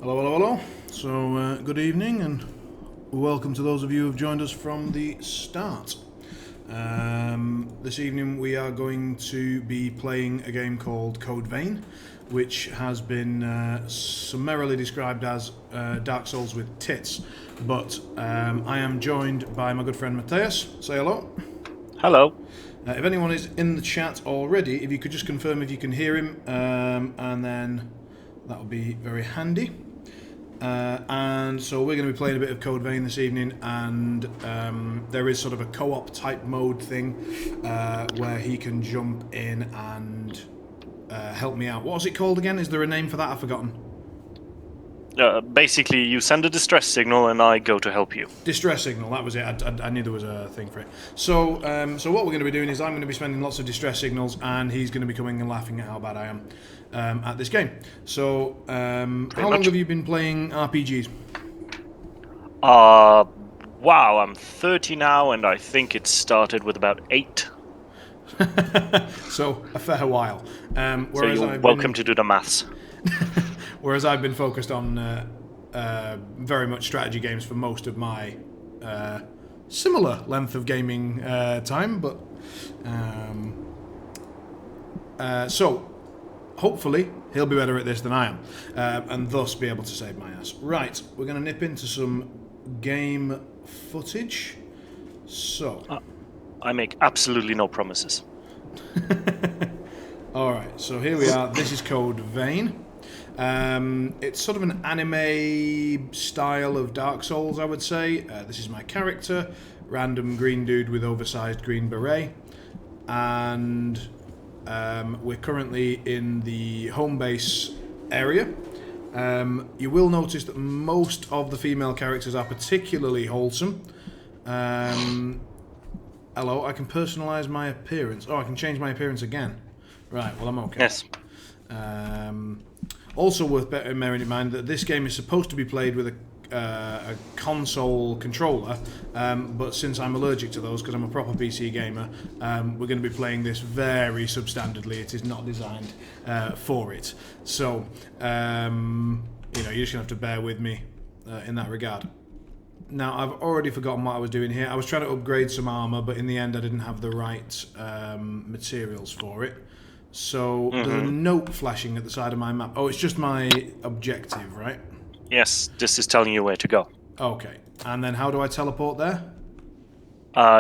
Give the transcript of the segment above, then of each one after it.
Hello, hello, hello. So, good evening and welcome to those of you who have joined us from the start. This evening we are going to be playing a game called CodeVein, which has been summarily described as Dark Souls with tits. But I am joined by my good friend Matthias. Say hello. Hello. If anyone is in the chat already, if you could just confirm if you can hear him, and then that would be very handy. And so we're going to be playing a bit of CodeVein this evening, and there is sort of a co-op type mode thing where he can jump in and help me out. What was it called again? Is there a name for that? I've forgotten. Basically, you send a distress signal and I go to help you. Distress signal, that was it. I knew there was a thing for it. So what we're going to be doing is I'm going to be spending lots of distress signals, and he's going to be coming and laughing at how bad I am at this game. So, how long have you been playing RPGs? Wow, I'm 30 now, and I think it started with about 8. So, a fair while. So you're welcome to do the maths. Whereas I've been focused on very much strategy games for most of my similar length of gaming time, but so hopefully he'll be better at this than I am, and thus be able to save my ass. Right, we're going to nip into some game footage. So I make absolutely no promises. Alright, so here we are. This is CodeVein. It's sort of an anime style of Dark Souls, I would say. This is my character, random green dude with oversized green beret, and we're currently in the home base area. You will notice that most of the female characters are particularly wholesome. Hello, I can personalize my appearance. Oh, I can change my appearance again. Right, well, I'm okay. Yes. Also worth bearing in mind that this game is supposed to be played with a console controller, but since I'm allergic to those because I'm a proper PC gamer, we're going to be playing this very substandardly. It is not designed for it. So, you're just going to have to bear with me in that regard. Now, I've already forgotten what I was doing here. I was trying to upgrade some armor, but in the end I didn't have the right materials for it. So there's a note flashing at the side of my map. Oh, it's just my objective, right? Yes, this is telling you where to go. Okay. And then how do I teleport there?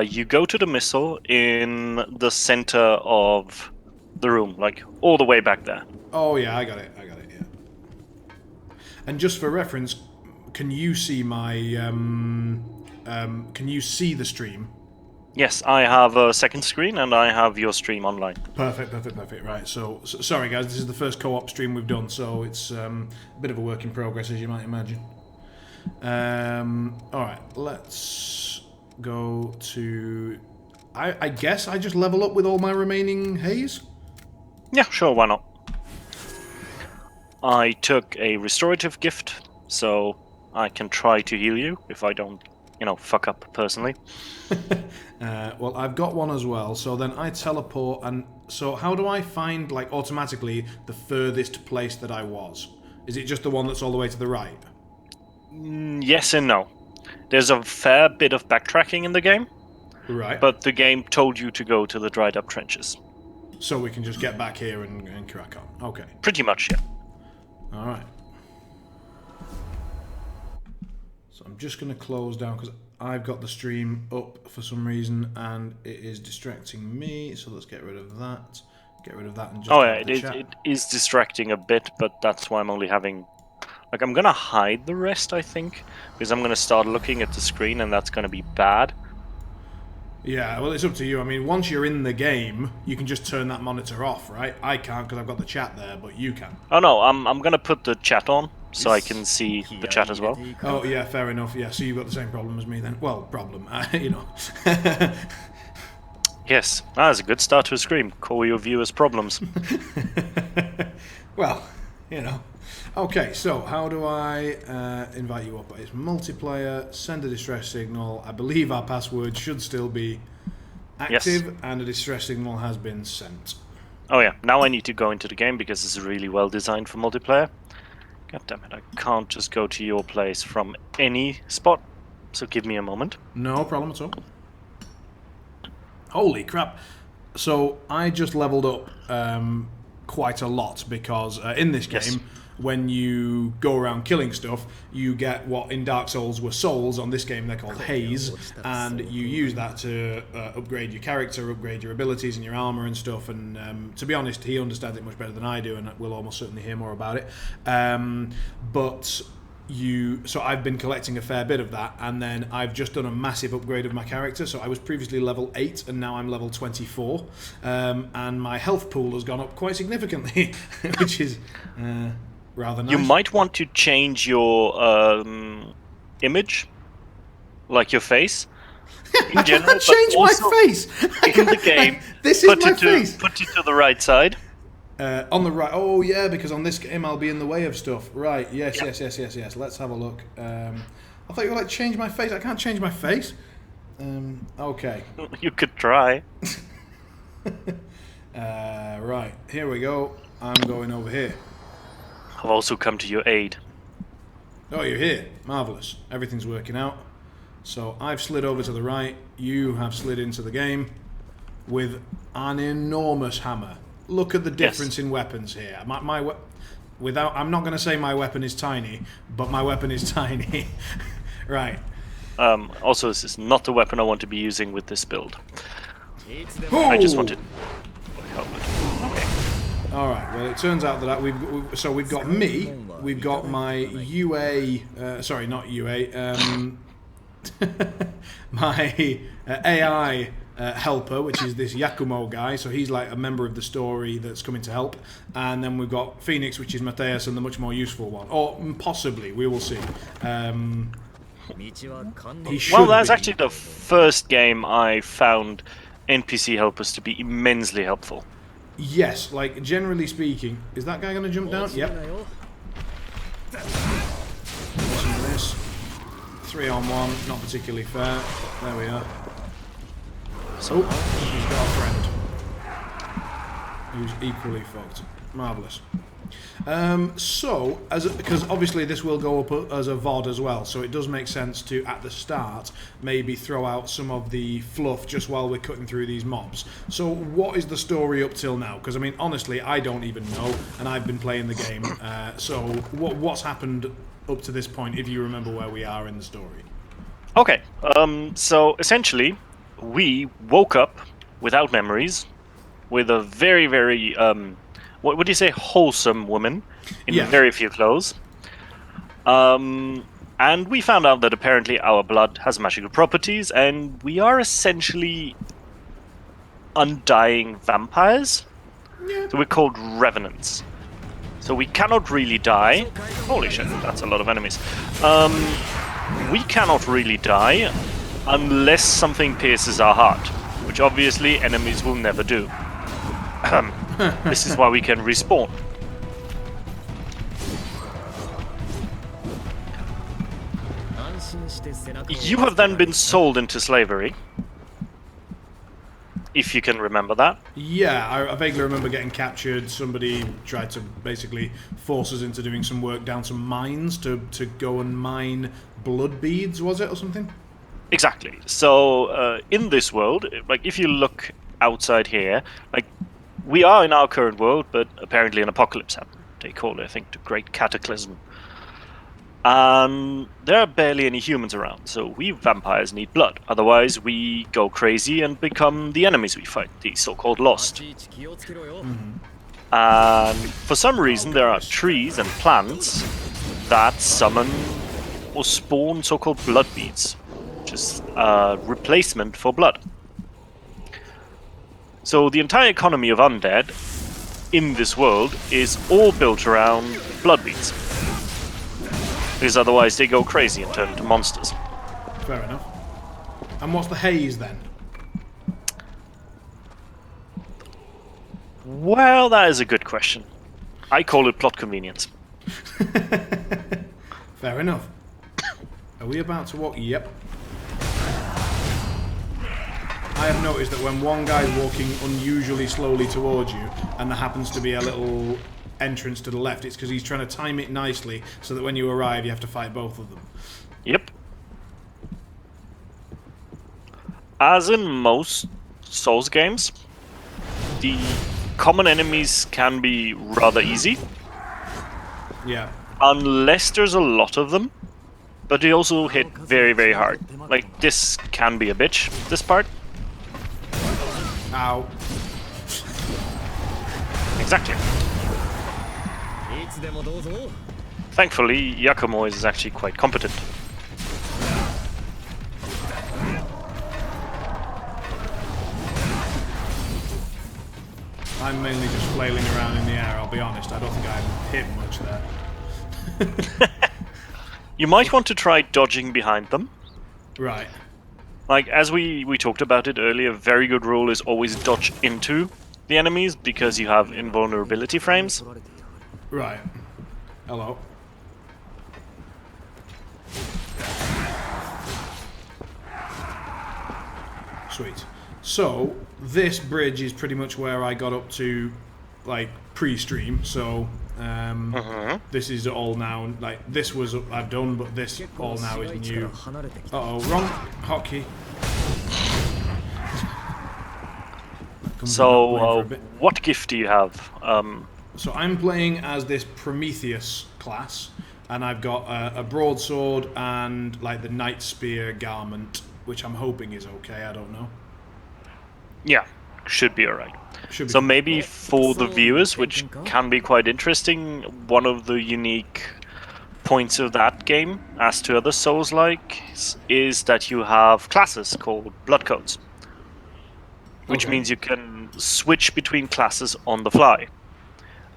You go to the missile in the center of the room, like all the way back there. Oh, yeah, I got it, yeah. And just for reference, can you see my... can you see the stream? Yes, I have a second screen and I have your stream online. Perfect. Right, so sorry guys, this is the first co-op stream we've done, so it's a bit of a work in progress, as you might imagine. Alright, let's go to... I guess I just level up with all my remaining haze? Yeah, sure, why not? I took a restorative gift, so I can try to heal you if I don't, fuck up personally. Well, I've got one as well, so then I teleport, and so how do I find, like, automatically the furthest place that I was? Is it just the one that's all the way to the right? Yes and no. There's a fair bit of backtracking in the game. Right. But the game told you to go to the dried up trenches. So we can just get back here and crack on. Okay. Pretty much, yeah. Alright. So I'm just going to close down, because I've got the stream up for some reason, and it is distracting me, so let's get rid of that. Get rid of that and just... Oh, yeah, it is distracting a bit, but that's why I'm only having... Like, I'm gonna hide the rest, I think, because I'm gonna start looking at the screen, and that's gonna be bad. Yeah, well, it's up to you. I mean, once you're in the game, you can just turn that monitor off, right? I can't, because I've got the chat there, but you can. Oh, no, I'm gonna put the chat on, so I can see the chat as well. Oh, yeah, fair enough. Yeah, so you've got the same problem as me then. Well, problem, Yes, that's a good start to a stream. Call your viewers problems. Well, Okay, so how do I invite you up? It's multiplayer, send a distress signal. I believe our password should still be active, yes. And a distress signal has been sent. Oh yeah, now I need to go into the game because it's really well designed for multiplayer. God damn it, I can't just go to your place from any spot. So give me a moment. No problem at all. Holy crap. So I just leveled up quite a lot because in this game, Yes. when you go around killing stuff, you get what in Dark Souls were souls. On this game, they're called haze, and you use that to upgrade your character, upgrade your abilities and your armor and stuff. And to be honest, he understands it much better than I do, and we'll almost certainly hear more about it. So I've been collecting a fair bit of that, and then I've just done a massive upgrade of my character. So I was previously level 8 and now I'm level 24, and my health pool has gone up quite significantly, which is rather nice. You might want to change your image, like your face, in general. Change but also my face in the game. This is my face. Put it to the right side. On the right. Oh yeah, because on this game I'll be in the way of stuff. Right. Yes. Let's have a look. I thought you were like change my face. I can't change my face. Okay. You could try. Right. Here we go. I'm going over here. I've also come to your aid. Oh, you're here. Marvelous. Everything's working out. So I've slid over to the right. You have slid into the game with an enormous hammer. Look at the difference in weapons here. I'm not going to say my weapon is tiny, but my weapon is tiny. Right. Also, this is not the weapon I want to be using with this build. Oh! I just wanted. Okay. All right. Well, it turns out that we've got me. We've got my UA. Sorry, not UA. My AI. Helper, which is this Yakumo guy, so he's like a member of the story that's coming to help, and then we've got Phoenix, which is Matthias, and the much more useful one, or possibly, we will see. Well, that's actually the first game I found NPC helpers to be immensely helpful. Yes, like generally speaking, is that guy going to jump down? Yep. Listen to this. 3-on-1, not particularly fair. There we are. So, he's got a friend who's equally fucked. Marvellous. Because obviously this will go up as a VOD as well, so it does make sense to, at the start, maybe throw out some of the fluff just while we're cutting through these mobs. So what is the story up till now? Because, I mean, honestly, I don't even know, and I've been playing the game. So what's happened up to this point, if you remember where we are in the story? Okay, so essentially, we woke up without memories, with a very, very, what would you say, wholesome woman in very few clothes. And we found out that apparently our blood has magical properties, and we are essentially undying vampires. Yeah. So we're called revenants. So we cannot really die. Holy shit, that's a lot of enemies. We cannot really die unless something pierces our heart, which obviously enemies will never do. This is why we can respawn. You have then been sold into slavery, if you can remember that. Yeah, I vaguely remember getting captured. Somebody tried to basically force us into doing some work down some mines to go and mine blood beads, was it, or something? Exactly. So, in this world, like, if you look outside here, like, we are in our current world, but apparently an apocalypse happened. They call it, I think, the Great Cataclysm. There are barely any humans around, so we vampires need blood. Otherwise, we go crazy and become the enemies we fight, the so-called Lost. And for some reason, there are trees and plants that summon or spawn so-called blood beads, which is a replacement for blood. So the entire economy of undead in this world is all built around blood beads. Because otherwise they go crazy and turn into monsters. Fair enough. And what's the haze then? Well, that is a good question. I call it plot convenience. Fair enough. Are we about to walk? Yep. I have noticed that when one guy's walking unusually slowly towards you, and there happens to be a little entrance to the left. It's because he's trying to time it nicely so that when you arrive, you have to fight both of them. Yep. As in most Souls games, the common enemies can be rather easy. Yeah. Unless there's a lot of them. But they also hit very, very hard. Like, this can be a bitch, this part. Ow. Exactly. Thankfully, Yakumo is actually quite competent. I'm mainly just flailing around in the air, I'll be honest. I don't think I hit much there. You might want to try dodging behind them. Right. Like, as we talked about it earlier, a very good rule is always dodge into the enemies because you have invulnerability frames. Right. Hello. Sweet. So, this bridge is pretty much where I got up to, like, pre-stream, so... This is all now, like, this was I've done, but this all now is new. Uh-oh, wrong hotkey. So, what gift do you have? So I'm playing as this Prometheus class, and I've got a broadsword and, like, the Knight Spear garment, which I'm hoping is okay, I don't know. Yeah, should be alright. So maybe for the viewers, which can be quite interesting, one of the unique points of that game, as to other Souls-like, is that you have classes called blood codes. Which means you can switch between classes on the fly.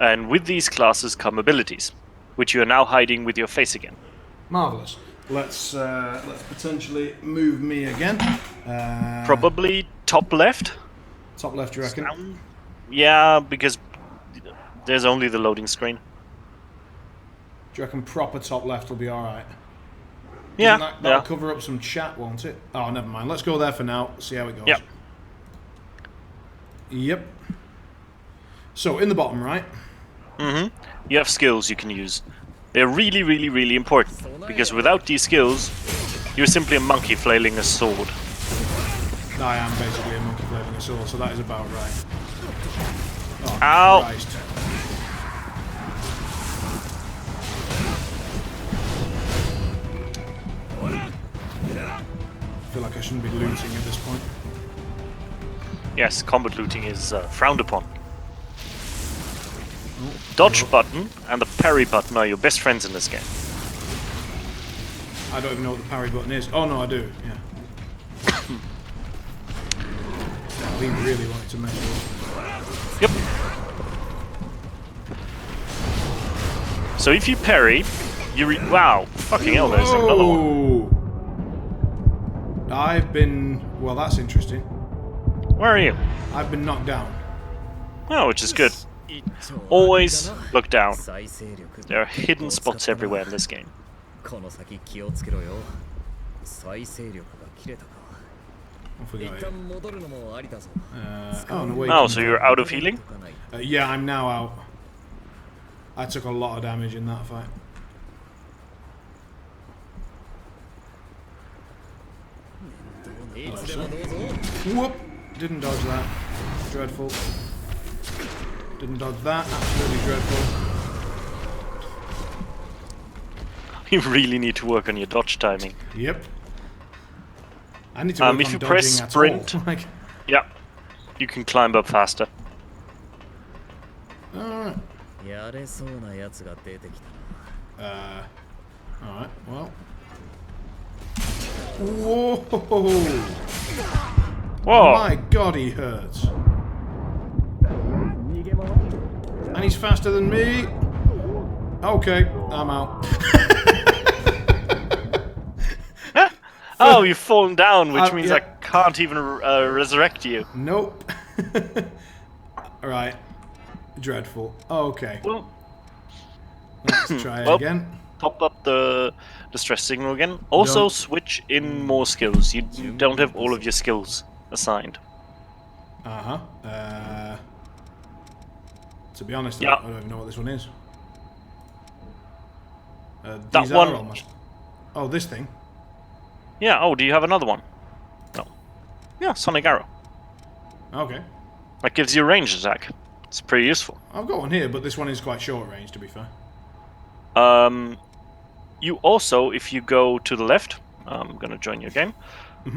And with these classes come abilities, which you are now hiding with your face again. Marvellous. Let's potentially move me again. Probably top left. Top left, you reckon? Yeah, because there's only the loading screen. Do you reckon proper top left will be alright? Yeah. That'll cover up some chat, won't it? Oh, never mind. Let's go there for now. See how it goes. Yep. Yep. So, in the bottom right. You have skills you can use. They're really, really, really important. Because without these skills, you're simply a monkey flailing a sword. I am basically a monkey flailing a sword, so that is about right. Oh, ow! Christ. I feel like I shouldn't be looting at this point. Yes, combat looting is frowned upon. Dodge button and the parry button are your best friends in this game. I don't even know what the parry button is. Oh no, I do, yeah. We really wanted to measure up. Yep. So if you parry, you wow, fucking hell, there's another one. I've been... Well, that's interesting. Where are you? I've been knocked down. Oh, which is good. Always look down. There are hidden spots everywhere in this game. I forgot it. Oh, so you're out of healing? Yeah, I'm now out. I took a lot of damage in that fight. Whoop! Didn't dodge that. Dreadful. Didn't dodge that. Absolutely dreadful. You really need to work on your dodge timing. Yep. I need to work if on you press dodging sprint, at all. Like, yeah, you can climb up faster. alright. Alright, well. Whoa! Whoa! My god, he hurts. And he's faster than me. Okay, I'm out. Oh, you've fallen down, which means yeah. I can't even resurrect you. Nope. Alright. Dreadful. Okay. Well, let's try it again. Pop up the stress signal again. Also, switch in more skills. You don't have all of your skills assigned. To be honest, Yeah. I don't even know what this one is. That These one- are almost... Oh, this thing. Yeah, oh, do you have another one? No. Yeah, Sonic Arrow. Okay. That gives you a ranged attack. It's pretty useful. I've got one here, but this one is quite short range, to be fair. You also, if you go to the left, I'm gonna join your game. You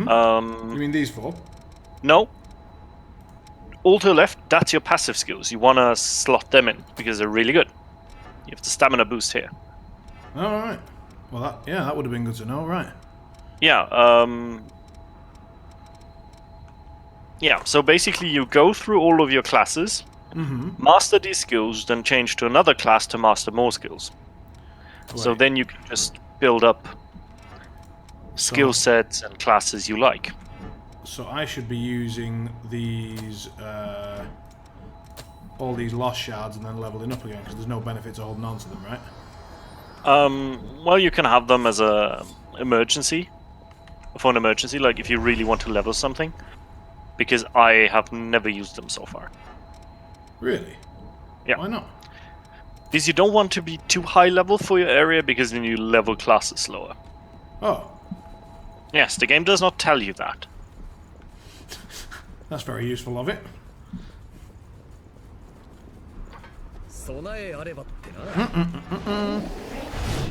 mean these four? No. All to the left, that's your passive skills. You wanna slot them in, because they're really good. You have the stamina boost here. Alright. Well, that would have been good to know, right. Yeah, yeah, so basically you go through all of your classes, master these skills, then change to another class to master more skills. So Right. then you can just build up skill sets and classes you like. So I should be using these, all these lost shards and then leveling up again, because there's no benefit to holding on to them, right? Well, you can have them as a emergency, for an emergency, like if you really want to level something, because I have never used them so far. Really? Yeah. Why not? Because you don't want to be too high level for your area, because then you level classes slower. Oh, Yes, the game does not tell you that. that's very useful of it.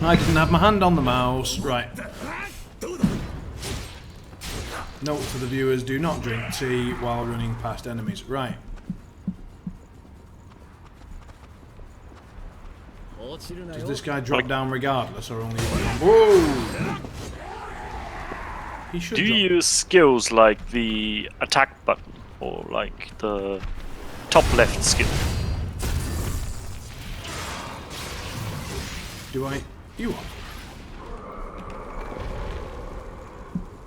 I didn't have my hand on the mouse. Right. Note to the viewers, do not drink tea while running past enemies. Right. Does this guy drop down regardless, or only... Whoa! He should Do you drop. use skills like the attack button, or like the top left skill? Do I? You are.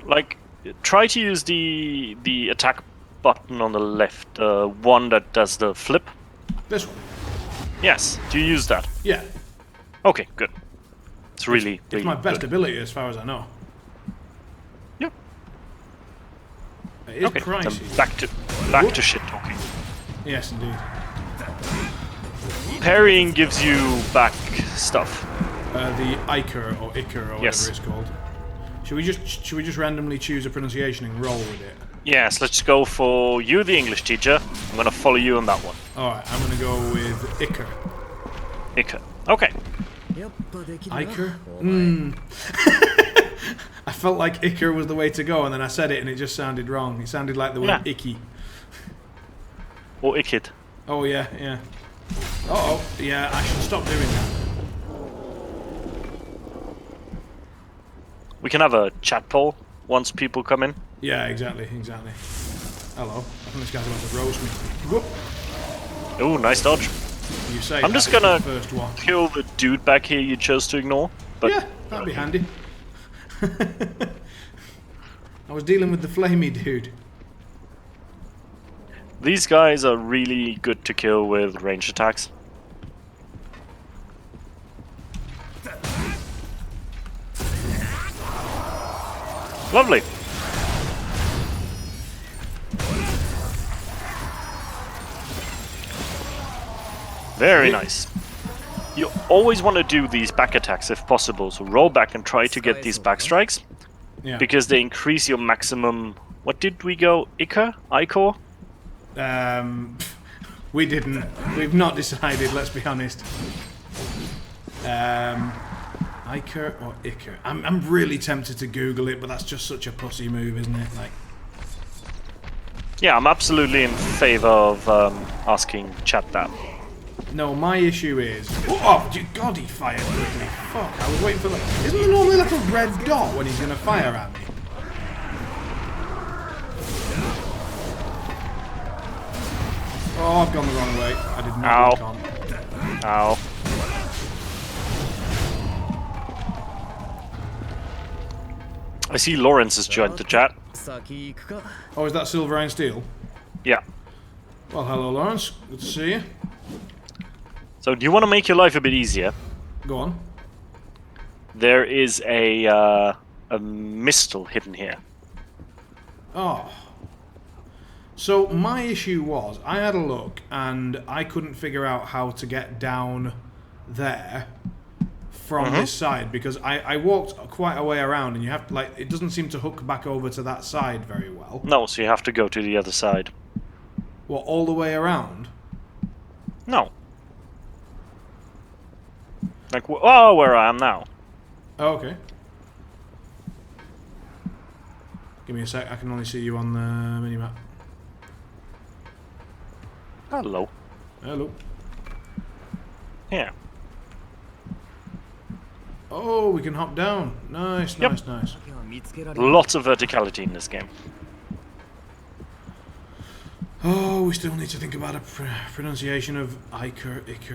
Like, try to use the attack button on the left, one that does the flip. This one? Yes, do you use that? Yeah. Okay, good. It's really, It's my best good. ability as far as I know. Yep. It is Okay, pricey. then back to shit talking. Yes, indeed. Parrying gives you back stuff. The Iker or Iker or Yes. whatever it's called. Should we just randomly choose a pronunciation and roll with it? Yes, let's go for you, the English teacher. I'm gonna follow you on that one. Alright, I'm gonna go with Iker. Iker. Okay. Iker? I felt like Iker was the way to go, and then I said it and it just sounded wrong. It sounded like the word Yeah. icky. Or Ikid. Oh yeah, yeah. Uh-oh, yeah, I should stop doing that. We can have a chat poll once people come in. Yeah, exactly. Hello. I think this guy's about to roast me. Whoop. Ooh, nice dodge. You say I'm that just is the gonna first one. kill the dude back here you chose to ignore. But Yeah, that'd be handy. I was dealing with the flamey dude. these guys are really good to kill with ranged attacks. Lovely. Very nice. You always want to do these back attacks if possible, so roll back and try to get these back strikes, Yeah. because they increase your maximum... What did we go? Icor? We didn't. We've not decided, let's be honest. Iker or Iker? I'm really tempted to Google it, but that's just such a pussy move, isn't it? Like, Yeah, I'm absolutely in favor of asking chat that. no, my issue is... Oh, God, he fired quickly. Fuck, I was waiting for the... Isn't there normally like a red dot when he's going to fire at me? Oh, I've gone the wrong way. I did not Ow. look on. Ow. I see Lawrence has joined the chat. Oh, is that Silver Iron Steel? Yeah. Well, hello, Lawrence. Good to see you. So do you want to make your life a bit easier? Go on. There is a mistle hidden here. Oh. So my issue was, I had a look and I couldn't figure out how to get down there from this side, because I walked quite a way around, and you have to, like, it doesn't seem to hook back over to that side very well. No, so you have to go to the other side. What, all the way around? No. Like, oh, where I am now. Oh, okay. Give me a sec, I can only see you on the minimap. Hello. Hello. Yeah. Oh, we can hop down. Nice, Yep. nice. Lots of verticality in this game. Oh, we still need to think about a pronunciation of Iker. It's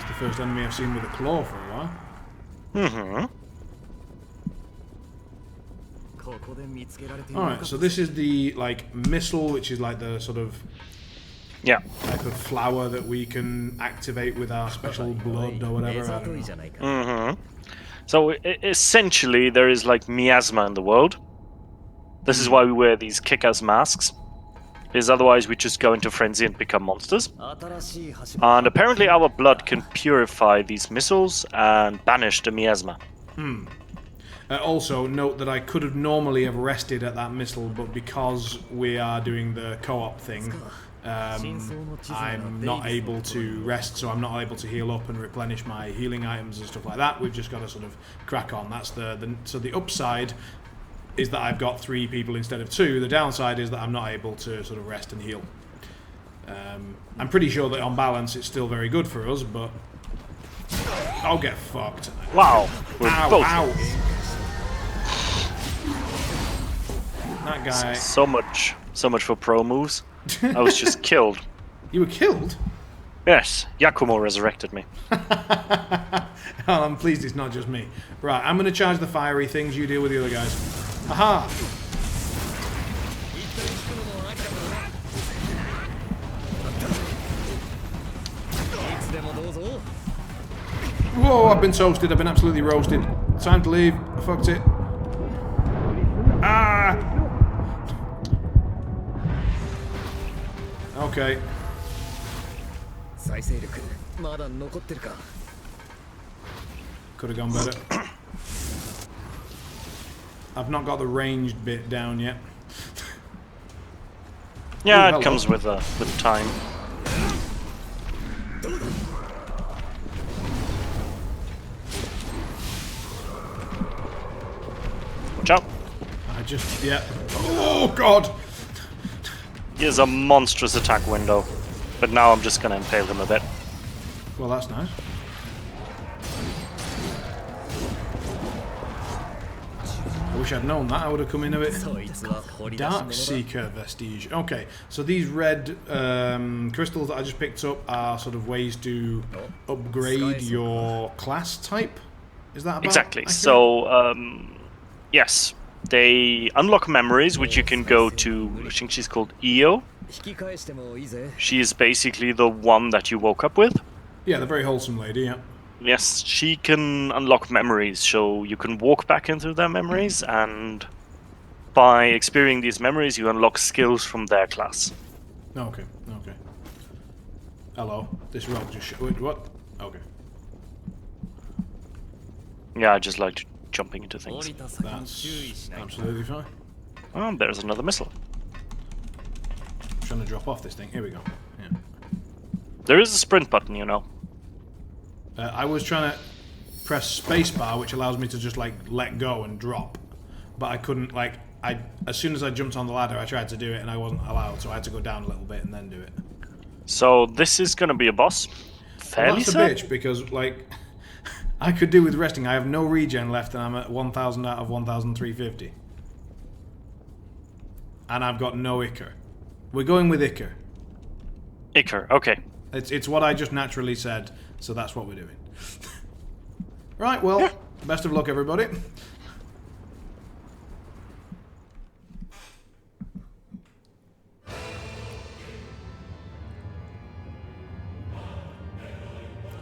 the first enemy I've seen with a claw for a while. Alright, so this is the, like, missile, which is like the sort of type of flower that we can activate with our special blood or whatever. I don't know. So essentially, there is like miasma in the world. This is why we wear these kick-ass masks, because otherwise we just go into frenzy and become monsters. And apparently our blood can purify these missiles and banish the miasma. Also, note that I could have normally have rested at that missile, but because we are doing the co-op thing, I'm not able to rest, so I'm not able to heal up and replenish my healing items and stuff like that. We've just got to sort of crack on. That's so the upside is that I've got 3 people instead of 2. The downside is that I'm not able to sort of rest and heal. I'm pretty sure that on balance it's still very good for us, but I'll get fucked. Wow, we're both. Ow. That guy. So much for pro moves. I was just killed. You were killed? Yes, Yakumo resurrected me. Well, I'm pleased it's not just me. Right, I'm going to charge the fiery things, you deal with the other guys. Aha! Whoa, I've been toasted, I've been absolutely roasted. Time to leave, I fucked it. Ah! Okay. Could have gone better. I've not got the ranged bit down yet. Yeah, Ooh, it comes with time. Watch out. Oh god! He has a monstrous attack window, but now I'm just gonna impale him a bit. Well, that's nice. I wish I'd known that. I would have come in a bit. Dark Seeker vestige. Okay, so these red crystals that I just picked up are sort of ways to upgrade your class type. Is that about exactly? accurate? So, yes, they unlock memories, which you can go to. I think she's called Io. She is basically the one that you woke up with. Yeah, the very wholesome lady. Yeah. Yes, she can unlock memories, so you can walk back into their memories, and by experiencing these memories, you unlock skills from their class. Okay. Hello. This rock just wait, what? Okay. Yeah, I just like jumping into things. That's absolutely fine. Oh, there's another missile. I'm trying to drop off this thing. Here we go. Yeah. There is a sprint button, you know. I was trying to press spacebar, which allows me to just like let go and drop, but I couldn't. Like, as soon as I jumped on the ladder, I tried to do it and I wasn't allowed, so I had to go down a little bit and then do it. So this is gonna be a boss. Fairly Well, that's a bitch, because like I could do with resting. I have no regen left, and I'm at 1,000 out of 1,350, and I've got no Iker. We're going with Iker. Iker, okay. It's what I just naturally said, so that's what we're doing. Right, well, yeah. Best of luck, everybody.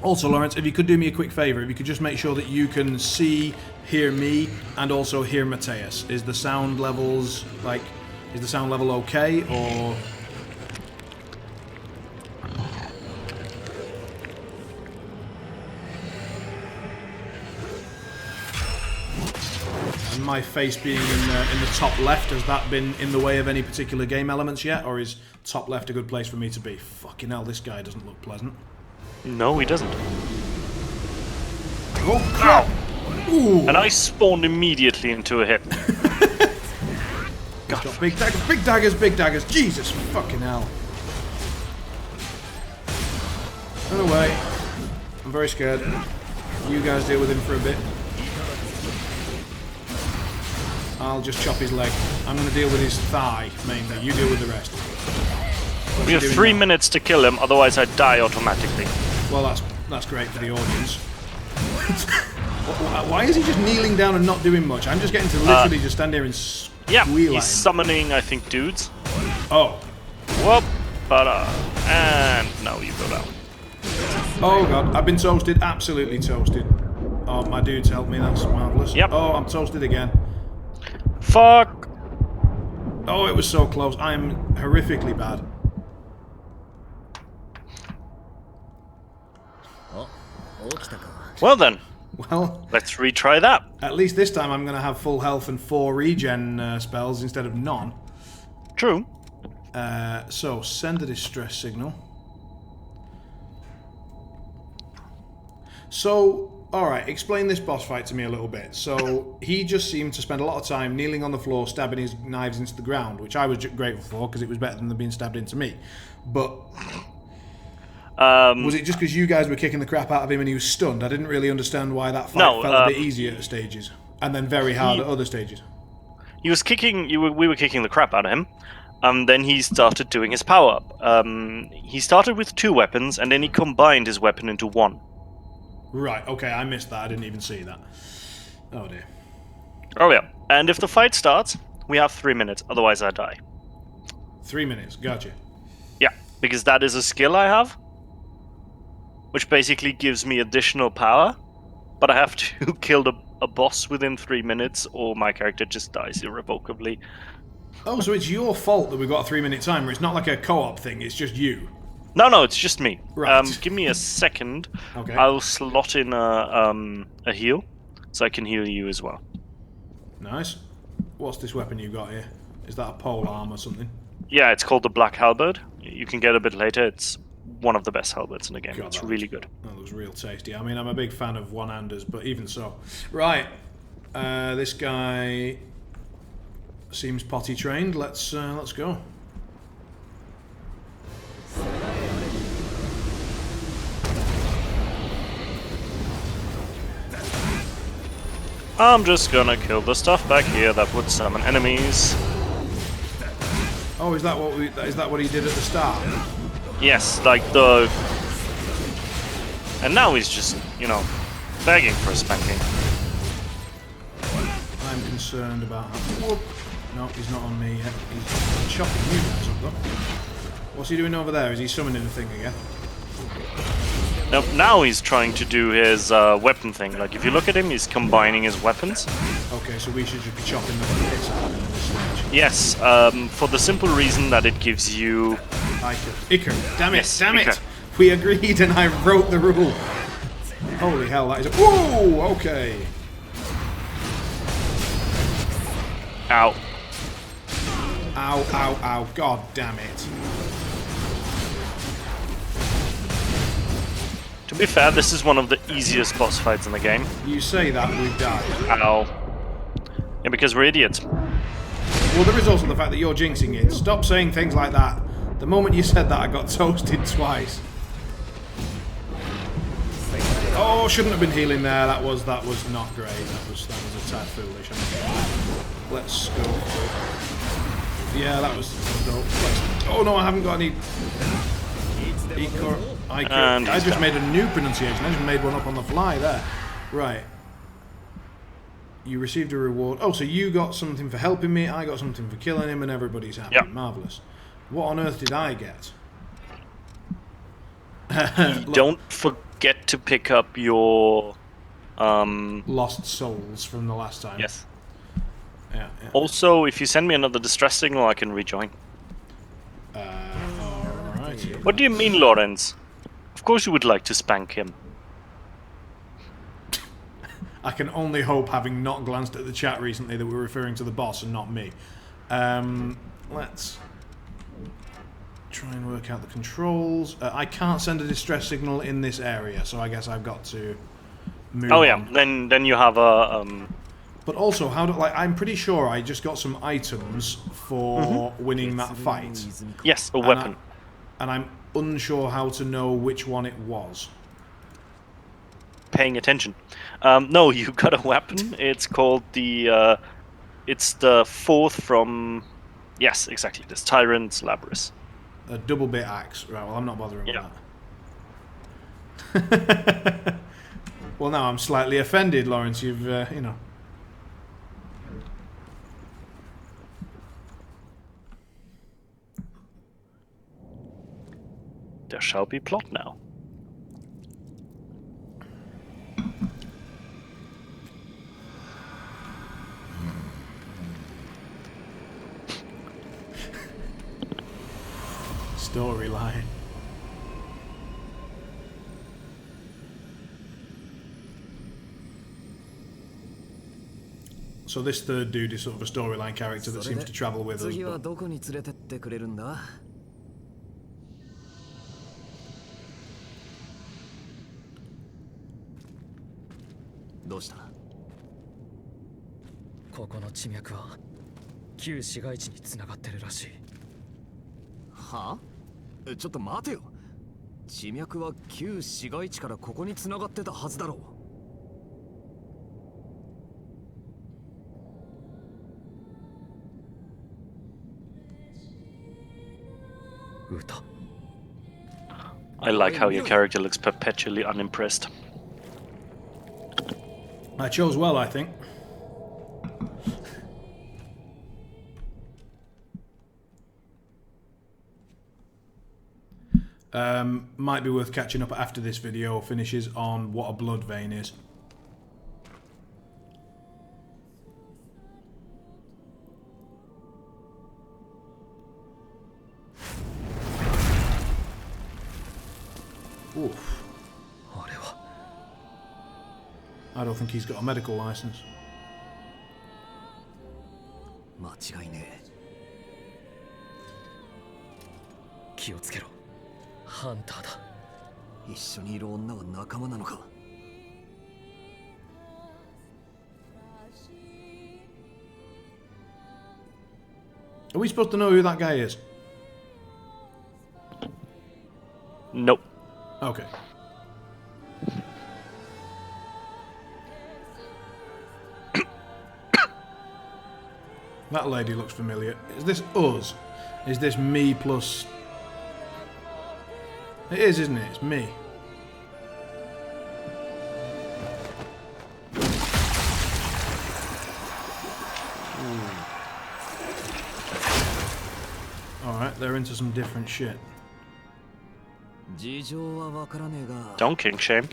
Also, Lawrence, if you could do me a quick favour, if you could just make sure that you can see, hear me, and also hear Matthias. Is the sound levels, like, is the sound level okay, or... And my face being in the top left, has that been in the way of any particular game elements yet, or is top left a good place for me to be? Fucking hell, this guy doesn't look pleasant. No, he doesn't. Oh, crap! Ooh. And I spawned immediately into a hit. God, got big daggers, big daggers, big daggers. Jesus fucking hell. Run away. I'm very scared. You guys deal with him for a bit. I'll just chop his leg. I'm going to deal with his thigh, mainly. You deal with the rest. We have 3 minutes to kill him, otherwise I die automatically. Well, that's great for the audience. Why is he just kneeling down and not doing much? I'm just getting to literally just stand here and squeal yeah, at he's him. summoning, I think, dudes. Oh. Whoop. And now you go down. Oh god, I've been toasted. Absolutely toasted. Oh, my dudes helped me. That's marvellous. Yep. Oh, I'm toasted again. Fuck. Oh, it was so close. I am horrifically bad. Well then. Well, let's retry that. At least this time I'm going to have full health and 4 regen spells instead of none. True. So, send a distress signal. So, alright, explain this boss fight to me a little bit. So, he just seemed to spend a lot of time kneeling on the floor, stabbing his knives into the ground, which I was grateful for, because it was better than them being stabbed into me. But... was it just because you guys were kicking the crap out of him and he was stunned? I didn't really understand why that fight felt a bit easier at stages, and then very hard at other stages. He was kicking. We were kicking the crap out of him. Then he started doing his power up. He started with 2 weapons, and then he combined his weapon into 1. Right. Okay, I missed that. I didn't even see that. Oh dear. Oh yeah. And if the fight starts, we have 3 minutes. Otherwise, I die. 3 minutes. Gotcha. Yeah, because that is a skill I have, which basically gives me additional power, but I have to kill a boss within 3 minutes or my character just dies irrevocably. Oh, so it's your fault that we've got a 3-minute timer. It's not like a co-op thing, it's just you. No, it's just me. Right. Give me a second. Okay. I'll slot in a heal, so I can heal you as well. Nice. What's this weapon you got here? Is that a pole arm or something? Yeah, it's called the Black Halberd. You can get a bit later. It's one of the best halberds in the game. God, it's really good. That looks real tasty. I mean, I'm a big fan of one-handers, but even so. Right. This guy seems potty trained. Let's go. I'm just gonna kill the stuff back here that would summon enemies. Oh, is that what he did at the start? Yes, like the... And now he's just, begging for a spanking. I'm concerned about how... Whoop. No, he's not on me yet. He's chopping you guys up, though. What's he doing over there? Is he summoning the thing again? Nope, now he's trying to do his weapon thing. Like, if you look at him, he's combining his weapons. Okay, so we should just be chopping the piss out of him at this stage. Yes, for the simple reason that it gives you... Iker. Damn it, yes, damn it! Iker. We agreed and I wrote the rule. Holy hell, that is a... Whoa! Okay. Ow. Ow, ow, ow. God damn it. To be fair, this is one of the easiest boss fights in the game. You say that, we've died. Ow. Yeah, because we're idiots. Well, there is also the fact that you're jinxing it. Stop saying things like that. The moment you said that, I got toasted twice. Oh, shouldn't have been healing there. That was not great. That was a tad foolish. Let's go. Yeah, that was dope. Oh no, I haven't got any. I just made a new pronunciation. I just made one up on the fly there. Right. You received a reward. Oh, so you got something for helping me, I got something for killing him, and everybody's happy. Yep. Marvellous. What on earth did I get? Don't forget to pick up your lost souls from the last time. Yes. Yeah. Also, if you send me another distress signal, I can rejoin. Alright. What do you mean, Lawrence? Of course you would like to spank him. I can only hope, having not glanced at the chat recently, that we're referring to the boss and not me. Let's try and work out the controls. I can't send a distress signal in this area, so I guess I've got to move on. Then you have a... But also, I'm pretty sure I just got some items for winning that fight. Yes, a weapon. And I'm unsure how to know which one it was. Paying attention. No, you got a weapon. It's called the... it's the fourth from... Yes, exactly. This Tyrant's Labrys. A double bit axe. Right, well, I'm not bothering with that. Well, now I'm slightly offended, Lawrence. You've, you know... There shall be plot now. Storyline. So this third dude is sort of a storyline character that seems to travel with us. But... どうしたここの地脈は旧市街地に繋がってるらしいはあちょっと待てよ地脈は旧市街地からここに繋がってたはずだろう歌 I like how your character looks perpetually unimpressed. I chose well, I think. Might be worth catching up after this video finishes on what a blood vein is. Oof. I don't think he's got a medical license. 間違いねえ気をつけろハンターだ一緒にいる女は仲間なのか Are we supposed to know who that guy is? Nope. Okay. That lady looks familiar. Is this us? Is this me plus... It is, isn't it? It's me. Alright, they're into some different shit. Don't king shame.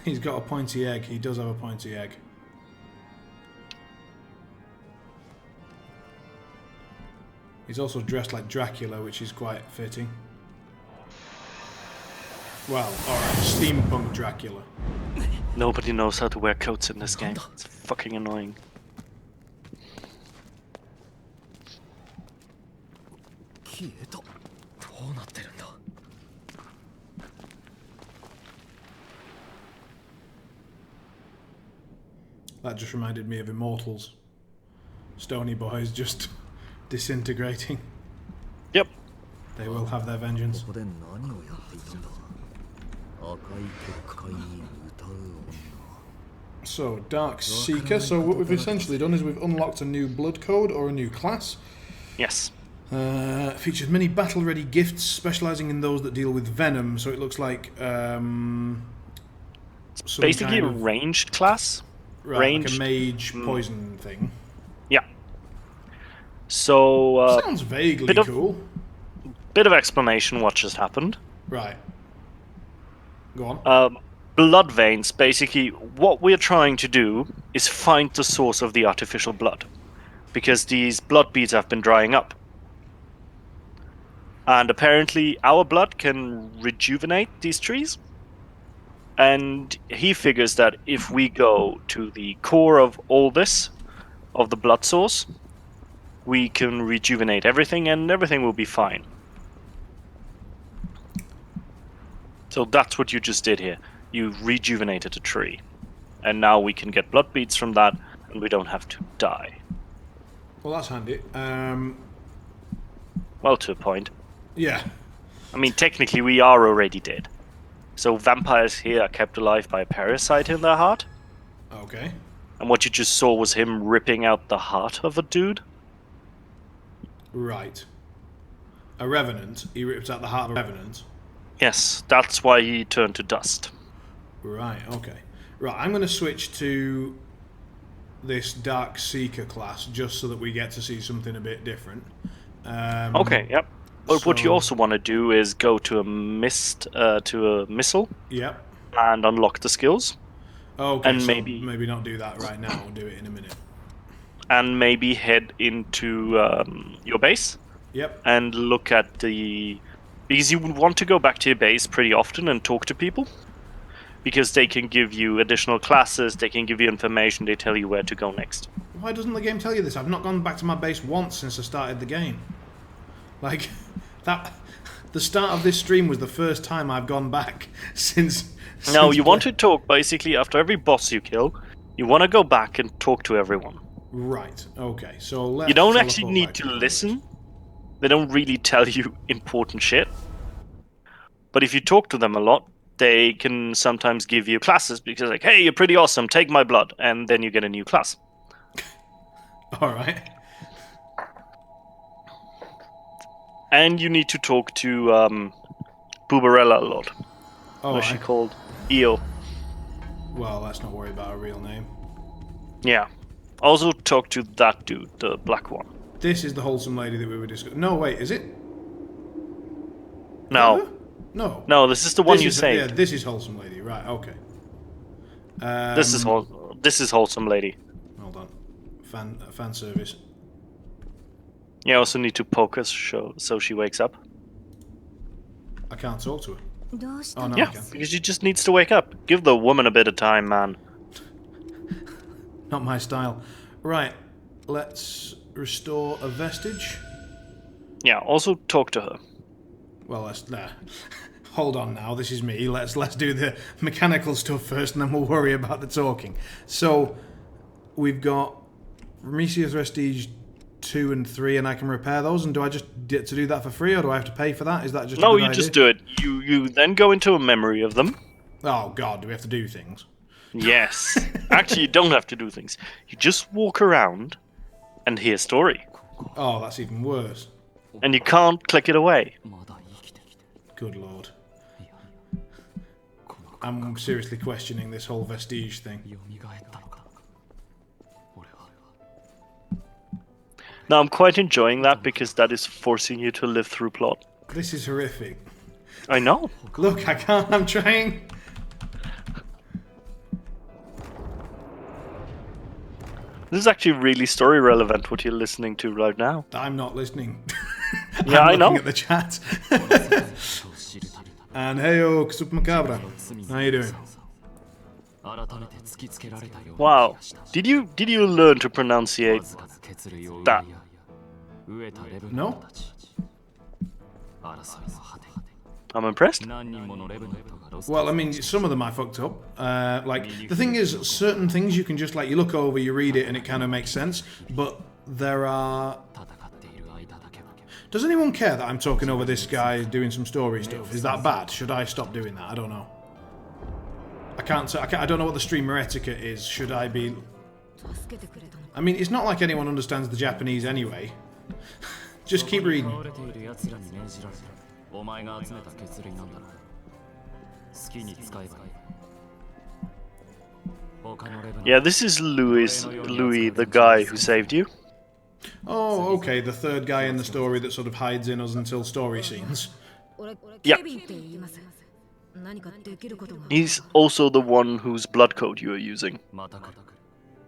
He's got a pointy egg. He does have a pointy egg. He's also dressed like Dracula, which is quite fitting. Well, alright, steampunk Dracula. Nobody knows how to wear coats in this game. It's fucking annoying. That just reminded me of Immortals. Stony boys just disintegrating. Yep. They will have their vengeance. So, Dark Seeker. So what we've essentially done is we've unlocked a new blood code or a new class. Yes. Features many battle-ready gifts, specialising in those that deal with venom. So it looks like it's basically a ranged class. Right, ranged, like a mage poison thing. Yeah. So sounds vaguely cool. bit of explanation what just happened. Right. Go on. Blood veins, basically, what we're trying to do is find the source of the artificial blood. Because these blood beads have been drying up. And apparently our blood can rejuvenate these trees. And he figures that if we go to the core of all this, of the blood source, we can rejuvenate everything and everything will be fine. So that's what you just did here. You rejuvenated a tree. And now we can get blood beads from that and we don't have to die. Well, that's handy. Well, to a point. Yeah. I mean, technically we are already dead. So vampires here are kept alive by a parasite in their heart. Okay. And what you just saw was him ripping out the heart of a dude. Right. A revenant. He rips out the heart of a revenant. Yes, that's why he turned to dust. Right, okay. Right, I'm going to switch to this Dark Seeker class just so that we get to see something a bit different. Okay, yep. But what you also want to do is go to a missile. Yep. And unlock the skills. Okay, and so maybe not do that right now. We'll do it in a minute. And maybe head into your base. Yep. And look at the... Because you would want to go back to your base pretty often and talk to people. Because they can give you additional classes, they can give you information, they tell you where to go next. Why doesn't the game tell you this? I've not gone back to my base once since I started the game. Like, that... The start of this stream was the first time I've gone back since... No, you want to talk, basically, after every boss you kill, you want to go back and talk to everyone. Right, okay, so let's... You don't actually need to listen. They don't really tell you important shit. But if you talk to them a lot, they can sometimes give you classes, because like, hey, you're pretty awesome, take my blood, and then you get a new class. Alright. And you need to talk to Bubarella a lot. Oh, What's she called? Io. Well, let's not worry about her real name. Yeah. Also talk to that dude, the black one. This is the wholesome lady that we were discussing. No, wait, is it? No. No. No, this is the one you saved. Yeah, this is wholesome lady. Right, okay. This is wholesome lady. Hold on. Fan service. You also need to poke her so she wakes up. I can't talk to her. Oh, no, yeah, because she just needs to wake up. Give the woman a bit of time, man. Not my style. Right, let's restore a vestige. Yeah, also talk to her. Well, let's... Hold on now, this is me. Let's do the mechanical stuff first and then we'll worry about the talking. So, we've got Prometheus Vestige 2 and 3 and I can repair those, and do I just get to do that for free or do I have to pay for that? Is that just No, a good you idea? just do it. You then go into a memory of them. Oh god, do we have to do things? Yes. Actually, you don't have to do things. You just walk around and hear story. Oh, that's even worse. And you can't click it away. Good lord. I'm seriously questioning this whole vestige thing. Now, I'm quite enjoying that because that is forcing you to live through plot. This is horrific. I know. Look, I can't, I'm trying. This is actually really story relevant what you're listening to right now. I'm not listening. Yeah, I know. I'm looking at the chat. And heyo, Coop Macabra. How you doing? Wow. Did you learn to pronunciate that? No? I'm impressed. Well, I mean, some of them I fucked up. Like, the thing is, certain things you can just, like, you look over, you read it, and it kind of makes sense. But there are... Does anyone care that I'm talking over this guy doing some story stuff? Is that bad? Should I stop doing that? I don't know. I don't know what the streamer etiquette is. Should I be... I mean, it's not like anyone understands the Japanese anyway. Just keep reading. Yeah, this is Louis the guy who saved you. Oh, okay, the third guy in the story that sort of hides in us until story scenes. Yeah. He's also the one whose blood code you are using.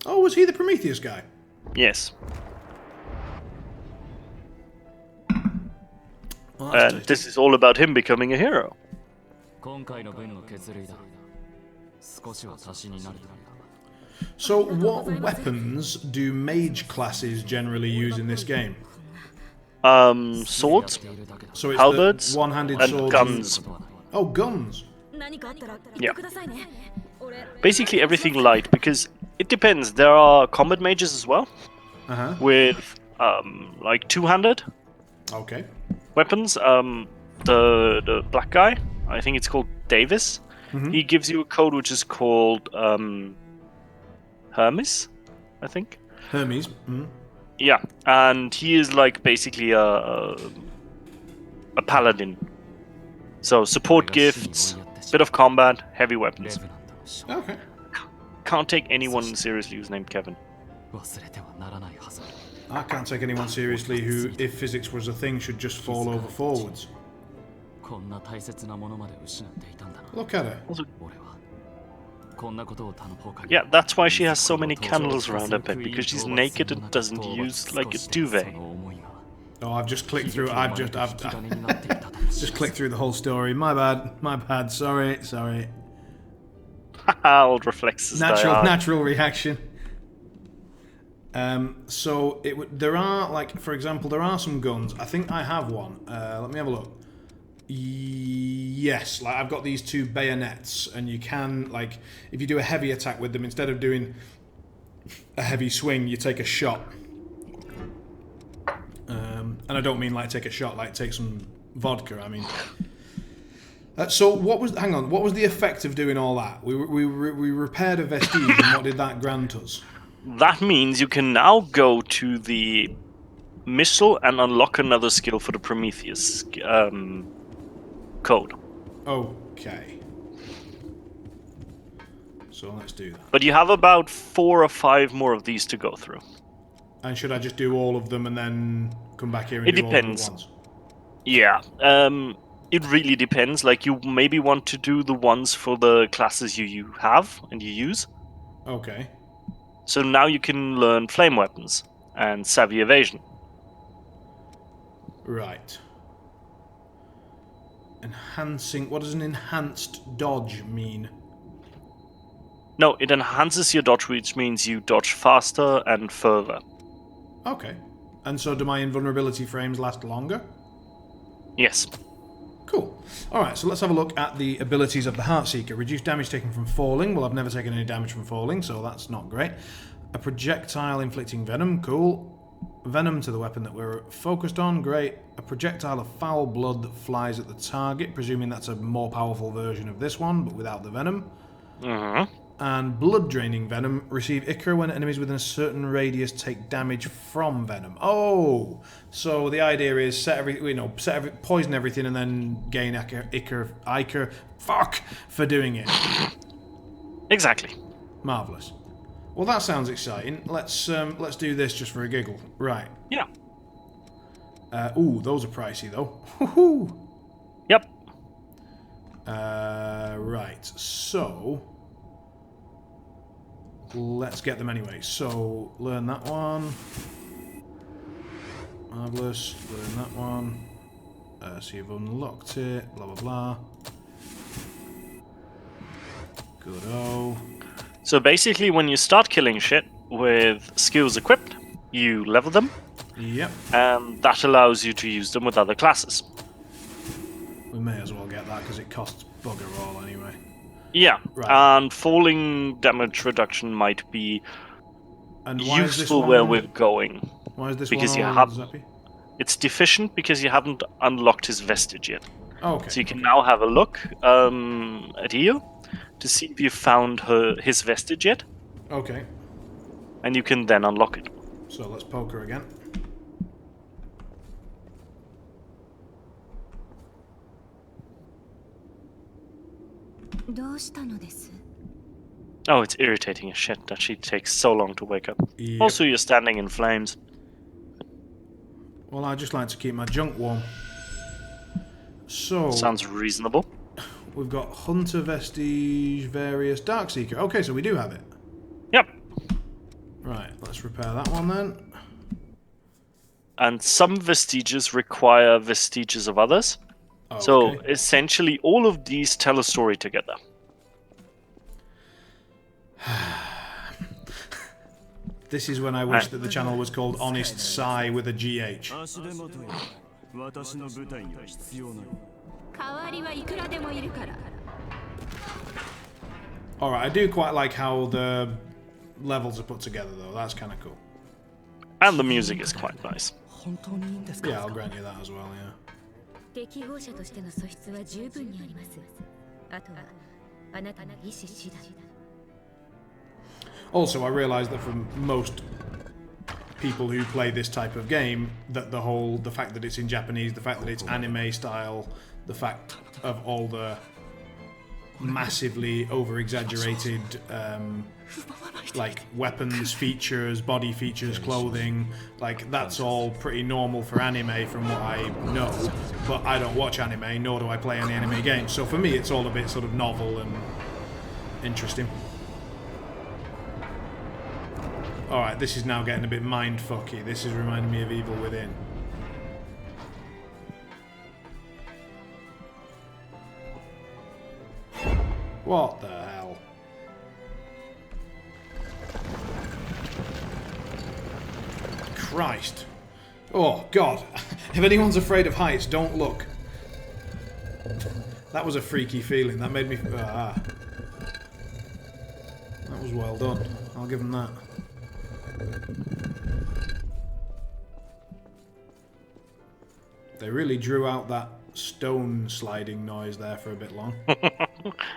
Oh, was he the Prometheus guy? Yes. Well, And this is all about him becoming a hero. So, what weapons do mage classes generally use in this game? Swords, So it's halberds, the one-handed and swords. guns. Oh, guns. Yeah. Basically everything light, because it depends. There are combat mages as well, with like two-handed Okay. weapons. The black guy, I think it's called Davis. He gives you a code which is called Hermes, I think. Hermes. Yeah, and he is like basically a paladin. So support gifts, bit of combat, heavy weapons. Okay. Can't take anyone seriously who's named Kevin. I can't take anyone seriously who, if physics was a thing, should just fall over forwards. Look at her. Yeah, that's why she has so many candles around her bed, because she's naked and doesn't use like a duvet. Oh, I've just clicked through. I've just clicked through the whole story. My bad. Sorry. Old reflexes. Natural reaction. So there are, like, for example, there are some guns. I think I have one. Let me have a look. Yes, like I've got these two bayonets, and you can, like, if you do a heavy attack with them, instead of doing a heavy swing, you take a shot. And I don't mean like take a shot, like take some vodka. I mean. So what was? Hang on. What was the effect of doing all that? We repaired a vestige, and what did that grant us? That means you can now go to the missile and unlock another skill for the Prometheus code. Okay. So let's do that. But you have about 4 or 5 more of these to go through. And should I just do all of them and then come back here and do all of them at once? Yeah. It really depends. Like, you maybe want to do the ones for the classes you have and you use. Okay. So now you can learn flame weapons and savvy evasion. Right. Enhancing. What does an enhanced dodge mean? No, it enhances your dodge, which means you dodge faster and further. Okay. And so do my invulnerability frames last longer? Yes. Cool. Alright, so let's have a look at the abilities of the Heartseeker. Reduce damage taken from falling. Well, I've never taken any damage from falling, so that's not great. A projectile inflicting venom. Cool. Venom to the weapon that we're focused on. Great. A projectile of foul blood that flies at the target, presuming that's a more powerful version of this one, but without the venom. And blood draining venom. Receive Ichor when enemies within a certain radius take damage from venom. Oh, so the idea is poison everything and then gain Ichor. Fuck for doing it. Exactly. Marvelous. Well, that sounds exciting. Let's do this just for a giggle. Right. Yeah. Ooh, those are pricey though. Woohoo. Yep. Right. So. Let's get them anyway. So, learn that one. Marvellous. Learn that one. So you've unlocked it. Blah, blah, blah. Good-o. So basically, when you start killing shit with skills equipped, you level them. Yep. And that allows you to use them with other classes. We may as well get that because it costs bugger all anyway. Yeah, right. And falling damage reduction might be and useful where we're going. Why is this because one you have zappy? It's deficient because you haven't unlocked his vestige yet. Okay. So you can now have a look at Io to see if you found his vestige yet. Okay. And you can then unlock it. So let's poke her again. Oh, it's irritating as shit that she takes so long to wake up. Yep. Also, you're standing in flames. Well, I just like to keep my junk warm. So... Sounds reasonable. We've got Hunter, Vestige, Various, Darkseeker. Okay, so we do have it. Yep. Right, let's repair that one then. And some vestiges require vestiges of others. Oh, so okay. essentially, all of these tell a story together. This is when I wish that the channel was called Honest Sigh with a GH. Alright, I do quite like how the levels are put together though, that's kind of cool. And the music is quite nice. Yeah, I'll grant you that as well, yeah. Also, I realise that for most people who play this type of game, that the fact that it's in Japanese, the fact that it's anime style, the fact of all the massively over-exaggerated like weapons features, body features, clothing, like that's all pretty normal for anime from what I know, but I don't watch anime, nor do I play any anime games, so for me it's all a bit sort of novel and interesting. Alright, this is now getting a bit mindfucky. This is reminding me of Evil Within. What the hell? Christ. Oh, God. If anyone's afraid of heights, don't look. That was a freaky feeling. That made me... That was well done. I'll give them that. They really drew out that stone sliding noise there for a bit long.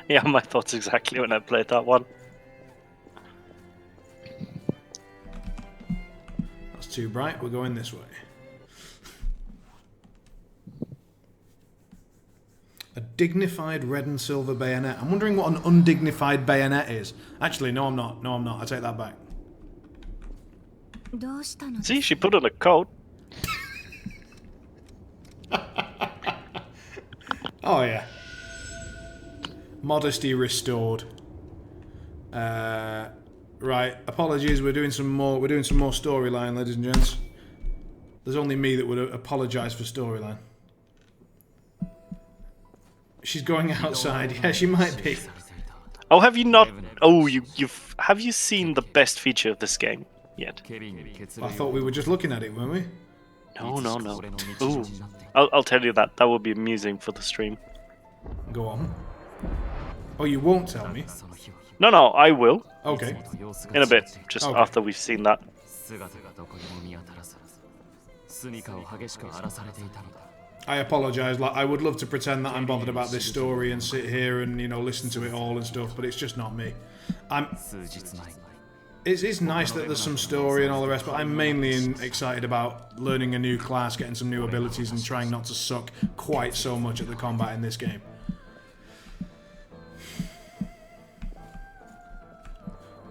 Yeah, my thoughts exactly when I played that one. That's too bright, we're going this way. A dignified red and silver bayonet. I'm wondering what an undignified bayonet is. Actually, no I'm not. No I'm not. I take that back. See, she put on a coat. Oh yeah. Modesty restored. Right, apologies, we're doing some more storyline, ladies and gents. There's only me that would apologise for storyline. She's going outside. Yeah, she might be. Oh, have you not? Oh, have you seen the best feature of this game yet? I thought we were just looking at it, weren't we? No. Ooh, I'll tell you that. That would be amusing for the stream. Go on. Oh, you won't tell me? No, I will. Okay. In a bit, just after we've seen that. I apologise. Like, I would love to pretend that I'm bothered about this story and sit here and, you know, listen to it all and stuff, but it's just not me. It's nice that there's some story and all the rest, but I'm mainly excited about learning a new class, getting some new abilities, and trying not to suck quite so much at the combat in this game.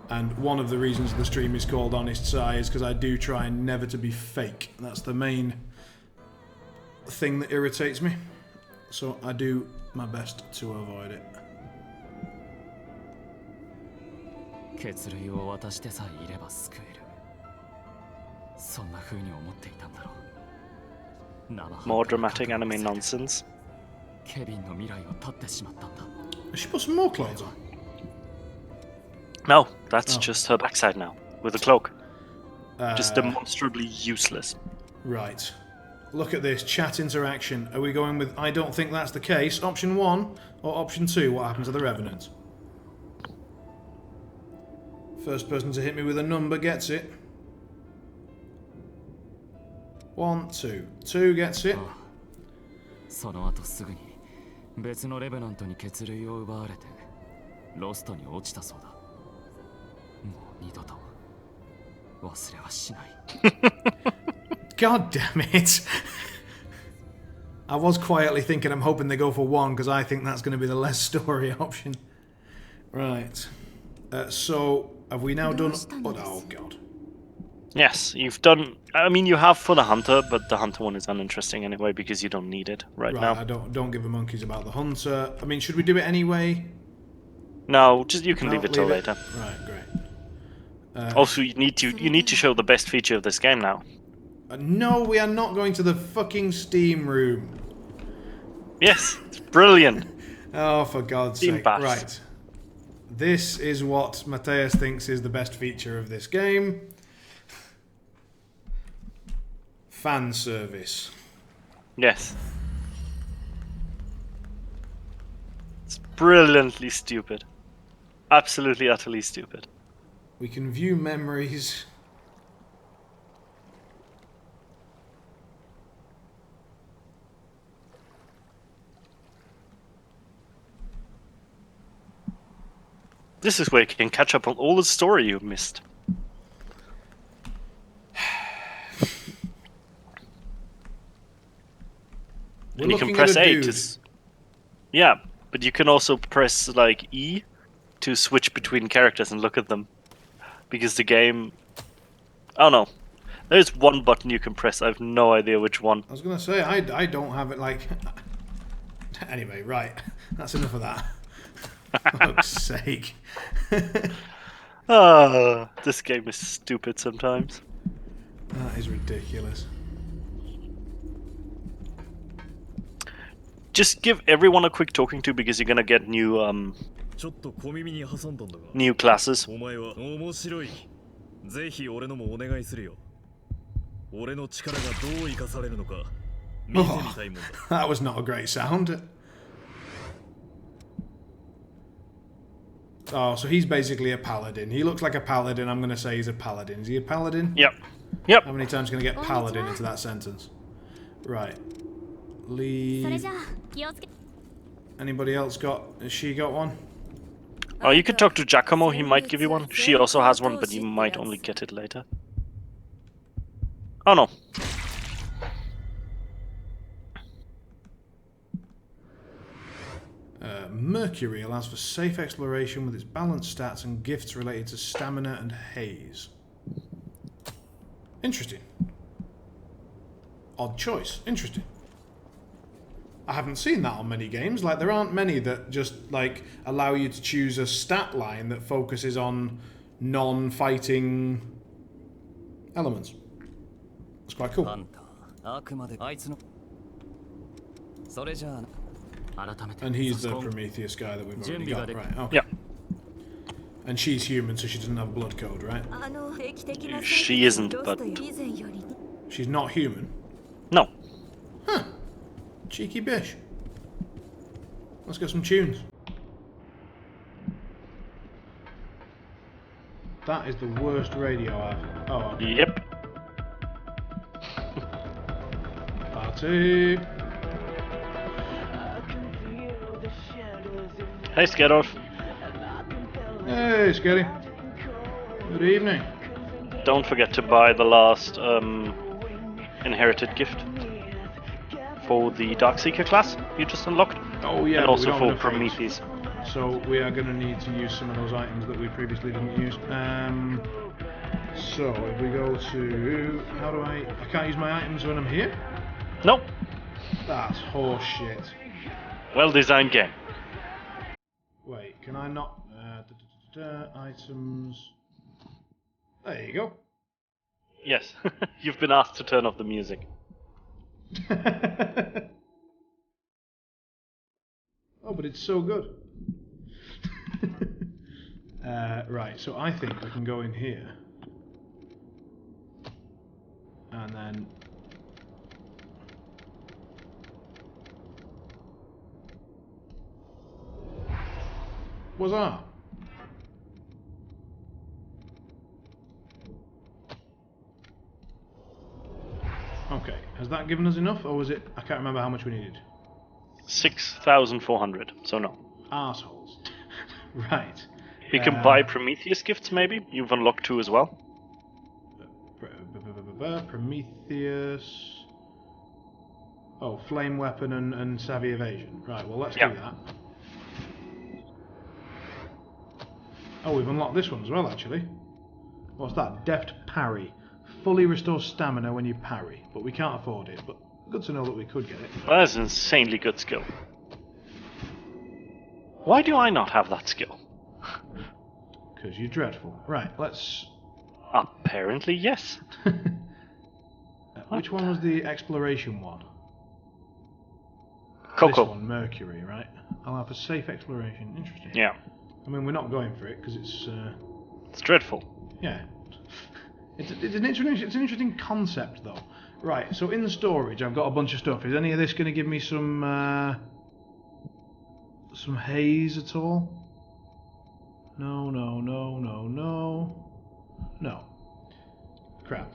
And one of the reasons the stream is called Honest Sigh is because I do try never to be fake. That's the main thing that irritates me. So I do my best to avoid it. More dramatic anime nonsense. She put some more clothes on. No, that's just her backside now, with a cloak. Just demonstrably useless. Right. Look at this, chat interaction. Are we going with I don't think that's the case, option 1, or option 2, what happens to the Revenant? First person to hit me with a number gets it. 1, 2. 2 gets it. God damn it. I was quietly thinking I'm hoping they go for 1 because I think that's going to be the less story option. Right. So, have we now done... Oh, God. Yes, you've done. I mean, you have for the hunter, but the hunter one is uninteresting anyway because you don't need it right now. I don't give a monkeys about the hunter. I mean, should we do it anyway? No, just you can leave it till later. Right, great. Also, you need to show the best feature of this game now. No, we are not going to the fucking Steam room. Yes, it's brilliant. Oh, for God's sake! Bass. Right, this is what Matthias thinks is the best feature of this game. Fan service. Yes. It's brilliantly stupid. Absolutely, utterly stupid. We can view memories. This is where you can catch up on all the story you missed. And you can press A to... Yeah, but you can also press like E to switch between characters and look at them. Because the game... Oh no. There's one button you can press, I have no idea which one. I was going to say, I don't have it like... Anyway, right. That's enough of that. For fuck's sake. This game is stupid sometimes. That is ridiculous. Just give everyone a quick talking to because you're gonna get new classes. That was not a great sound. Oh, so he's basically a paladin. He looks like a paladin. I'm going to say he's a paladin. Is he a paladin? Yep. Yep. How many times can I get paladin into that sentence? Right. Leave. Anybody else got... Has she got one? Oh, you can talk to Giacomo. He might give you one. She also has one, but you might only get it later. Oh, no. Mercury allows for safe exploration with its balanced stats and gifts related to stamina and haze. Interesting. Odd choice. Interesting. I haven't seen that on many games. Like, there aren't many that just, like, allow you to choose a stat line that focuses on non-fighting elements. It's quite cool. And he's the Prometheus guy that we've already got, right? Okay. Yeah. And she's human, so she doesn't have a blood code, right? She isn't, but... She's not human? No. Huh. Cheeky bish. Let's get some tunes. That is the worst radio I've... Oh, okay. Yep. Party. Hey, Skedorf. Hey, Sketty. Good evening. Don't forget to buy the last inherited gift for the Darkseeker class you just unlocked. Oh yeah, and also for Prometheus. So we are going to need to use some of those items that we previously didn't use. So if we go to... How do I can't use my items when I'm here? Nope. That's horse shit. Well-designed game. Wait, can I not... items... There you go. Yes, you've been asked to turn off the music. Oh, but it's so good. Right, so I think we can go in here. And then... What's that? Okay, has that given us enough, or was it... I can't remember how much we needed. 6,400, so no. Arseholes. Right. You can buy Prometheus gifts, maybe? You've unlocked 2 as well. Prometheus... Oh, flame weapon and savvy evasion. Right, well let's do that. Oh, we've unlocked this one as well, actually. What's that? Deft parry. fully restores stamina when you parry, but we can't afford it. But good to know that we could get it. That's an insanely good skill. Why do I not have that skill? Because you're dreadful. Right, let's... Apparently, yes. Which one was the exploration one? Coco. This one, Mercury, right? I'll have a safe exploration. Interesting. Yeah. I mean, we're not going for it because it's... It's dreadful. Yeah. It's an interesting concept, though. Right, so in the storage, I've got a bunch of stuff. Is any of this going to give me some haze at all? No. No. Crap.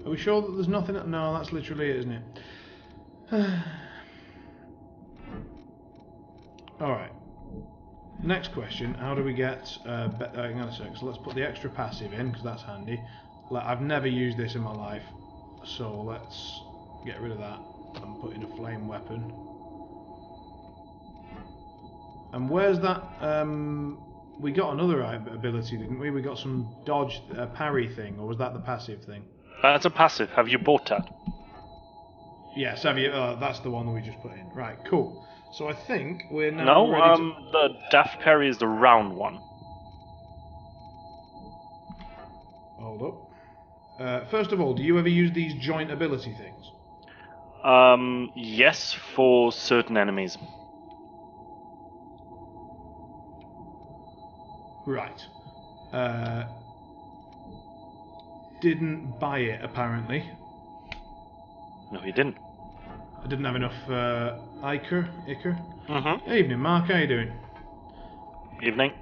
Are we sure that there's nothing? No, that's literally it, isn't it? Alright. Next question, how do we get... hang on a sec, so let's put the extra passive in, because that's handy. I've never used this in my life, so let's get rid of that and put in a flame weapon. And where's that... we got another ability, didn't we? We got some dodge, parry thing, or was that the passive thing? That's a passive. Have you bought that? Yes, that's the one that we just put in. Right, cool. So I think we're now ready to... the daft parry is the round one. Hold up. First of all, do you ever use these joint ability things? Yes, for certain enemies. Right. Didn't buy it, apparently. No, he didn't. I didn't have enough Iker. Mm-hmm. Evening, Mark. How you doing? Evening.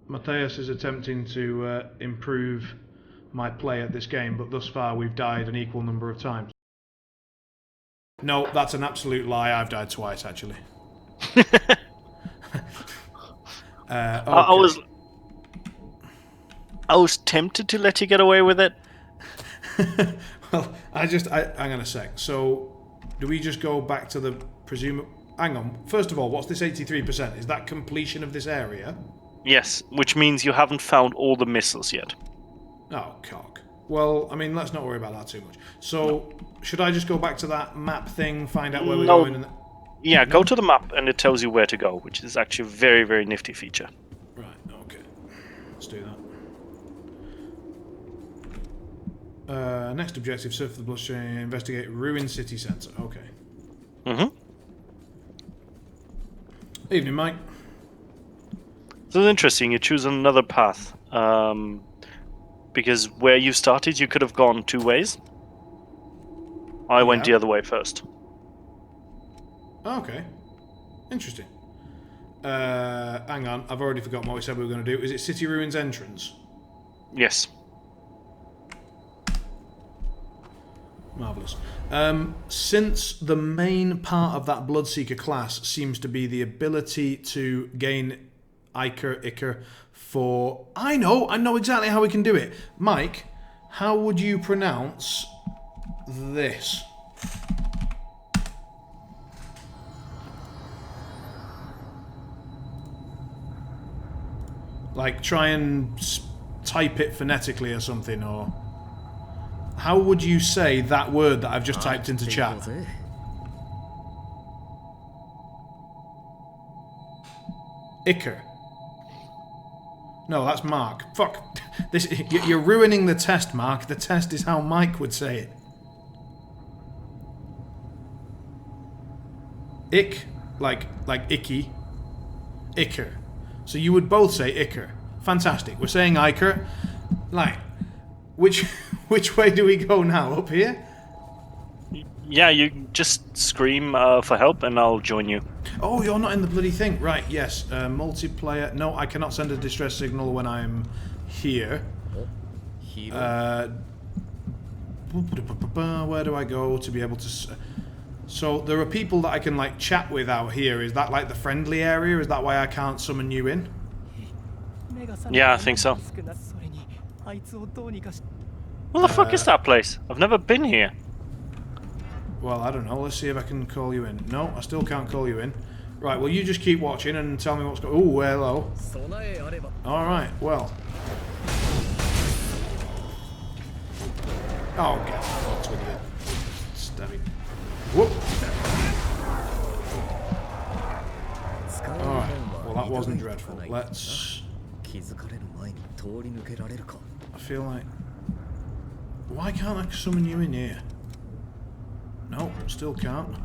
Matthias is attempting to improve my play at this game, but thus far we've died an equal number of times. No, that's an absolute lie. I've died twice, actually. Okay. I was tempted to let you get away with it. Well, hang on a sec. So, do we just go back to the hang on. First of all, what's this 83%? Is that completion of this area? Yes, which means you haven't found all the missiles yet. Oh, cock. Well, I mean, let's not worry about that too much. So, should I just go back to that map thing, find out where we're going? Yeah, go to the map and it tells you where to go, which is actually a very, very nifty feature. Right, okay. Let's do that. Next objective, surf the bloodstream, investigate ruined city centre. Okay. Mm-hmm. Evening, Mike. So it's interesting, you choose another path. Because where you started, you could have gone two ways. I went the other way first. Okay. Interesting. Hang on, I've already forgotten what we said we were going to do. Is it City Ruins entrance? Yes. Marvellous. Since the main part of that Bloodseeker class seems to be the ability to gain Iker for... I know exactly how we can do it. Mike, how would you pronounce this? Like, try and type it phonetically or something, or... How would you say that word that I've just typed into chat? Iker. No, that's Mark. Fuck. You're ruining the test, Mark. The test is how Mike would say it. Ick, like icky. Iker. So you would both say Iker. Fantastic. We're saying Iker. Like, which way do we go now? Up here? Yeah, you just scream for help and I'll join you. Oh, you're not in the bloody thing. Right, yes. Multiplayer. No, I cannot send a distress signal when I'm here. Where do I go to be able to... So there are people that I can like chat with out here. Is that like the friendly area? Is that why I can't summon you in? Yeah, I think so. What the fuck is that place? I've never been here. Well, I don't know. Let's see if I can call you in. No, I still can't call you in. Right, well, you just keep watching and tell me what's going on. Ooh, hello. Alright, well. Oh, get fucked with you. Stabby. Whoop. Alright, well, that wasn't dreadful. Let's... I feel like... Why can't I summon you in here? No, still can't.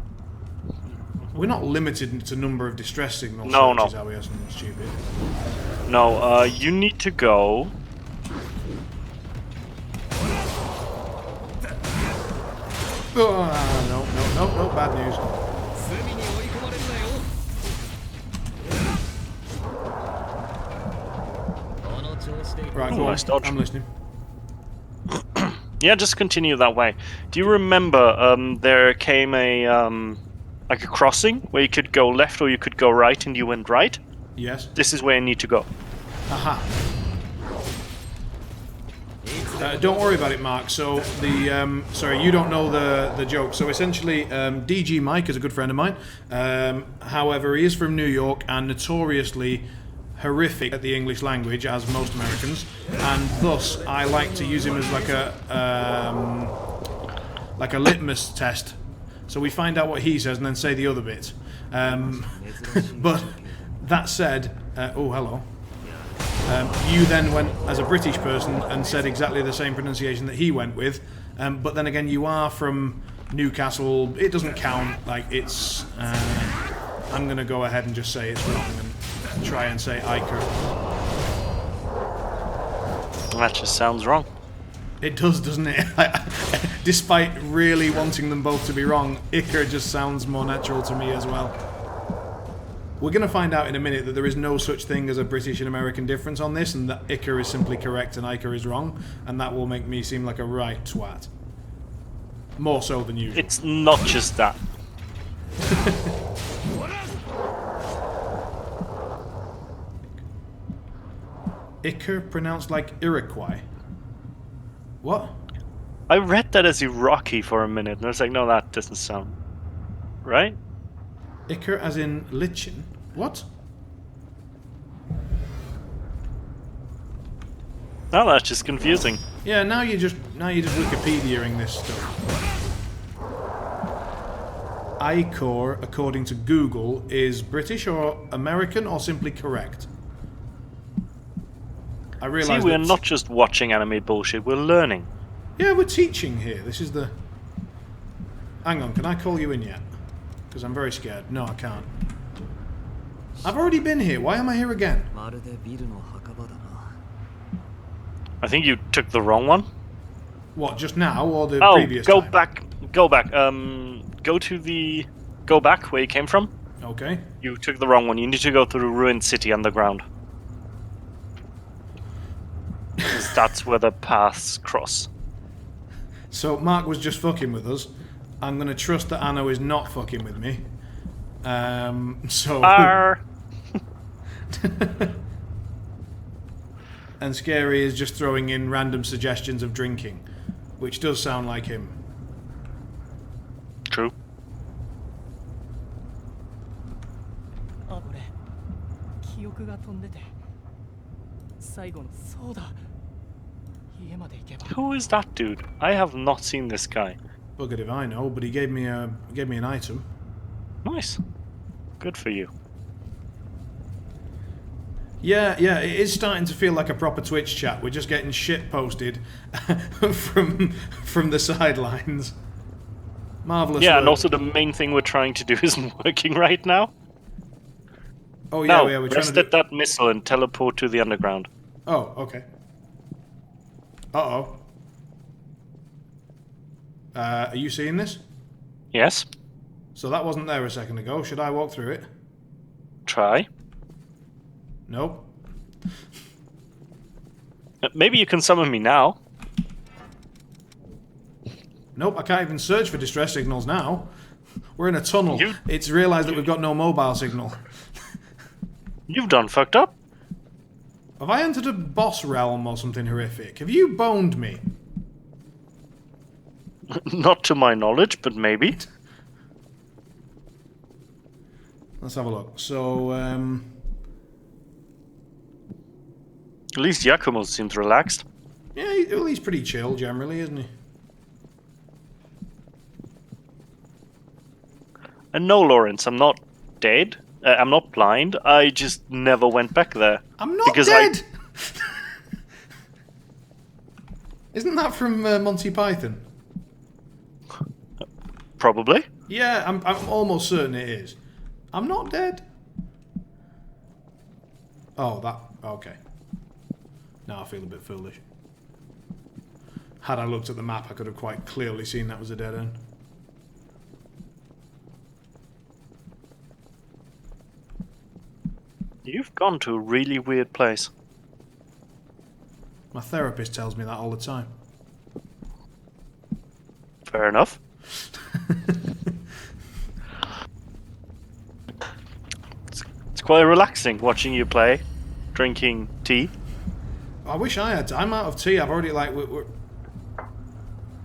We're not limited to number of distress signals. No. Is how we have something stupid. No, you need to go... Oh, no, bad news. Right, go on. I'm listening. Yeah, just continue that way. Do you remember there came a like a crossing where you could go left or you could go right, and you went right? Yes. This is where you need to go. Aha. Don't worry about it, Mark. So the sorry, you don't know the joke. So essentially, DG Mike is a good friend of mine. However, he is from New York and notoriously horrific at the English language, as most Americans, and thus I like to use him as like a litmus test. So we find out what he says and then say the other bit. But that said, oh hello. You then went as a British person and said exactly the same pronunciation that he went with, but then again you are from Newcastle. It doesn't count. Like it's. I'm gonna go ahead and just say it's wrong and try and say Iker. That just sounds wrong. It does, doesn't it? Despite really wanting them both to be wrong, Iker just sounds more natural to me as well. We're going to find out in a minute that there is no such thing as a British and American difference on this, and that Iker is simply correct and Iker is wrong, and that will make me seem like a right twat. More so than usual. It's not just that. Iker pronounced like Iroquois. What? I read that as Iraqi for a minute, and I was like, no, that doesn't sound right. Iker as in lichen? What? No, that's just confusing. Yeah, now you're just Wikipediaing this stuff. Icor, according to Google, is British or American or simply correct. I realise. See, we're not just watching anime bullshit, we're learning. Yeah, we're teaching here. This is the... Hang on, can I call you in yet? Because I'm very scared. No, I can't. I've already been here. Why am I here again? I think you took the wrong one. What, just now or the previous go time? back. Go back. Go back where you came from. Okay. You took the wrong one. You need to go through Ruined City underground. Because that's where the paths cross. So Mark was just fucking with us. I'm going to trust that Anno is not fucking with me. And Scary is just throwing in random suggestions of drinking, which does sound like him. True. Who is that dude? I have not seen this guy. Buggered if I know, but he gave me an item. Nice. Good for you. Yeah, it is starting to feel like a proper Twitch chat. We're just getting shit posted from the sidelines. Marvelous. Yeah, work. and also the main thing we're trying to do isn't working right now. Oh yeah, no, we're trying rest to at that missile and teleport to the underground. Oh, okay. Uh-oh. Are you seeing this? Yes. So that wasn't there a second ago. Should I walk through it? Try. Nope. Maybe you can summon me now. Nope, I can't even search for distress signals now. We're in a tunnel. It's realised that we've got no mobile signal. You've done fucked up. Have I entered a boss realm or something horrific? Have you boned me? Not to my knowledge, but maybe. Let's have a look. So, At least Yakumo seems relaxed. yeah, well, he's pretty chill generally, isn't he? And no, Lawrence, I'm not dead. I'm not blind. I just never went back there. I'm not dead! Isn't that from Monty Python? Probably. Yeah, I'm almost certain it is. I'm not dead. Oh, that... Okay. Now I feel a bit foolish. Had I looked at the map, I could have quite clearly seen that was a dead end. You've gone to a really weird place. My therapist tells me that all the time. Fair enough. It's quite relaxing watching you play, drinking tea. I wish I had. I'm out of tea. I've already like.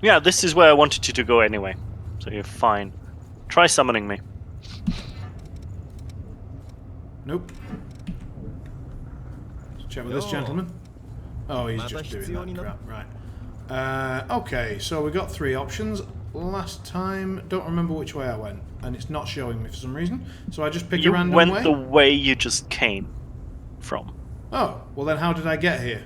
Yeah, this is where I wanted you to go anyway. So you're fine. Try summoning me. Nope. Let's check with this gentleman. Oh, he's just doing that crap. Right. Okay, so we got 3 options. Last time, don't remember which way I went, and it's not showing me for some reason. So I just pick a random way. You went the way you just came from. Oh, well then how did I get here?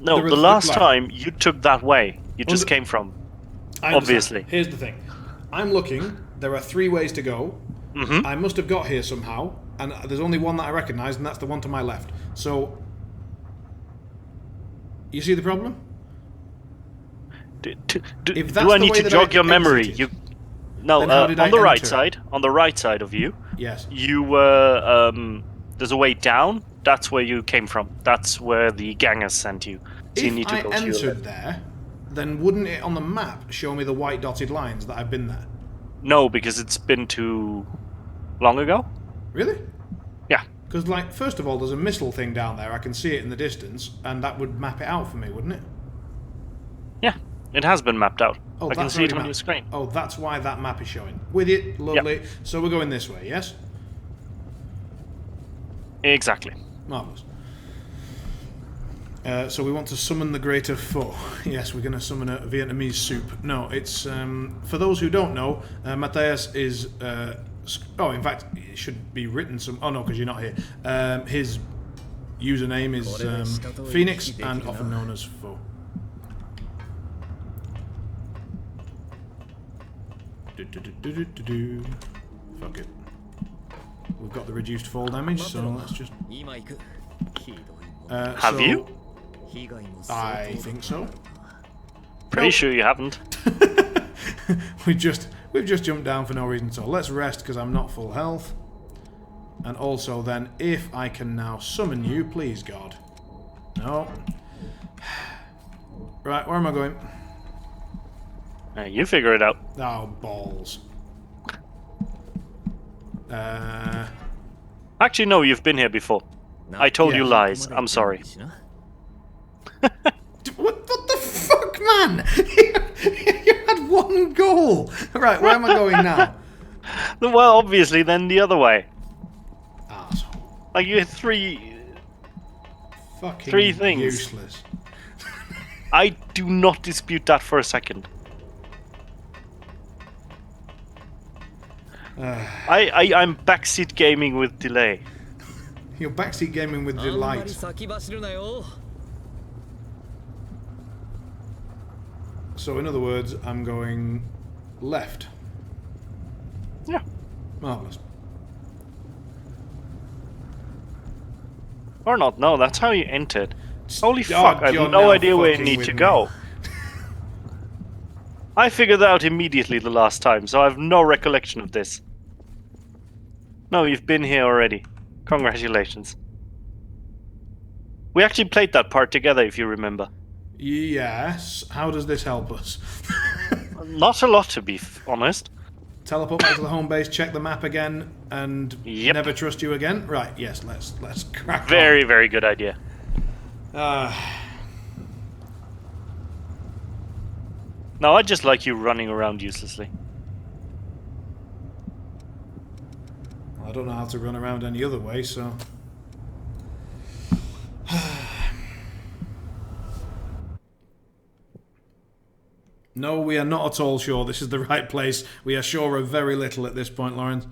No, the last time you took that way. You just came from. Obviously. Here's the thing. I'm looking. There are 3 ways to go. Mm-hmm. I must have got here somehow, and there's only one that I recognise, and that's the one to my left. So, you see the problem? Do I need to jog your memory? No, on the right side. On the right side of you. Yes. You were. There's a way down. That's where you came from. That's where the gangers sent you. So you need to go if I entered there, then wouldn't it on the map show me the white dotted lines that I've been there? No, because it's been too long ago. Really? Yeah. Because, like, first of all, there's a missile thing down there. I can see it in the distance, and that would map it out for me, wouldn't it? Yeah, it has been mapped out. Oh, I can see it on your screen. Oh, that's why that map is showing. With it, lovely. Yep. So we're going this way, yes? Exactly. Marvellous. So we want to summon the greater foe. Yes, we're going to summon a Vietnamese soup. No, it's... for those who don't know, Matthias is... oh, in fact, it should be written some... Oh, no, because you're not here. His username is Phoenix, and often known as Foe. Fuck it. We've got the reduced fall damage, so let's just... Have you? I think so. Pretty sure you haven't. We've just jumped down for no reason, so let's rest because I'm not full health. And also then, if I can now summon you, please God. No. Right, where am I going? You figure it out. Oh, balls. Actually, no, you've been here before. I told you lies. I'm sorry. What the fuck, man? You had 1 goal. Right, where am I going now? Well, obviously, then the other way. Asshole. Like, you had 3... Fucking 3 things. Useless. I do not dispute that for a second. I'm backseat gaming with delay. You're backseat gaming with delight. So, in other words, I'm going left. Yeah. Marvellous. Or not, no, that's how you entered. Holy fuck, I have no idea where you need to go. I figured that out immediately the last time, so I have no recollection of this. No, you've been here already. Congratulations. We actually played that part together, if you remember. Yes. How does this help us? Not a lot, to be honest. Teleport back to the home base, check the map again, and never trust you again? Right, yes, let's crack on. Very, very good idea. No, I just like you running around uselessly. I don't know how to run around any other way, so... No, we are not at all sure this is the right place. We are sure of very little at this point, Lawrence.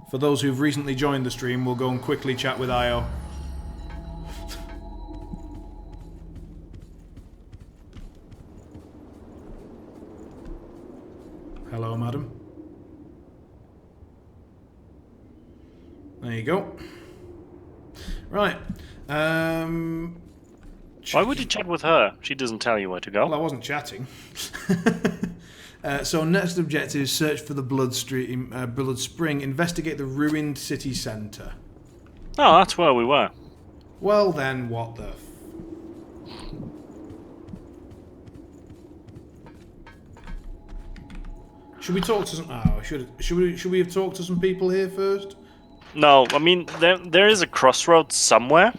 For those who've recently joined the stream, we'll go and quickly chat with Io. Hello, madam. There you go. Right. Why would you chat with her? She doesn't tell you where to go. Well, I wasn't chatting. So next objective is search for the blood spring. Investigate the ruined city centre. Oh, that's where we were. Well then, what the... Should we talk to some... Oh, should we have talked to some people here first? No, I mean, there is a crossroads somewhere.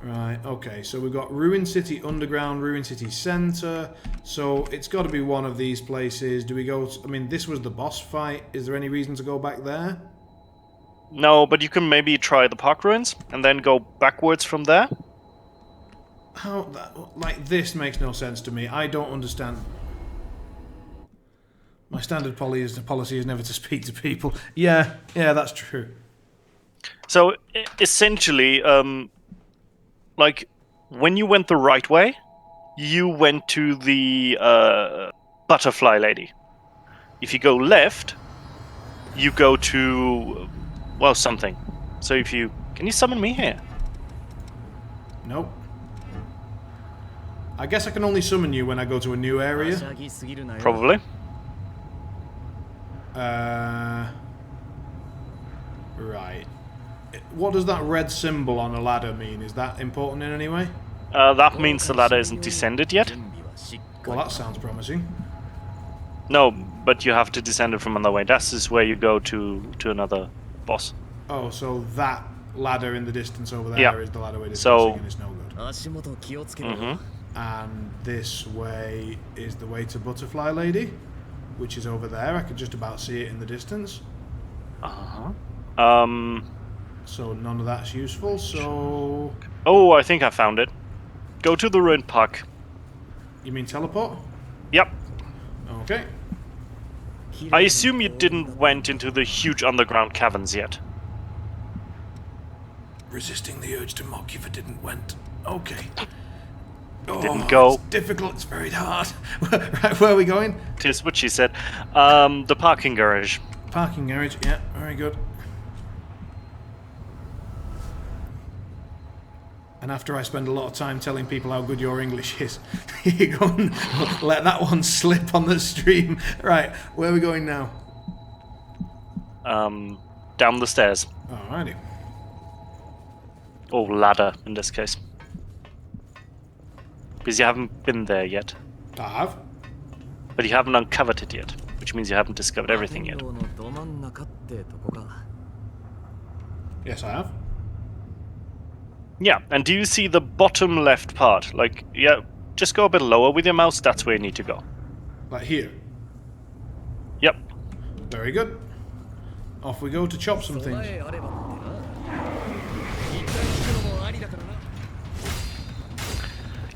Right, okay, so we've got Ruin City Underground, Ruin City Centre, so it's got to be one of these places. Do we go... I mean, this was the boss fight. Is there any reason to go back there? No, but you can maybe try the park ruins, and then go backwards from there. How... Like, this makes no sense to me. I don't understand. My standard policy is never to speak to people. Yeah, that's true. So, essentially... like, when you went the right way, you went to the butterfly lady. If you go left, you go to, well, something. So if you... Can you summon me here? Nope. I guess I can only summon you when I go to a new area. Probably. Right. What does that red symbol on a ladder mean? Is that important in any way? That means the ladder isn't descended yet. Well, that sounds promising. No, but you have to descend it from another way. That is where you go to another boss. Oh, so that ladder in the distance over there is the ladder we're discussing, and it's no good. And this way is the way to Butterfly Lady, which is over there. I could just about see it in the distance. So none of that's useful, so... Oh, I think I found it. Go to the ruined park. You mean teleport? Yep. Okay. I assume you didn't went into the huge underground caverns yet. Resisting the urge to mock you for didn't went. Okay. Didn't go. It's difficult, it's very hard. Right, where are we going? Tis what she said. The parking garage. Parking garage, yeah, very good. And after I spend a lot of time telling people how good your English is, you go and let that one slip on the stream. Right, where are we going now? Down the stairs. Alrighty. Or ladder, in this case. Because you haven't been there yet. I have. But you haven't uncovered it yet, which means you haven't discovered everything yet. Yes, I have. Yeah, and do you see the bottom left part? Like, yeah, just go a bit lower with your mouse, that's where you need to go. Like here? Yep. Very good. Off we go to chop some things.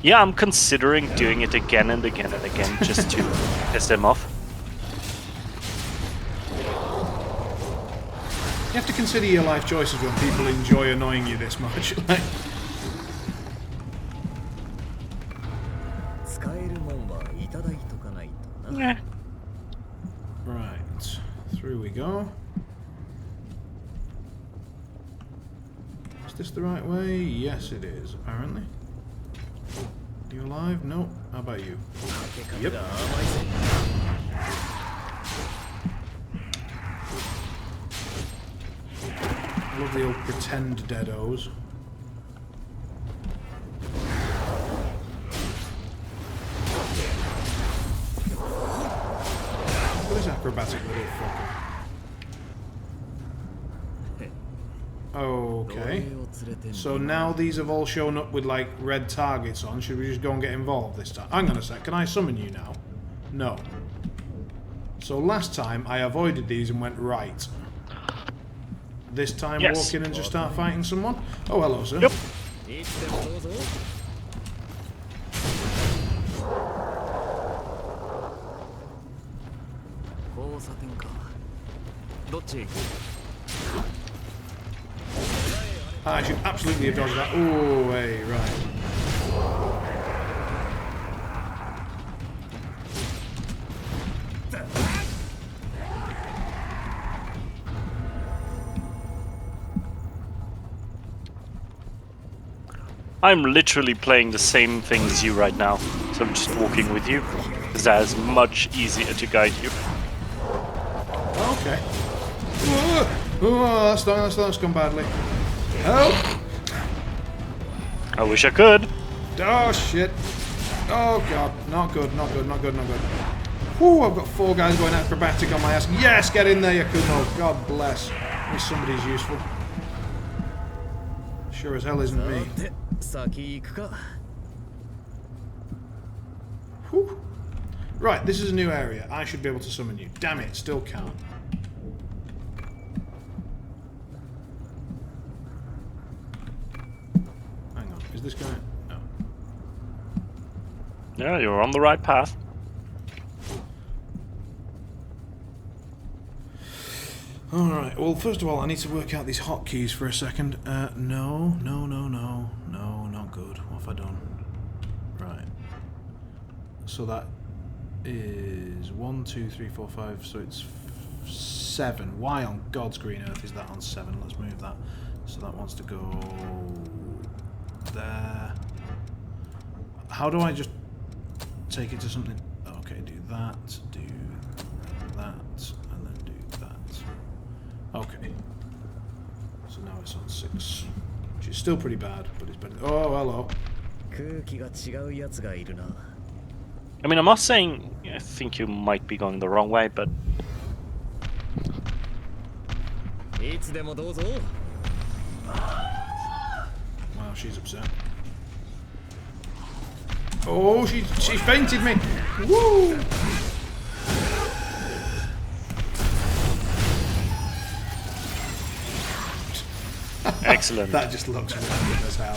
Yeah, I'm considering doing it again and again and again just to piss them off. You have to consider your life choices when people enjoy annoying you this much. Yeah. Right, through we go. Is this the right way? Yes, it is, apparently. You alive? No. How about you? Yep. I love the old pretend deados. Look at this acrobatic little fucker. Okay. So now these have all shown up with like red targets on. Should we just go and get involved this time? Hang on a sec. Can I summon you now? No. So last time I avoided these and went right. This time walk in and just start fighting someone? Oh, hello, sir. Yep. I should absolutely have dodged that. Oh, hey, right. I'm literally playing the same thing as you right now, so I'm just walking with you, because that is much easier to guide you. Okay. Oh, that's gone badly. Help! I wish I could. Oh, shit. Oh, God. Not good, not good, not good, not good. Whew, I've got 4 guys going acrobatic on my ass. Yes, get in there, Yakumo. God bless. At least somebody's useful. Sure as hell isn't me. Whew. Right, this is a new area. I should be able to summon you. Damn it, still can't. Hang on, is this guy? No. Yeah, you're on the right path. Alright, well, first of all, I need to work out these hotkeys for a second. No, not good. What have I done? Right. So that is 1, 2, 3, 4, 5, so it's 7. Why on God's green earth is that on 7? Let's move that. So that wants to go there. How do I just take it to something? Okay, do that, and then do that. Okay. So now it's on 6. Which is still pretty bad, but it's better. Oh, hello. I mean, I'm not saying I think you might be going the wrong way, but... Wow, she's upset. Oh, she fainted me! Woo! Excellent. That just looks random as hell.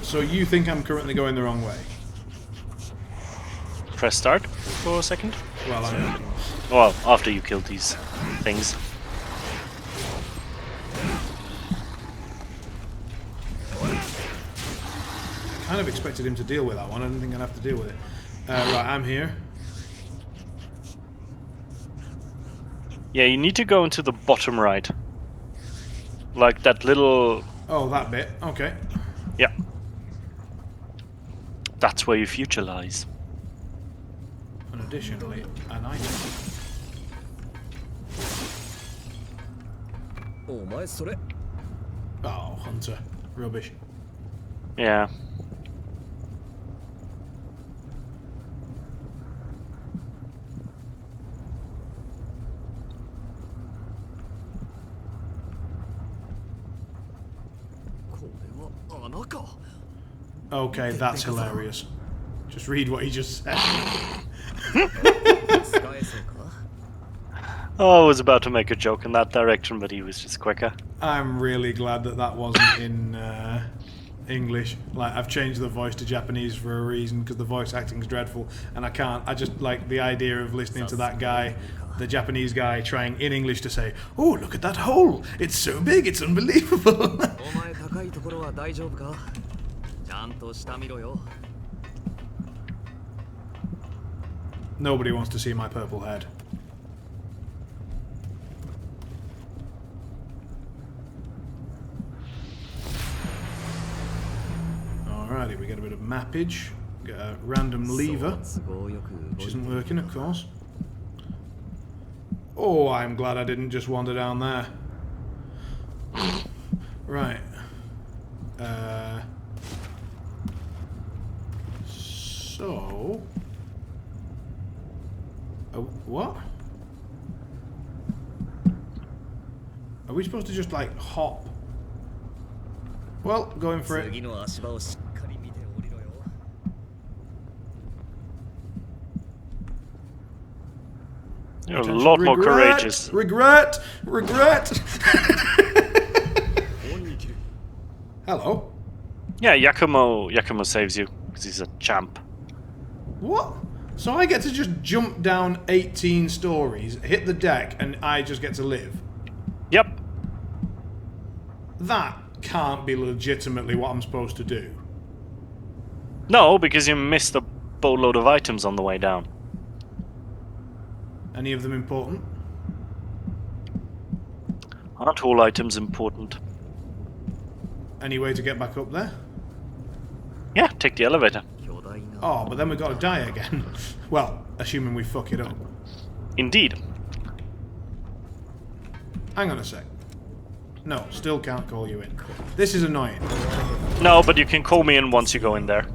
So you think I'm currently going the wrong way? Press start for a second. Well, I'm... Well, after you killed these things. I kind of expected him to deal with that one. I didn't think I'd have to deal with it. Right, I'm here. Yeah, you need to go into the bottom right. Like that little... Oh, that bit. Okay. Yeah. That's where your future lies. And additionally, an item. Oh, Hunter. Rubbish. Yeah. Okay, that's hilarious. Just read what he just said. Oh, I was about to make a joke in that direction, but he was just quicker. I'm really glad that that wasn't in English. Like, I've changed the voice to Japanese for a reason, because the voice acting is dreadful, and I can't. I just like the idea of listening to that guy, the Japanese guy, trying in English to say, "Oh, look at that hole! It's so big, it's unbelievable." Nobody wants to see my purple head. Alrighty, we get a bit of mappage. Get a random lever, which isn't working, of course. Oh, I'm glad I didn't just wander down there. Right. So... what? Are we supposed to just like hop? Well, going for it. You're a lot more courageous. Regret! Hello. Yeah, Yakumo saves you because he's a champ. What? So I get to just jump down 18 stories, hit the deck, and I just get to live? Yep. That can't be legitimately what I'm supposed to do. No, because you missed a boatload of items on the way down. Any of them important? Aren't all items important? Any way to get back up there? Yeah, take the elevator. Oh, but then we've got to die again. Well, assuming we fuck it up. Indeed. Hang on a sec. No, still can't call you in. This is annoying. No, but you can call me in once you go in there.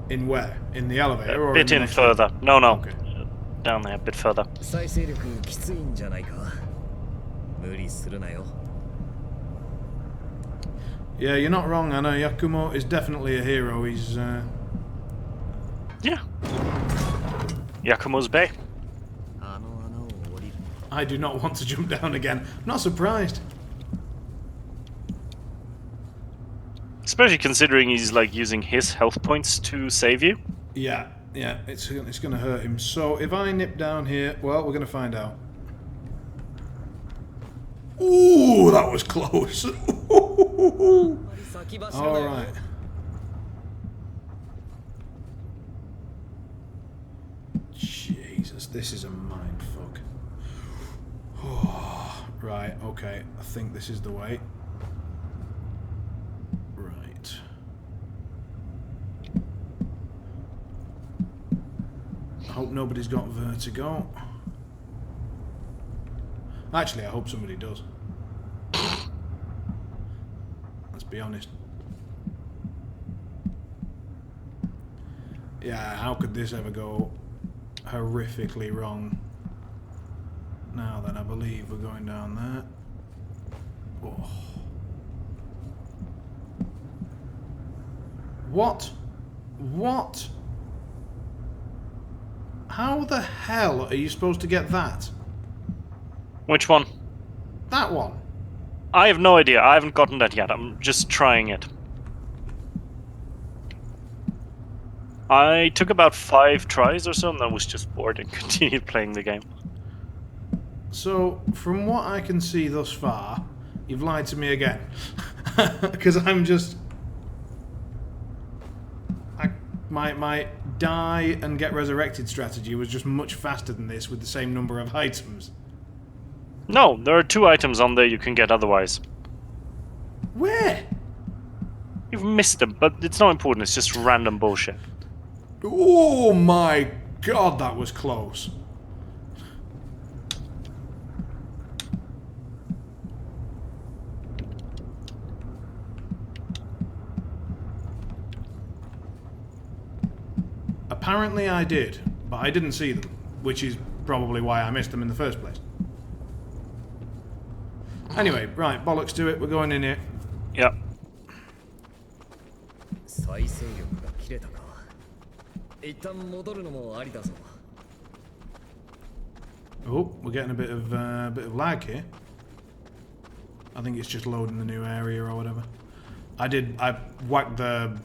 In where? In the elevator or A bit in the in further. No. Okay. Down there, a bit further. Yeah, you're not wrong, Anna. Yakumo is definitely a hero. He's, Yeah. Yakumo's Bay. I do not want to jump down again. I'm not surprised. Especially considering he's like using his health points to save you. Yeah, it's going to hurt him. So if I nip down here, well, we're going to find out. Ooh, that was close. All right. Jesus, this is a mind fuck. Right, okay. I think this is the way. Right. I hope nobody's got vertigo. Actually, I hope somebody does. Let's be honest. Yeah, how could this ever go horrifically wrong? Now then, I believe we're going down there. Oh. What? What? How the hell are you supposed to get that? Which one? That one. I have no idea. I haven't gotten that yet. I'm just trying it. I took about 5 tries or so, and I was just bored and continued playing the game. So, from what I can see thus far, you've lied to me again. Because I'm just... My die and get resurrected strategy was just much faster than this with the same number of items. No, there are 2 items on there you can get otherwise. Where? You've missed them, but it's not important. It's just random bullshit. Oh my god, that was close. Apparently I did, but I didn't see them, which is probably why I missed them in the first place. Anyway, right, bollocks to it, we're going in here. Yep. Oh, we're getting a bit of lag here. I think it's just loading the new area or whatever. I whacked the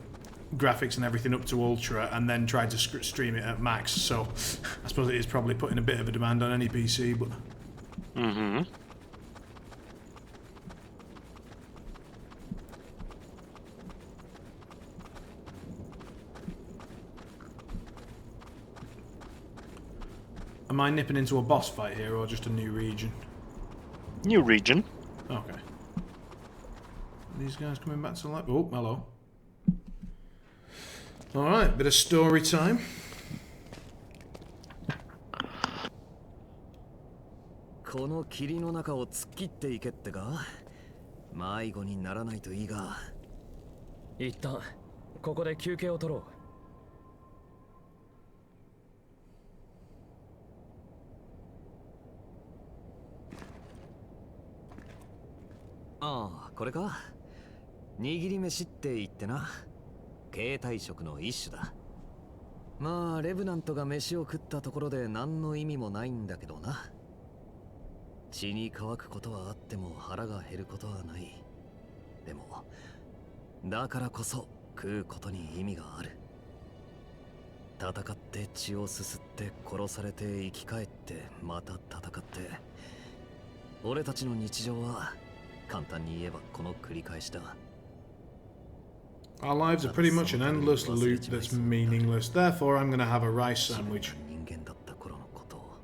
graphics and everything up to ultra and then tried to stream it at max, so I suppose it is probably putting a bit of a demand on any PC, but... Mm-hmm. Am I nipping into a boss fight here or just a new region? New region. Okay. These guys coming back to life? Oh, hello. Alright, bit of story time. これか。握り飯って言ってな。携帯食の一種だ。まあレブナントが飯を食ったところで何の意味もないんだけどな。血に乾くことはあっても腹が減ることはない。でもだからこそ食うことに意味がある。戦って血をすすって殺されて生き返ってまた戦って、俺たちの日常は簡単に言えばこの繰り返しだ。 Our lives are pretty much an endless loop that's meaningless. Therefore, I'm going to have a rice sandwich. 人間だった頃のことを、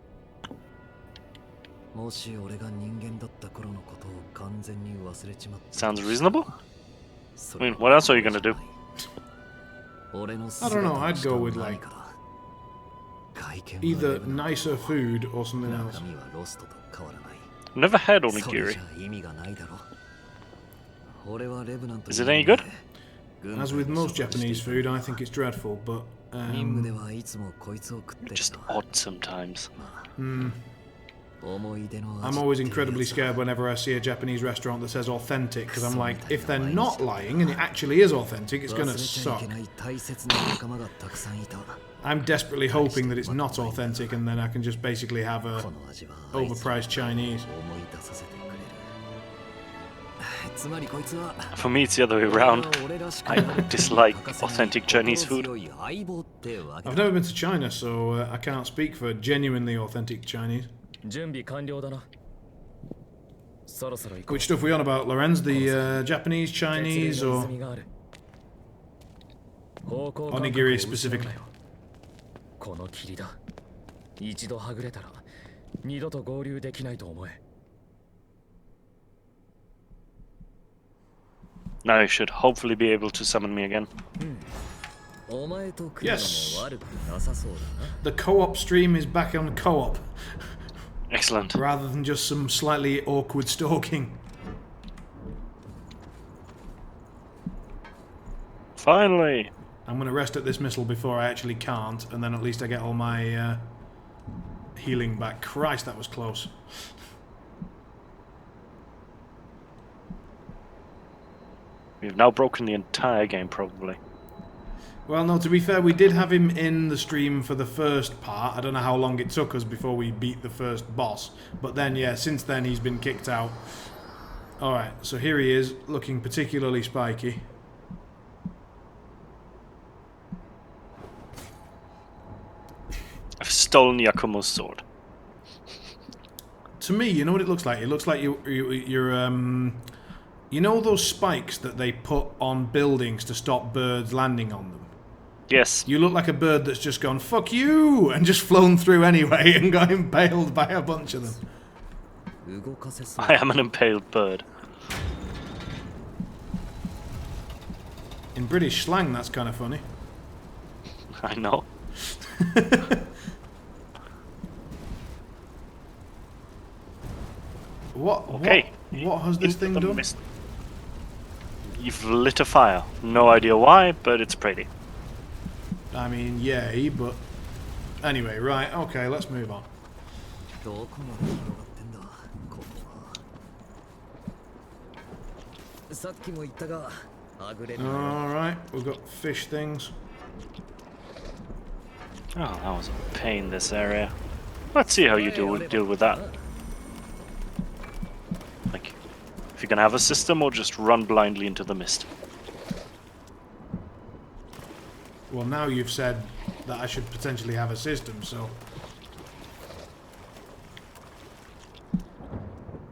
もし俺が人間だった頃のことを完全に忘れちまった。 Sounds reasonable. I mean, what else are you gonna do? I don't know, I'd go with like either nicer food or something else. I've never had onigiri. Is it any good? As with most Japanese food, I think it's dreadful, but Just odd sometimes. I'm always incredibly scared whenever I see a Japanese restaurant that says authentic, because I'm like, if they're not lying and it actually is authentic, it's gonna suck. I'm desperately hoping that it's not authentic and then I can just basically have a overpriced Chinese. For me, it's the other way around. I dislike authentic Chinese food. I've never been to China, so I can't speak for genuinely authentic Chinese. Which stuff are we on about, Lorenz? The Japanese, Chinese, or onigiri specifically? Now you should hopefully be able to summon me again. Yes. The co-op stream is back on co-op. Excellent. Rather than just some slightly awkward stalking. Finally! I'm going to rest at this missile before I actually can't, and then at least I get all my healing back. Christ, that was close. We've now broken the entire game, probably. Well, no, to be fair, we did have him in the stream for the first part. I don't know how long it took us before we beat the first boss. But then, yeah, since then he's been kicked out. Alright, so here he is, looking particularly spiky. I've stolen Yakumo's sword. To me, you know what it looks like? It looks like you're you know those spikes that they put on buildings to stop birds landing on them? Yes. You look like a bird that's just gone, fuck you, and just flown through anyway and got impaled by a bunch of them. I am an impaled bird. In British slang, that's kind of funny. I know. What has this thing done? Mist. You've lit a fire. No idea why, but it's pretty. I mean, yay, but... Anyway, right, okay, let's move on. Alright, we've got fish things. Oh, that was a pain, this area. Let's see how you deal with that. Like, if you're gonna have a system or just run blindly into the mist. Well, now you've said that I should potentially have a system, so...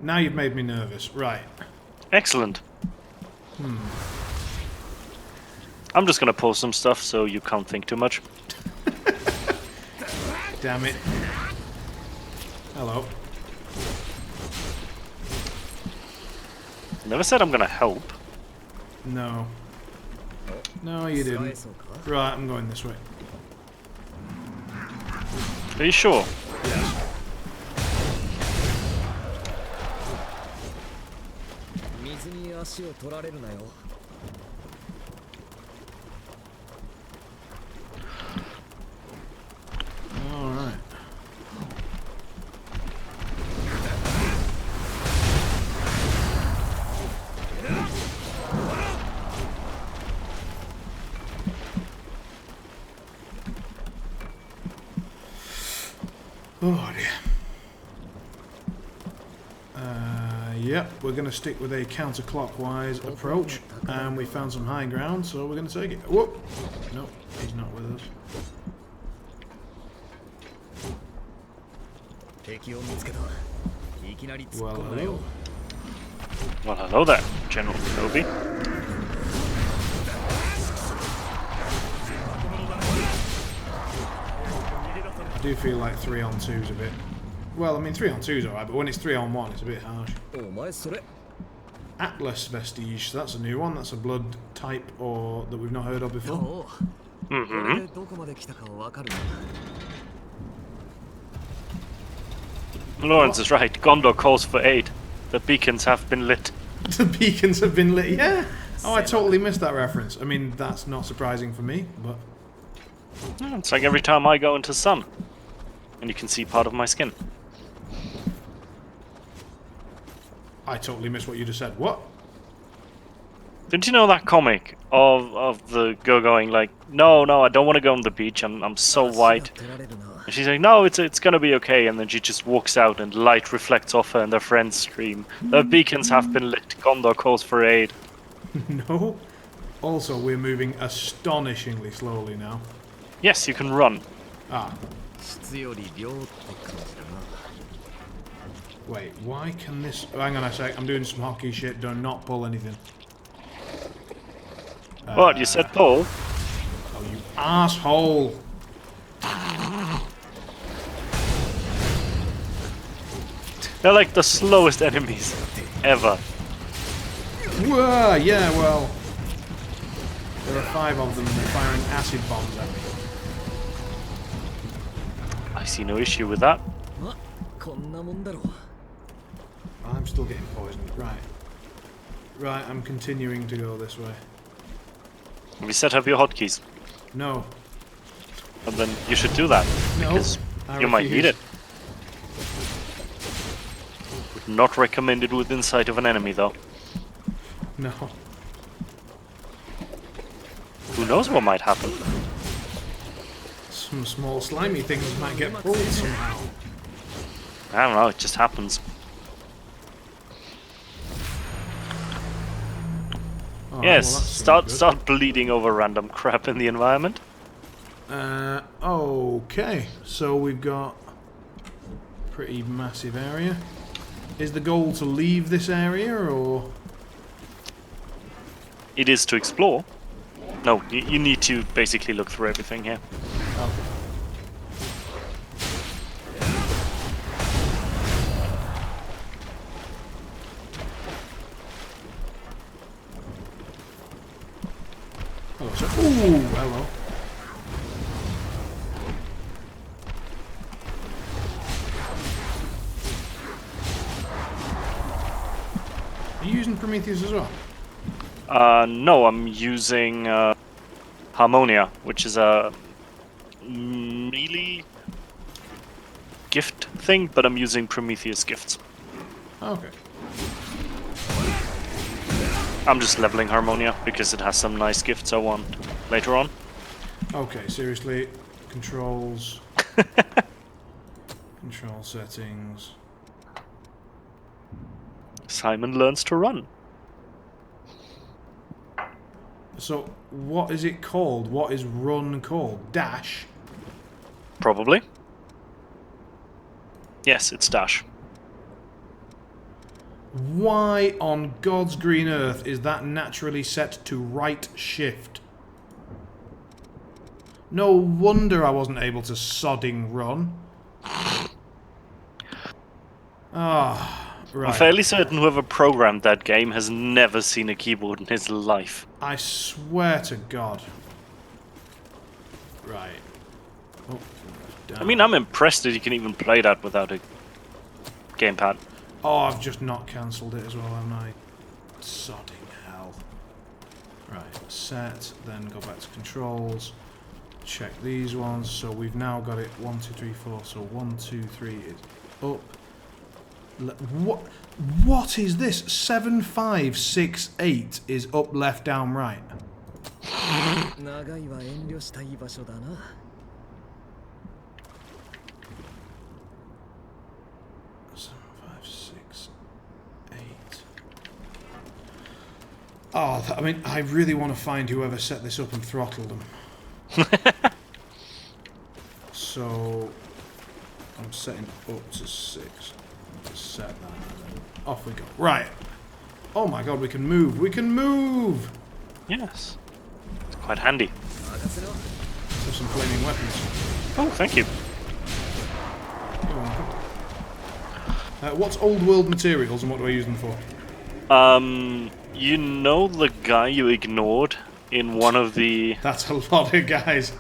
Now you've made me nervous. Right. Excellent. I'm just gonna post some stuff so you can't think too much. Damn it. Hello. Never said I'm gonna help. No. No, you didn't. Right, I'm going this way. Are you sure? Yes. Alright. Oh dear. Yep, we're going to stick with a counterclockwise approach, and we found some high ground, so we're going to take it. Whoop! Nope, he's not with us. Well, hello. Well, hello there, General Kenobi. I do feel like 3-on-2 is a bit... Well, I mean 3-on-2 is alright, but when it's 3-on-1 it's a bit harsh. Atlas Vestige, that's a new one. That's a blood type or that we've not heard of before. Lawrence is right. Gondor calls for aid. The beacons have been lit. The beacons have been lit, yeah! Oh, I totally missed that reference. I mean, that's not surprising for me, but... It's like every time I go into sun. And you can see part of my skin. I totally missed what you just said. What? Didn't you know that comic of the girl going like, no, I don't want to go on the beach, I'm so white. And she's like, no, it's gonna be okay, and then she just walks out and light reflects off her and their friends scream, the beacons have been lit, Gondor calls for aid. No. Also, we're moving astonishingly slowly now. Yes, you can run. Ah. Wait, why can this... Oh, hang on a sec, I'm doing some hockey shit, do not pull anything. What, you said pull? Oh, you asshole! They're like the slowest enemies ever. Whoa, yeah, well... There are 5 of them and they're firing acid bombs at me. I see no issue with that. I'm still getting poisoned. Right. Right, I'm continuing to go this way. Have you set up your hotkeys? No. And then you should do that. No, Because you might need it. Would not recommend it within sight of an enemy, though. No. Who knows what might happen? Some small slimy things might get pulled somehow. I don't know, it just happens. Oh, Yes, well, start bleeding over random crap in the environment. Okay, so we've got a pretty massive area. Is the goal to leave this area, or...? It is to explore. No, you need to basically look through everything here. Okay. Oh, so, ooh, hello. Are you using Prometheus as well? No, I'm using Harmonia, which is a melee gift thing, but I'm using Prometheus gifts. Okay. I'm just leveling Harmonia because it has some nice gifts I want later on. Okay, seriously. Controls. Control settings. Simon learns to run. So, what is it called? What is run called? Dash? Probably. Yes, it's dash. Why on God's green earth is that naturally set to right shift? No wonder I wasn't able to sodding run. Ah, right. I'm fairly certain whoever programmed that game has never seen a keyboard in his life. I swear to God. Right. Oh, down. I mean, I'm impressed that you can even play that without a gamepad. Oh, I've just not cancelled it as well, haven't I? Sodding hell. Right, set, then go back to controls. Check these ones. So we've now got it 1, 2, 3, 4. So 1, 2, 3 is up. What is this? 7, 5, 6, 8 is up, left, down, right. Oh, I mean, I really want to find whoever set this up and throttled them. So, I'm setting up to 6. Let's set that and then off we go. Right. Oh my god, we can move. We can move! Yes. It's quite handy. There's some flaming weapons. Oh, thank you. You're welcome. What's old world materials and what do I use them for? You know the guy you ignored in one of the... That's a lot of guys.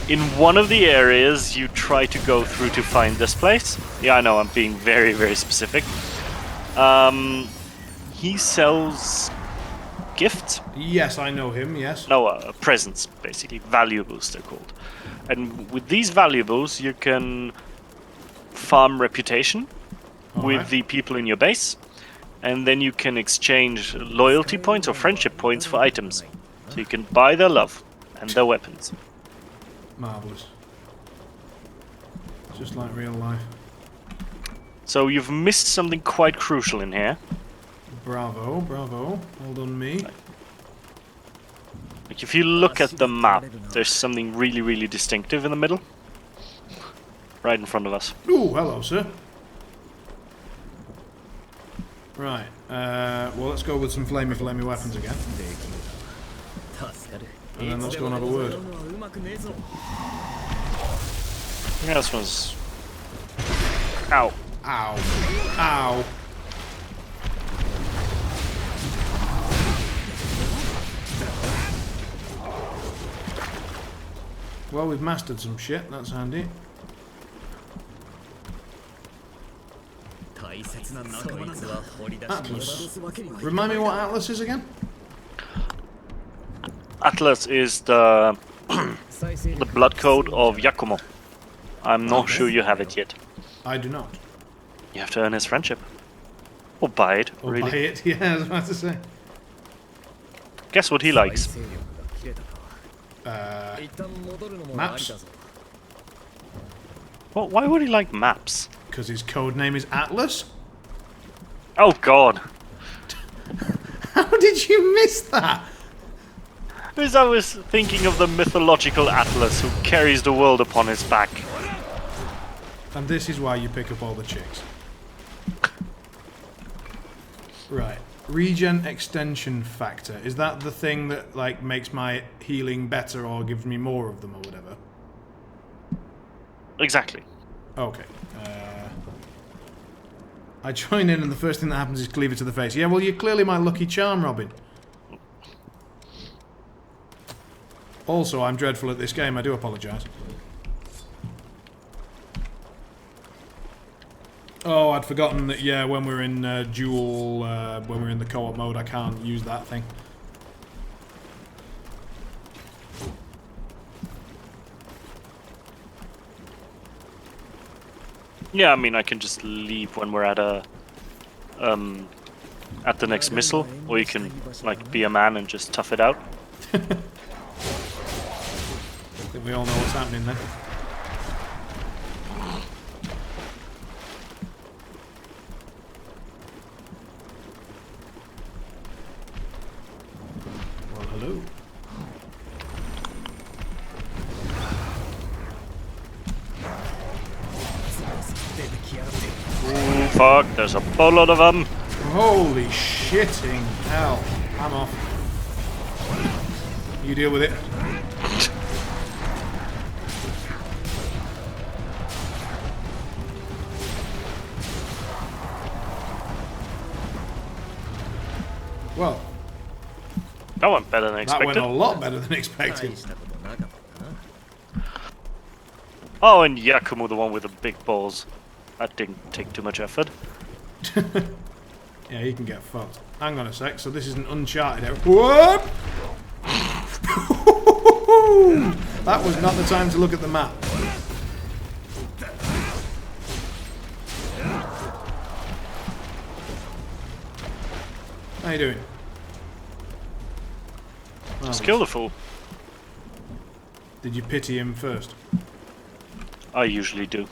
In one of the areas you try to go through to find this place. Yeah, I know, I'm being very, very specific. He sells gifts. Yes, I know him, yes. No, presents, basically. Valuables, they're called. And with these valuables, you can farm reputation with the people in your base. And then you can exchange loyalty points or friendship points for items. So you can buy their love and their weapons. Marvellous. Just like real life. So you've missed something quite crucial in here. Bravo, bravo. Well done, me. Like if you look at the map, there's something really, really distinctive in the middle. Right in front of us. Ooh, hello, sir. Right. Well, let's go with some flamey weapons again. And then let's go and have a word. Yeah, this one's... Ow. Ow. Ow. Well, we've mastered some shit. That's handy. Atlas. Remind me what Atlas is again? Atlas is the the blood code of Yakumo. I'm not sure you have it yet. I do not. You have to earn his friendship. Or buy it, Or really. buy it, yeah, I was about to say. Guess what he likes? Maps? Well, why would he like maps? Because his code name is Atlas? Oh god. How did you miss that? Because I was thinking of the mythological Atlas who carries the world upon his back. And this is why you pick up all the chicks. Right. Regen extension factor. Is that the thing that like makes my healing better or gives me more of them or whatever? Exactly. Okay. I join in and the first thing that happens is cleaver to the face. Yeah, well, you're clearly my lucky charm, Robin. Also, I'm dreadful at this game. I do apologise. Oh, I'd forgotten that, yeah, when we're in dual, when we're in the co-op mode, I can't use that thing. Yeah, I mean, I can just leave when we're at the next missile, or you can, like, be a man and just tough it out. I think we all know what's happening then. Well, hello. Ooh, fuck, there's a boatload of them. Holy shitting hell. I'm off. You deal with it. Well, That went better than that expected. went a lot better than expected. Oh, and Yakumo, the one with the big balls. That didn't take too much effort. Yeah, he can get fucked. Hang on a sec, so this is an uncharted area. Whoop! That was not the time to look at the map. How you doing? Just kill the fool. Did you pity him first? I usually do.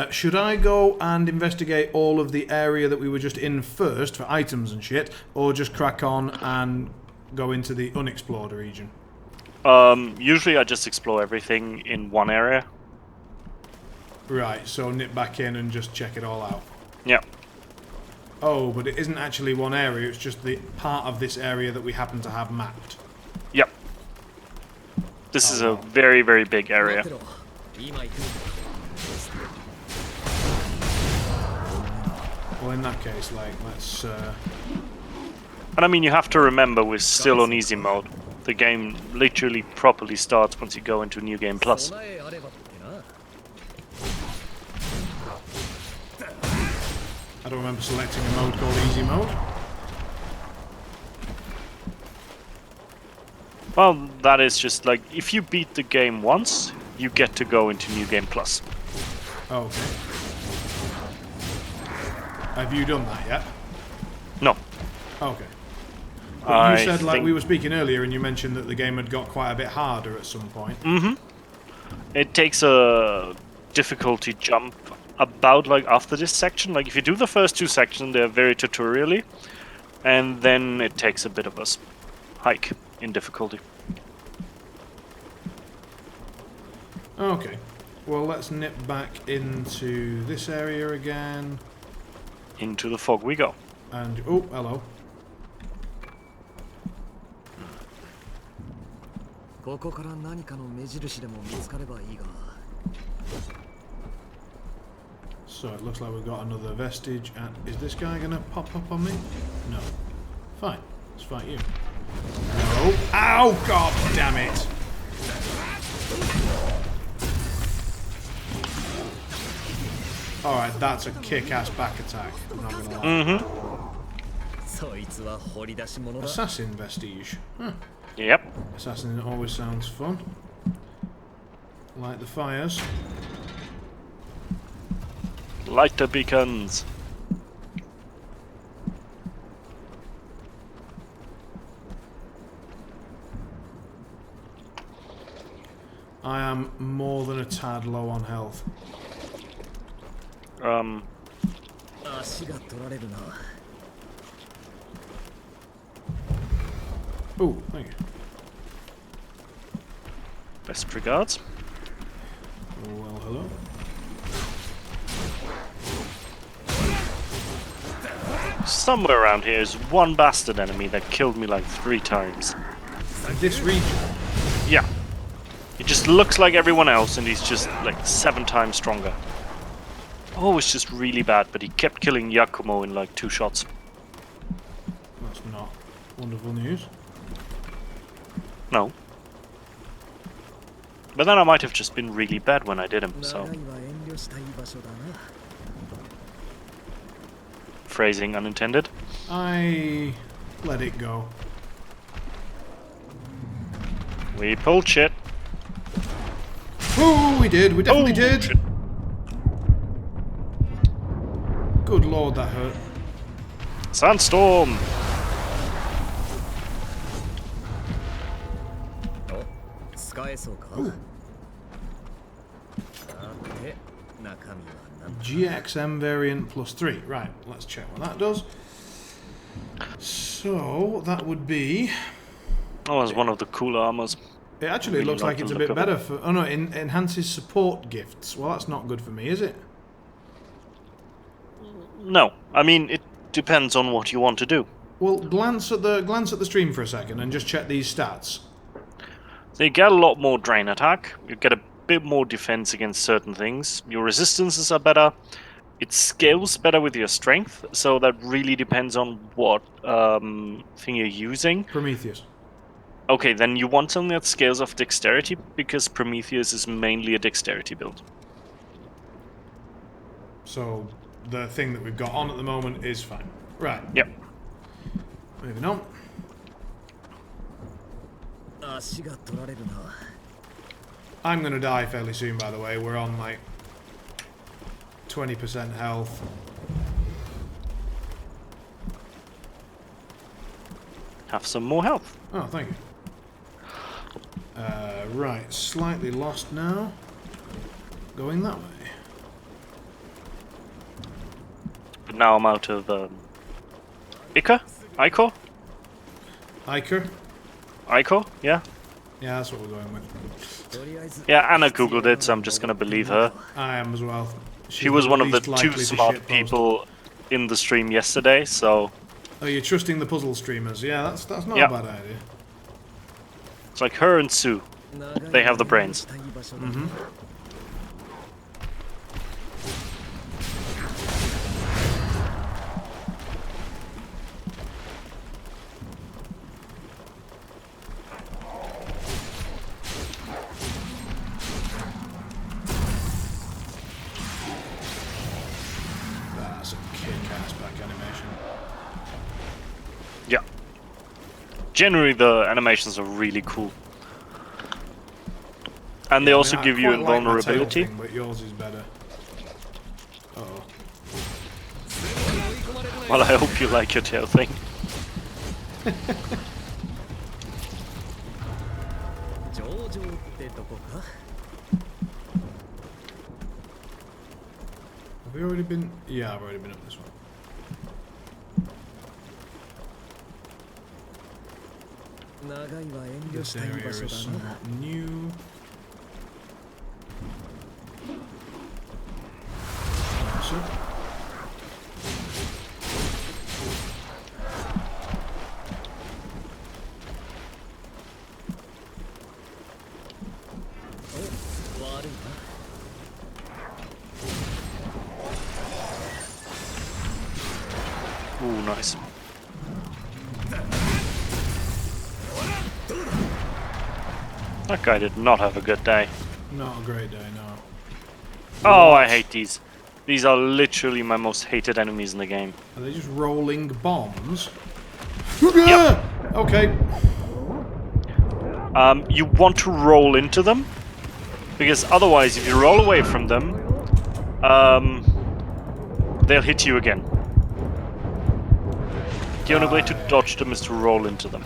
Should I go and investigate all of the area that we were just in first for items and shit, or just crack on and go into the unexplored region? Usually I just explore everything in one area. Right, so nip back in and just check it all out. Yeah. Oh, but it isn't actually one area, it's just the part of this area that we happen to have mapped. Yep. This is a very, very big area. Well, in that case, like, let's... And I mean, you have to remember we're still on easy mode. The game literally properly starts once you go into New Game Plus. I don't remember selecting a mode called Easy Mode. Well, that is just like, if you beat the game once, you get to go into New Game Plus. Oh, okay. Have you done that yet? No. Okay. But you said, like, we were speaking earlier, and you mentioned that the game had got quite a bit harder at some point. Mm-hmm. It takes a difficulty jump about, like, after this section. Like, if you do the first two sections, they're very tutorial-y, and then it takes a bit of a hike in difficulty. Okay. Well, let's nip back into this area again. Into the fog we go. And, oh, hello. So it looks like we've got another vestige. And is this guy going to pop up on me? No. Fine. Let's fight you. No. Ow! God damn it! Alright, that's a kick-ass back attack. I'm not gonna lie. Mm-hmm. Assassin vestige. Huh. Yep. Assassin always sounds fun. Light the fires. Light the beacons. I am more than a tad low on health. Oh, thank you. Best regards. Well, hello. Somewhere around here is one bastard enemy that killed me like 3 times. This region? Yeah. He just looks like everyone else and he's just like 7 times stronger. Oh, it's just really bad, but he kept killing Yakumo in like 2 shots. That's not wonderful news. No. But then I might have just been really bad when I did him, so... Phrasing unintended. I let it go. We pulled shit. Oh, we did. We definitely did. Shit. Good lord, that hurt. Sandstorm! Ooh. GXM variant +3. Right, let's check what that does. So, that would be... Oh, it's one of the cool armors. It actually looks like it's a bit better for... Oh no, it enhances support gifts. Well, that's not good for me, is it? No. I mean, it depends on what you want to do. Well, glance at the stream for a second and just check these stats. So you get a lot more drain attack. You get a bit more defense against certain things. Your resistances are better. It scales better with your strength. So that really depends on what thing you're using. Prometheus. Okay, then you want something that scales off dexterity, because Prometheus is mainly a dexterity build. So, the thing that we've got on at the moment is fine. Right. Yep. Moving on. I'm going to die fairly soon, by the way. We're on, like, 20% health. Have some more health. Oh, thank you. Right, slightly lost now. Going that way. now I'm out of Ica? Ico? Iker? Yeah. Yeah, that's what we're going with. Yeah, Anna googled it, so I'm just gonna believe her. I am as well. She was one of the 2 smart people in the stream yesterday, so... Oh, you're trusting the puzzle streamers? Yeah, that's not Yep. a bad idea. It's like her and Sue. They have the brains. Mm-hmm. That's a kick-ass back animation. Yeah. Generally, the animations are really cool. And they also give you quite like my tail invulnerability. thing, but yours is better. Uh-oh. Well, I hope you like your tail thing. Have we already been... Yeah, I've already been up this one. This area is somewhat new. So. Ooh, nice. That guy did not have a good day. Not a great day, no. Oh, I hate these. These are literally my most hated enemies in the game. Are they just rolling bombs? Yep. Okay. You want to roll into them, because otherwise, if you roll away from them, they'll hit you again. The only way to dodge them is to roll into them.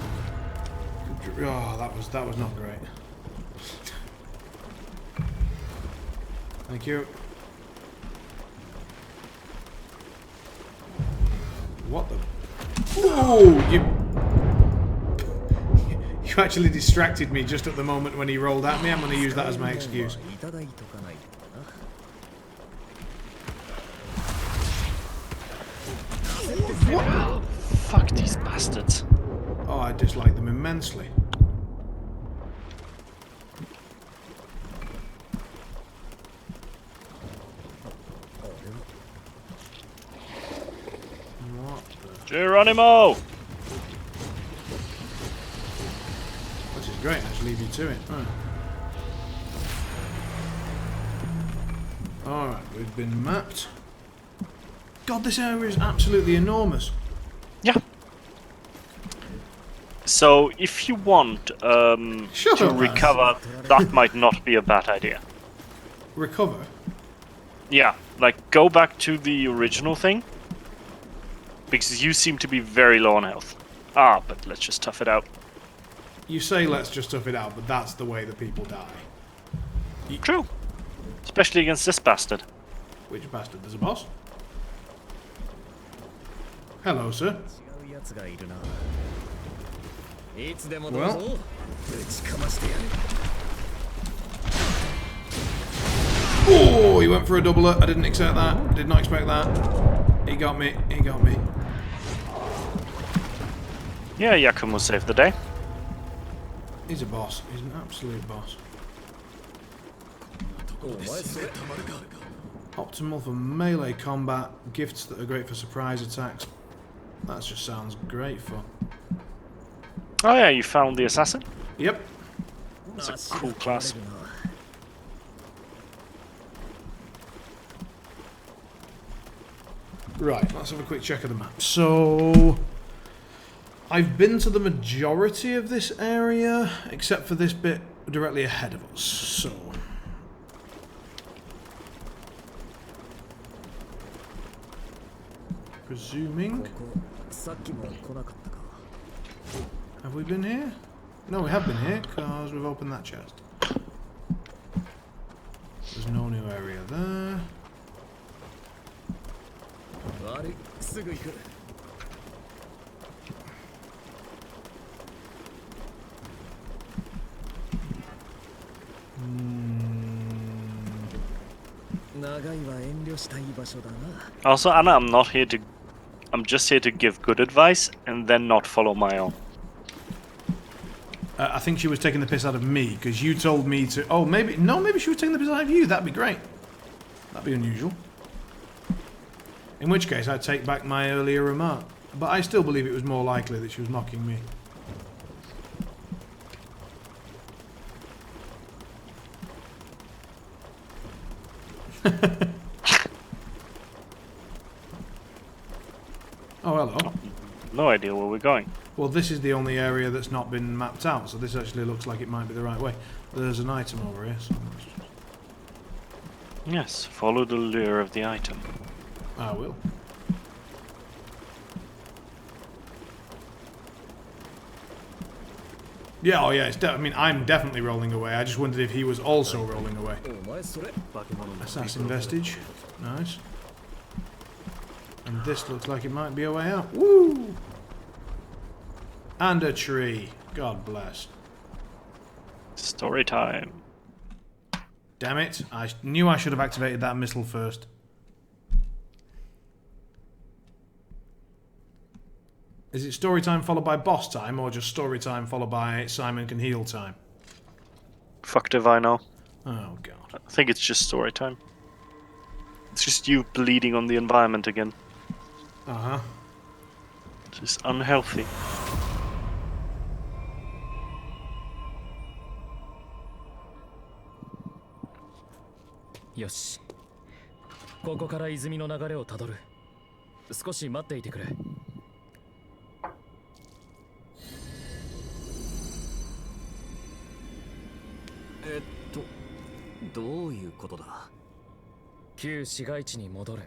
Oh, that was not great. Thank you. What the? Oh, you actually distracted me just at the moment when he rolled at me. I'm going to use that as my excuse. What? Fuck these bastards. Oh, I dislike them immensely. What the? Geronimo! Which is great, I should leave you to it. Alright, we've been mapped. God, this area is absolutely enormous. Yeah. So, if you want Shut to up, man. recover, that might not be a bad idea. Recover? Yeah, like, go back to the original thing. Because you seem to be very low on health. Ah, but let's just tough it out. You say let's just tough it out, but that's the way that people die. True. Especially against this bastard. Which bastard? There's a boss? Hello, sir. Well. Oh, he went for a doubler. I didn't expect that. Did not expect that. He got me. He got me. Yeah, Yakum will save the day. He's a boss. He's an absolute boss. Optimal for melee combat. Gifts that are great for surprise attacks. That just sounds great fun. Oh yeah, you found the assassin? Yep. It's a cool class. Right, let's have a quick check of the map. So, I've been to the majority of this area, except for this bit directly ahead of us. So, presuming... Have we been here? No, we have been here, because we've opened that chest. There's no new area there. 悪い、すぐ行く。長いは遠慮したい場所だな。 Also, Anna, I'm not here to. I'm just here to give good advice and then not follow my own. I think she was taking the piss out of me because you told me to. Oh, maybe no, maybe she was taking the piss out of you. That'd be great. That'd be unusual. In which case, I'd take back my earlier remark. But I still believe it was more likely that she was mocking me. Oh, hello. No idea where we're going. Well, this is the only area that's not been mapped out, so this actually looks like it might be the right way. There's an item over here, so let's just... Yes, follow the lure of the item. I will. Yeah, oh yeah, I mean, I'm definitely rolling away. I just wondered if he was also rolling away. Assassin vestige. Nice. And this looks like it might be a way out. Woo! And a tree. God bless. Story time. Damn it. I knew I should have activated that missile first. Is it story time followed by boss time, or just story time followed by Simon can heal time? Fucked if I know. Oh, God. I think it's just story time. It's just you bleeding on the environment again. Uh-huh. Just unhealthy. Yoshi. ここから泉の流れをたどる。少し待っていてくれ。どういうことだ。旧市街地に戻れ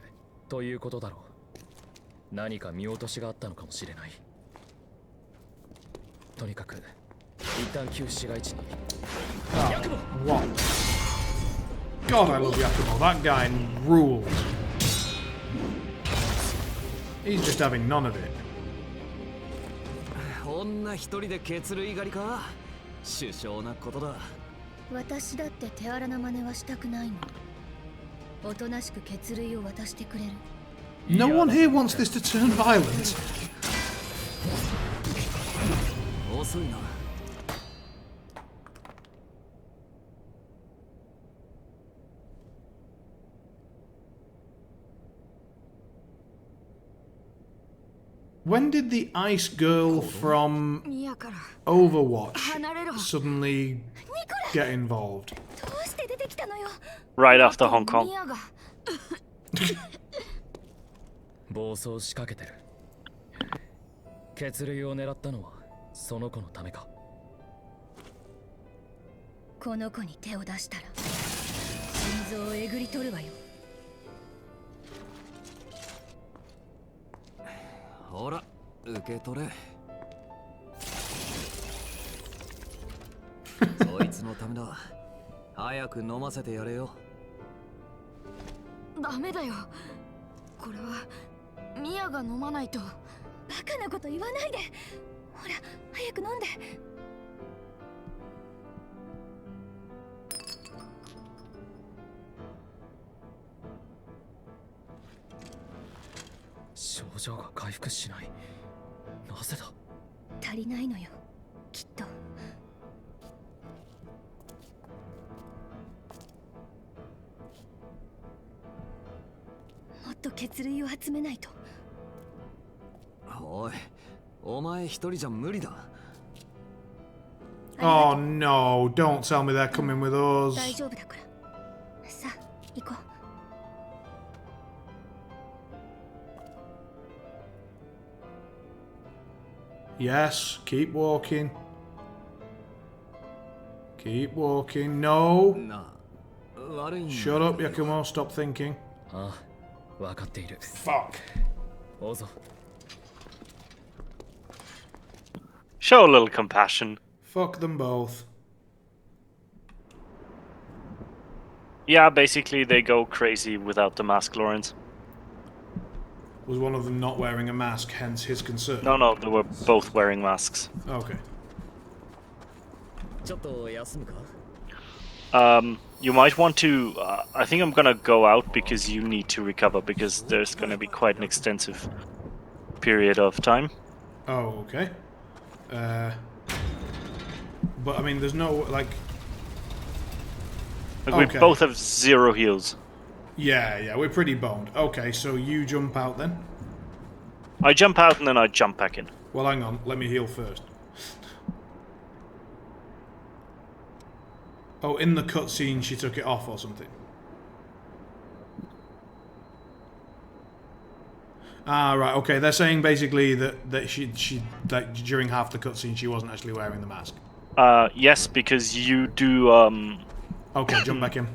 ということだろう。何か見落としがあったのかもしれない。とにかく一旦旧市街地に。What? God, I love Yakumo. That guy rules. He's just having none of it. 女一人で血類狩りか。殊勝なことだ。私だって手荒な真似はしたくないの。おとなしく血類を渡してくれる。No one here wants this to turn violent. 遅いな。When did the ice girl from Overwatch suddenly get involved? Right after Hong Kong. 暴走しかけてる。血類を狙ったのはその子のためか。この子に手を出したら心臓をえぐり取るわよ。ほら、受け取れ。そいつのためだ。早く飲ませてやれよ。ダメだよ。これはミヤが飲まないと。バカなこと言わないで。ほら、早く飲んで。症状が回復しない。なぜだ。足りないのよ、きっと。もっと血類を集めないと。おい、お前一人じゃ無理だ。Oh no, don't tell me they're coming with us. 大丈夫だから。さあ、行こう。Yes, keep walking. Keep walking. No. Shut up, Yakumo. Stop thinking. ああ、分かっている。Fuck. どうぞ。Show a little compassion. Fuck them both. Yeah, basically they go crazy without the mask, Lawrence. Was one of them not wearing a mask, hence his concern? No, they were both wearing masks. Okay. ちょっと休むか You might want to... I think I'm gonna go out because you need to recover, because there's gonna be quite an extensive period of time. Oh, okay. But I mean, there's no, like... Like, we both have 0 heals. Yeah, we're pretty boned. Okay, so you jump out then? I jump out and then I jump back in. Well, hang on. Let me heal first. Oh, in the cutscene she took it off or something. Ah, right. Okay, they're saying basically that she like during half the cutscene she wasn't actually wearing the mask. Yes, because you do. Okay, jump back in.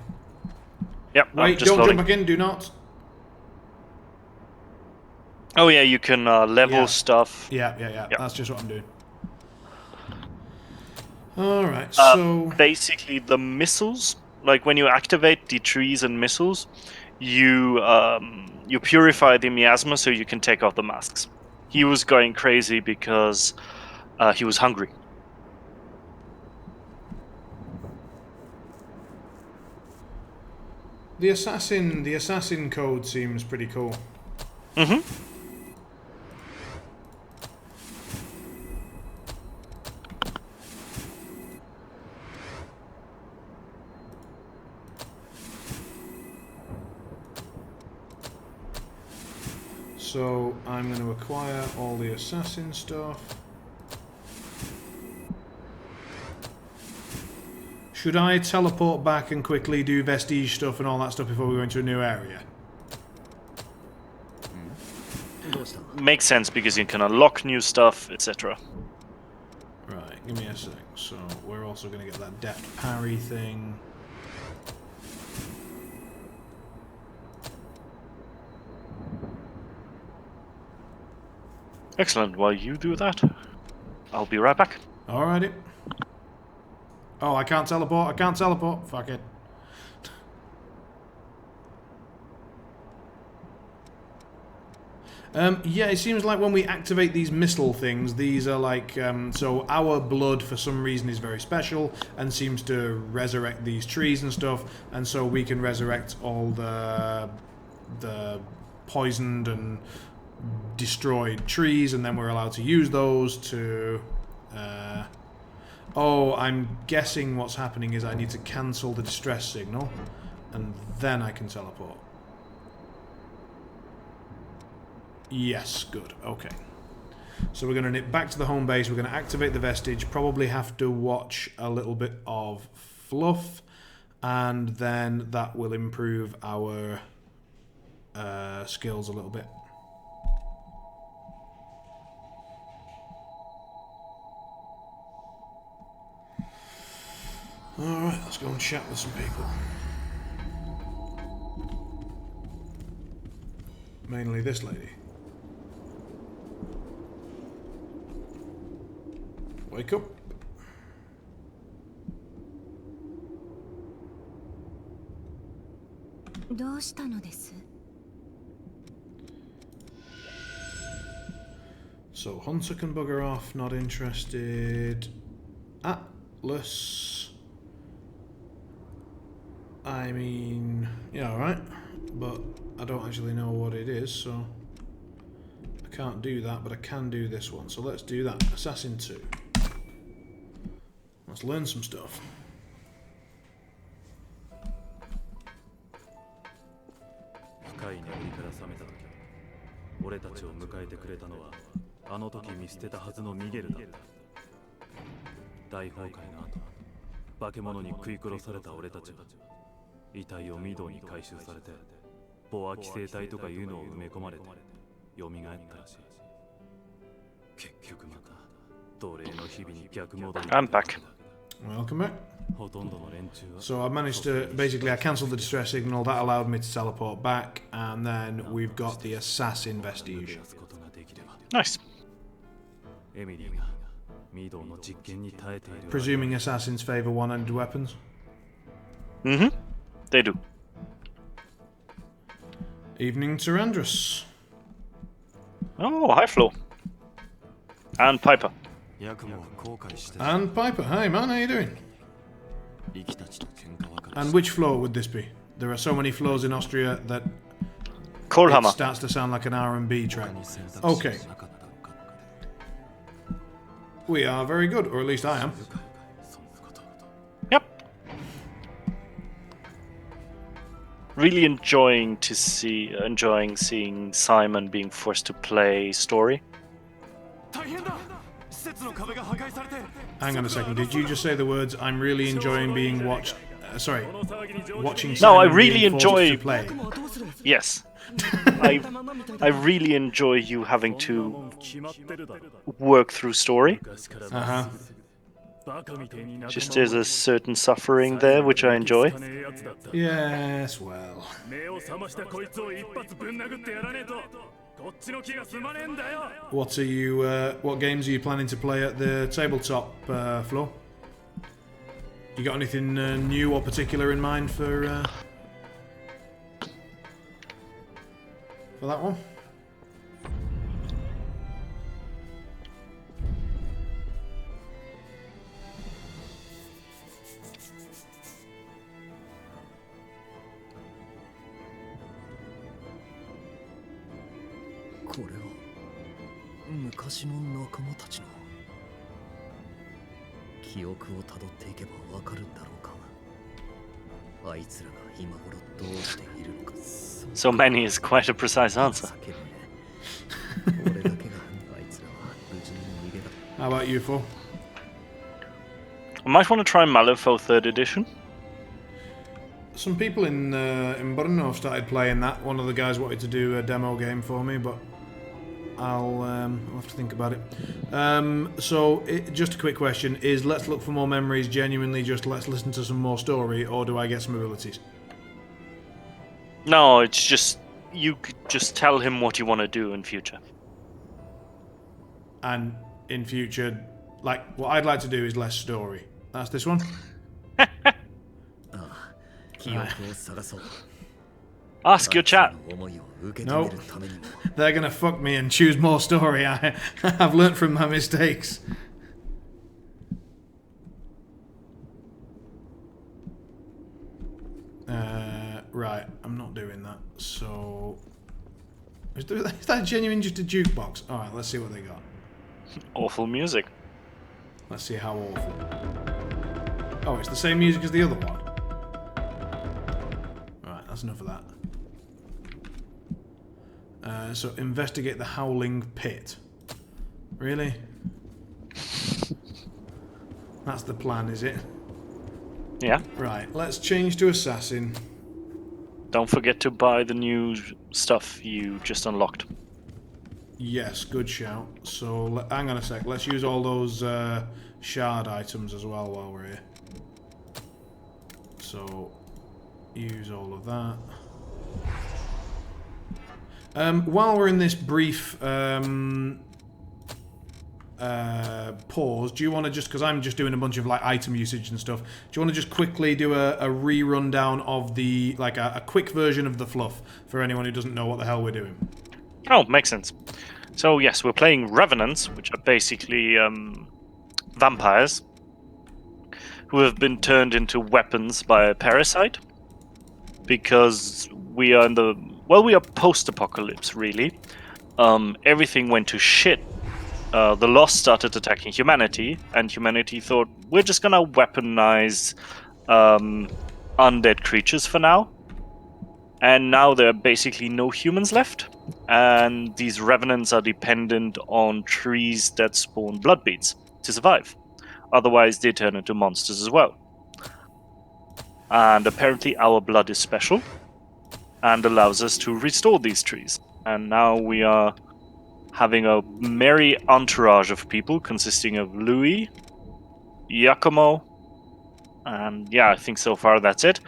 Yep. Wait, don't jump back in. Do not. Oh yeah, you can level stuff. Yeah. Yep. That's just what I'm doing. Alright, so... basically, the missiles, like when you activate the trees and missiles, you purify the miasma so you can take off the masks. He was going crazy because he was hungry. The assassin code seems pretty cool. Mm-hmm. So I'm going to acquire all the assassin stuff. Should I teleport back and quickly do vestige stuff and all that stuff before we go into a new area? Makes sense because you can unlock new stuff, etc. Right, give me a sec. So we're also going to get that deft parry thing. Excellent. While you do that, I'll be right back. Alrighty. Oh, I can't teleport. Fuck it. Yeah, it seems like when we activate these missile things, these are like, so our blood for some reason is very special and seems to resurrect these trees and stuff, and so we can resurrect all the poisoned and destroyed trees, and then we're allowed to use those to... oh, I'm guessing what's happening is I need to cancel the distress signal, and then I can teleport. Yes, good, okay. So we're going to nip back to the home base, we're going to activate the vestige, probably have to watch a little bit of fluff, and then that will improve our skills a little bit. Alright, let's go and chat with some people. Mainly this lady. Wake up. So Hunter can bugger off, not interested. Atlas. I mean, yeah, alright, but I don't actually know what it is, so I can't do that, but I can do this one, so let's do that. Assassin 2. Let's learn some stuff. I'm back. Welcome back. So I managed to, basically I cancelled the distress signal, that allowed me to teleport back, and then we've got the assassin vestige. Nice. Presuming assassins favour one-handed weapons? Mm-hmm. They do. Evening, Tyrandrus. Oh, hi Flo. And Piper. And Piper, hi man, how you doing? And which floor would this be? There are so many floors in Austria that it Kohlhammer. starts to sound like an R&B track. Okay. We are very good, or at least I am. Yep. Really enjoying seeing Simon being forced to play story. Hang on a second, did you just say the words, I'm really enjoying being watched... watching No, Simon I really being forced enjoy... to play? Yes. I really enjoy you having to work through story. Uh-huh. Just there's a certain suffering there, which I enjoy. Yes, well... What games are you planning to play at the tabletop, Flo? You got anything new or particular in mind for that one? So many is quite a precise answer. How about you, Flo? I might want to try Malifaux 3rd edition. Some people in Brno started playing that. One of the guys wanted to do a demo game for me, but I'll have to think about it. Just a quick question: is Let's Look for More Memories genuinely just let's listen to some more story, or do I get some abilities? No, it's just you could just tell him what you want to do in future. And in future, like what I'd like to do is less story. That's this one. Ask your chat. No, they're gonna fuck me and choose more story. I've learnt from my mistakes. Right, I'm not doing that. So, is that genuine just a jukebox? All right, let's see what they got. Awful music. Let's see how awful. Oh, it's the same music as the other one. Alright, that's enough of that. So, investigate the Howling Pit. Really? That's the plan, is it? Yeah. Right, let's change to Assassin. Don't forget to buy the new stuff you just unlocked. Yes, good shout. So, hang on a sec. Let's use all those shard items as well while we're here. So, use all of that. While we're in this brief pause, do you want to just, because I'm just doing a bunch of like item usage and stuff, do you want to just quickly do a re-rundown of the, like a quick version of the fluff for anyone who doesn't know what the hell we're doing? Oh, makes sense. So yes, we're playing Revenants, which are basically vampires who have been turned into weapons by a parasite. Because we are we are post-apocalypse, really. Everything went to shit. The Lost started attacking humanity, and humanity thought, we're just gonna weaponize undead creatures for now. And now there are basically no humans left, and these revenants are dependent on trees that spawn bloodbeats to survive. Otherwise, they turn into monsters as well. And apparently our blood is special, and allows us to restore these trees. And now we are having a merry entourage of people consisting of Louis, Giacomo, and yeah, I think so far that's it.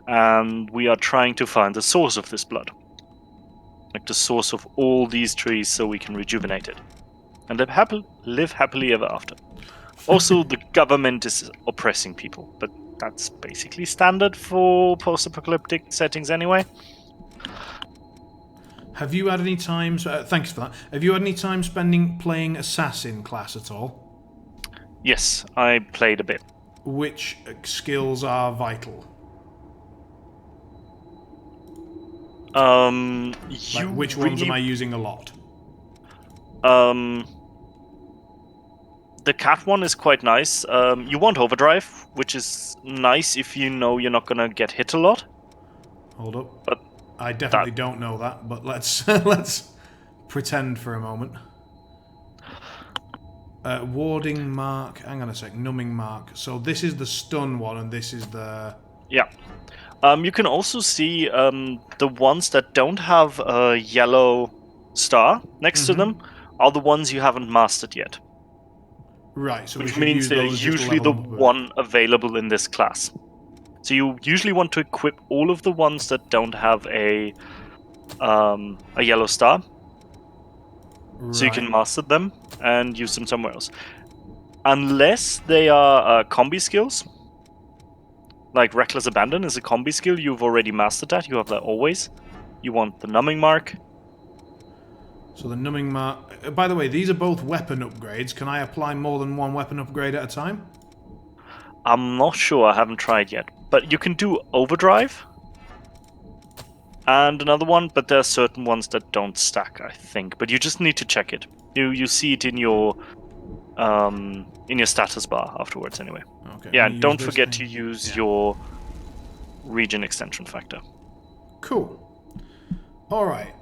And we are trying to find the source of this blood. Like the source of all these trees so we can rejuvenate it. And live happily ever after. Also, the government is oppressing people, but that's basically standard for post-apocalyptic settings anyway. Have you had any time... thanks for that. Have you had any time playing Assassin class at all? Yes, I played a bit. Which skills are vital? Which ones am I using a lot? The cat one is quite nice. You want overdrive, which is nice if you know you're not gonna get hit a lot. Hold up. But I definitely don't know that, but let's let's pretend for a moment. Warding mark. Hang on a sec. Numbing mark. So this is the stun one, and this is the... Yeah. You can also see the ones that don't have a yellow star next to them are the ones you haven't mastered yet. Right, so which means they're usually the one available in this class. So you usually want to equip all of the ones that don't have a yellow star, so you can master them and use them somewhere else. Unless they are combi skills, like Reckless Abandon is a combi skill, you've already mastered that, you have that always. You want the Numbing Mark. So the Numbing Mark... by the way, these are both weapon upgrades. Can I apply more than one weapon upgrade at a time? I'm not sure, I haven't tried yet. But you can do Overdrive and another one, but there are certain ones that don't stack, I think. But you just need to check it. You see it in your status bar afterwards anyway. Okay. Yeah, and don't forget to use your region extension factor. Cool. Alright.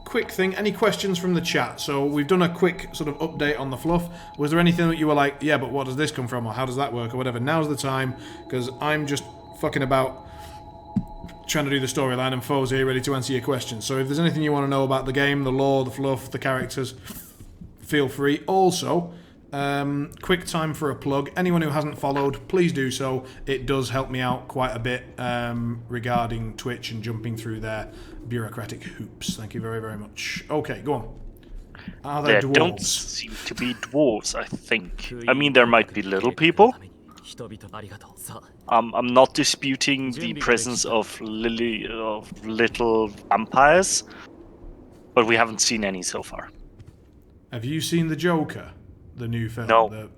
Quick thing, any questions from the chat? So we've done a quick sort of update on the fluff. Was there anything that you were like, yeah, but what does this come from, or how does that work, or whatever? Now's the time, because I'm just fucking about trying to do the storyline, and Foe's here ready to answer your questions. So if there's anything you want to know about the game, the lore, the fluff, the characters, feel free. Also, quick time for a plug. Anyone who hasn't followed, please do so. It does help me out quite a bit regarding Twitch and jumping through their bureaucratic hoops. Thank you very, very much. Okay, go on. Are there dwarves? Don't seem to be dwarves, I think. I mean, there might be little people. I'm not disputing the presence of little vampires, but we haven't seen any so far. Have you seen The Joker, the new film? No.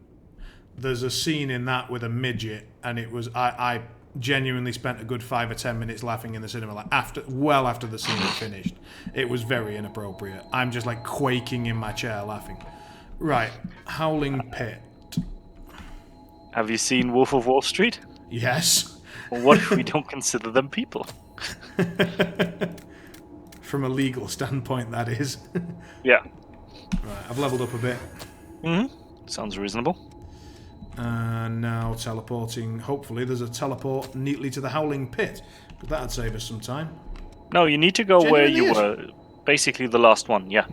There's a scene in that with a midget, and it was I genuinely spent a good 5 or 10 minutes laughing in the cinema, like after the scene had finished. It was very inappropriate. I'm just like quaking in my chair laughing. Right, Howling Pit. Have you seen Wolf of Wall Street? Yes. Well, what if we don't consider them people? From a legal standpoint, that is. Yeah. Right, I've leveled up a bit. Sounds reasonable. And now teleporting. Hopefully there's a teleport neatly to the Howling Pit. But that'd save us some time. No, you need to go where you were. Basically the last one, yeah.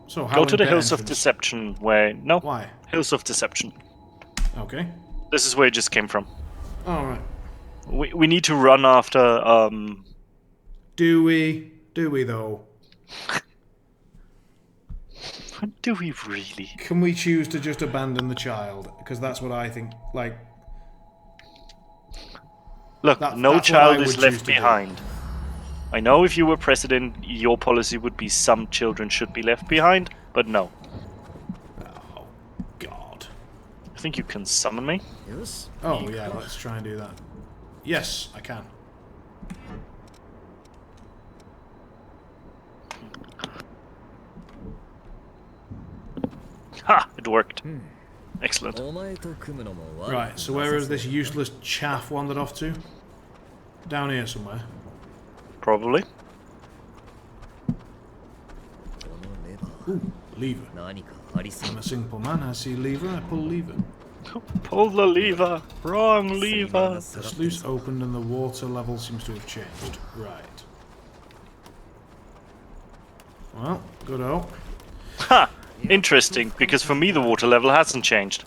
So go to the Hills of Deception where... No. Why? Hills of Deception. Okay. This is where it just came from. Alright. We need to run after... Do we? Do we, though? Do we really? Can we choose to just abandon the child? Because that's what I think, like... Look, no child is left behind. I know if you were president, your policy would be some children should be left behind, but no. Oh, God. I think you can summon me. Yes. Oh, yeah, let's try and do that. Yes, I can. Ha! It worked. Excellent. Right, so where is this useless chaff wandered off to? Down here somewhere. Probably. Ooh, lever. I'm a simple man, I see lever, I pull lever. Pull the lever! Wrong lever! The sluice opened and the water level seems to have changed. Right. Well, good-o. Ha! Interesting, because for me the water level hasn't changed.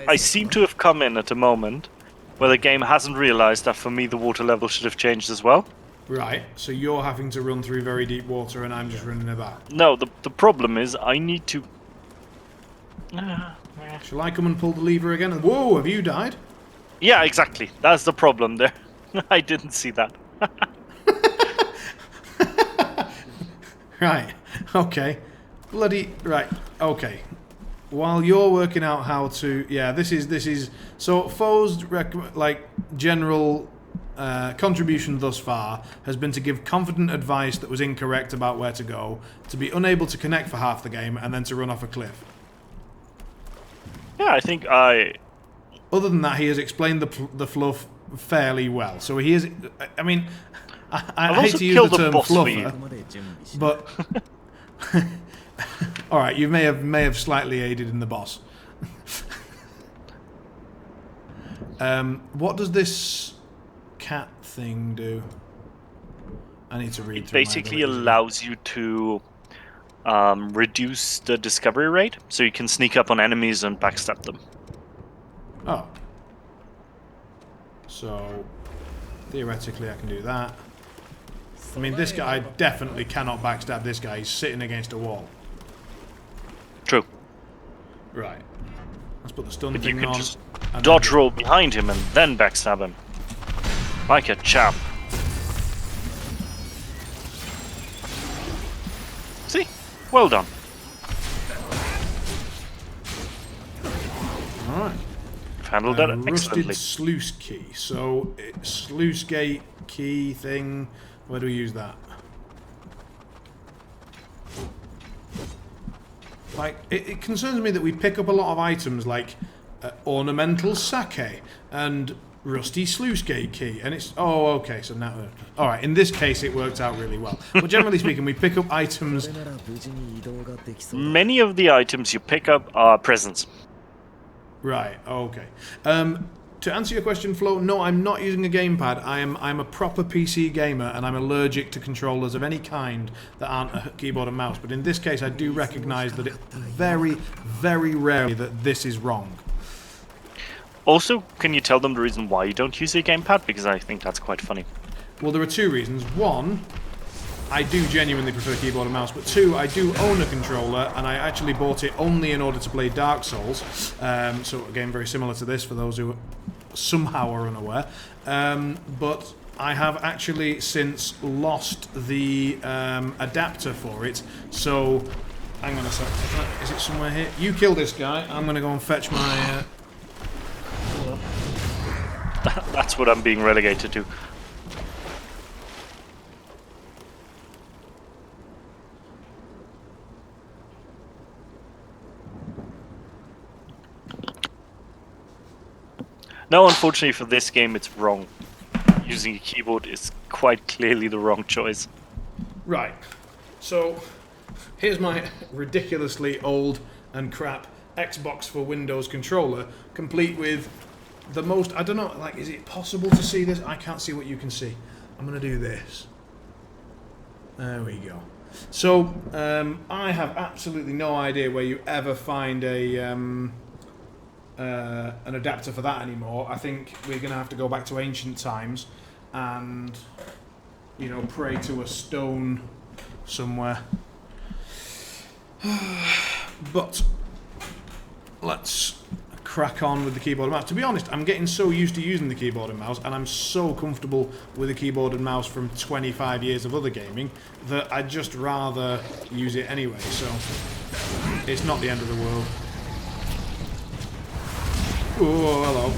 I seem to have come in at a moment where the game hasn't realized that for me the water level should have changed as well. Right, so you're having to run through very deep water and I'm just running about. No, the problem is I need to... Shall I come and pull the lever again? Whoa, have you died? Yeah, exactly. That's the problem there. I didn't see that. Right. Okay. Bloody right. Okay. While you're working out how to, yeah, this is so Foe's general contribution thus far has been to give confident advice that was incorrect about where to go, to be unable to connect for half the game, and then to run off a cliff. Yeah, I think Other than that, he has explained the fluff fairly well. So he is. I mean, I hate to use the term fluffer, but all right, you may have slightly aided in the boss. What does this cat thing do? I need to read. It basically allows you to reduce the discovery rate, so you can sneak up on enemies and backstab them. Oh. So, theoretically I can do that. I mean, this guy, I definitely cannot backstab this guy. He's sitting against a wall. True. Right. Let's put the stun But you thing can on. just dodge roll behind him and then backstab him. Like a champ. See? Well done. Alright. You've handled that Rusted excellently. sluice key. So, sluice gate key thing. Where do we use that? Like, it concerns me that we pick up a lot of items like ornamental sake and rusty sluice gate key, and it's okay. So now, all right. In this case, it worked out really well. But generally speaking, we pick up items. Many of the items you pick up are presents. Right. Okay. To answer your question, Flo, no, I'm not using a gamepad. I'm a proper PC gamer, and I'm allergic to controllers of any kind that aren't a keyboard and mouse. But in this case, I do recognise that it very, very rarely that this is wrong. Also, can you tell them the reason why you don't use a gamepad? Because I think that's quite funny. Well, there are two reasons. One, I do genuinely prefer keyboard and mouse, but two, I do own a controller, and I actually bought it only in order to play Dark Souls. So again, very similar to this for those who somehow are unaware. But I have actually since lost the adapter for it. So, hang on a sec. Is it somewhere here? You kill this guy. I'm going to go and fetch my... That's what I'm being relegated to. No, unfortunately for this game, it's wrong. Using a keyboard is quite clearly the wrong choice. Right. So, here's my ridiculously old and crap Xbox for Windows controller, complete with the most... I don't know, like, is it possible to see this? I can't see what you can see. I'm going to do this. There we go. So, I have absolutely no idea where you ever find an adapter for that anymore. I think we're going to have to go back to ancient times and, you know, pray to a stone somewhere. But let's crack on with the keyboard and mouse. To be honest, I'm getting so used to using the keyboard and mouse, and I'm so comfortable with the keyboard and mouse from 25 years of other gaming that I'd just rather use it anyway, so it's not the end of the world. Oh, hello.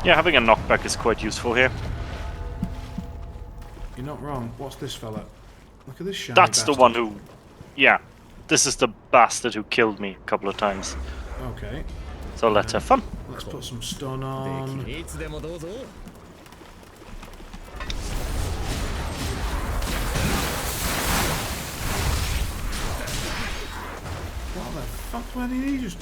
Yeah, having a knockback is quite useful here. You're not wrong. What's this fella? Look at this shiny That's bastard. the one who... Yeah, this is the bastard who killed me a couple of times. Okay. So let's have fun. Let's put some stun on. What the fuck? Where did he just...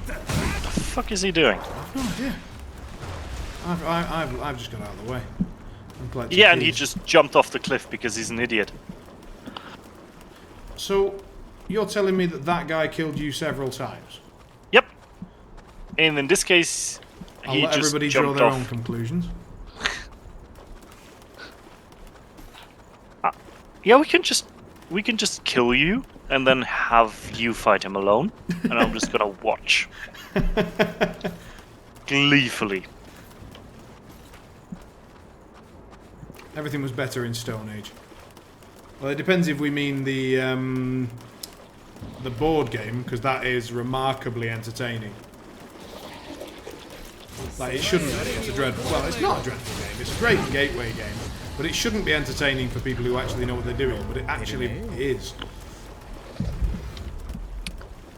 What the fuck is he doing? I've no idea. I've just got out of the way. Yeah, and he just jumped off the cliff because he's an idiot. So, you're telling me that that guy killed you several times? Yep. And in this case, I'll he let just everybody draw jumped their off. own conclusions. Yeah, we can just kill you and then have you fight him alone, and I'm just gonna watch gleefully. Everything was better in Stone Age. Well, it depends if we mean the board game, because that is remarkably entertaining. Like, it shouldn't be. It's a dreadful... Well, it's not a dreadful game. It's a great gateway game. But it shouldn't be entertaining for people who actually know what they're doing. But it actually is.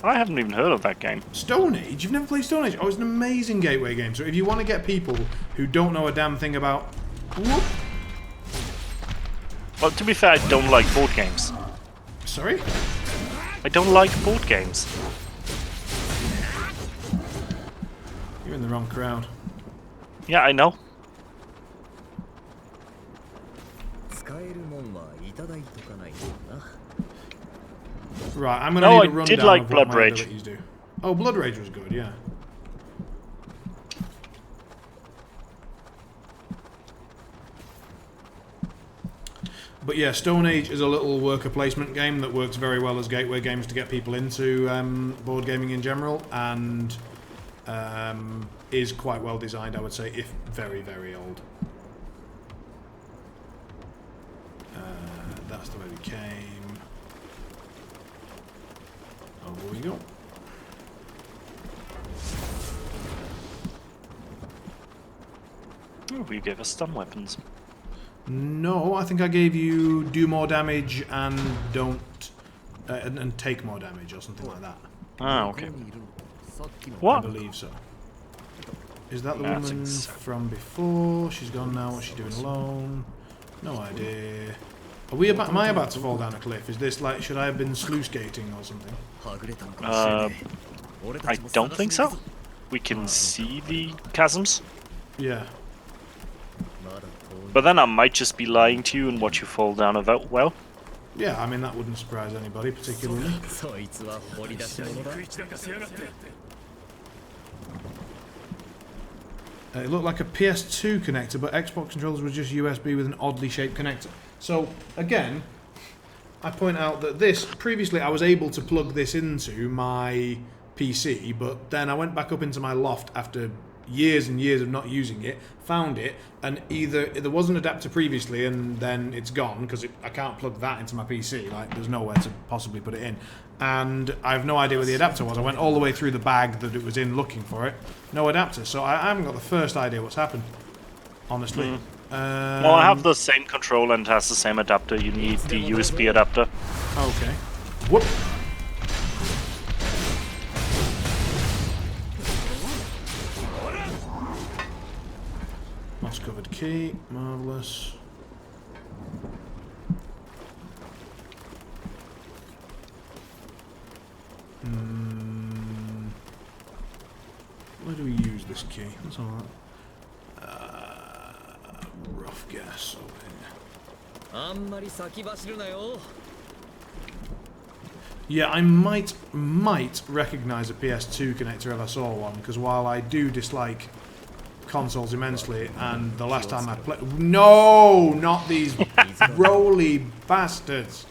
I haven't even heard of that game. Stone Age? You've never played Stone Age? Oh, it's an amazing gateway game. So if you want to get people who don't know a damn thing about... Whoop. Well, to be fair, I don't like board games. Sorry? I don't like board games. You're in the wrong crowd. Yeah, I know. Right, I'm gonna need a rundown did like of Blood what my Rage. abilities do. Oh, Blood Rage was good, yeah. But yeah, Stone Age is a little worker placement game that works very well as gateway games to get people into board gaming in general, and is quite well designed, I would say, if very, very old. That's the way we came. Over we go. Oh, you gave us stun weapons. No, I think I gave you do more damage and don't... and take more damage or something like that. Ah, okay. I What? believe so. Is that the That's woman from before? She's gone now. What's she doing alone? No idea. Are we about? Am I about to fall down a cliff? Is this like? Should I have been sluice gating or something? I don't think so. We can see the chasms. Yeah. But then I might just be lying to you and watch you fall down a well. Yeah, I mean that wouldn't surprise anybody particularly. It looked like a PS2 connector, but Xbox controllers were just USB with an oddly shaped connector. So, again, I point out that this, previously I was able to plug this into my PC, but then I went back up into my loft after years and years of not using it, found it, and either there was an adapter previously and then it's gone, because I can't plug that into my PC, like there's nowhere to possibly put it in. And I have no idea where the adapter was. I went all the way through the bag that it was in looking for it. No adapter, so I haven't got the first idea what's happened, honestly. Well, I have the same controller and it has the same adapter. You need the USB adapter. Okay. Whoop. Moss covered key, marvellous. Where do we use this key? That's all right. Rough guess over here. Yeah, I might recognise a PS2 connector if I saw one, because while I do dislike consoles immensely, and the last time I played... No! Not these roly bastards!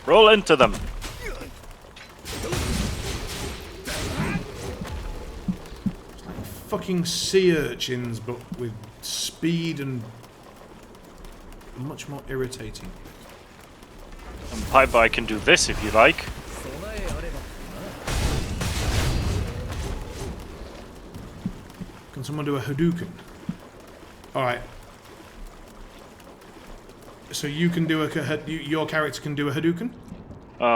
Roll into them. It's like fucking sea urchins, but with speed and much more irritating. And Piper, I can do this if you like. Can someone do a Hadouken? Alright. So you can do your character can do a Hadouken?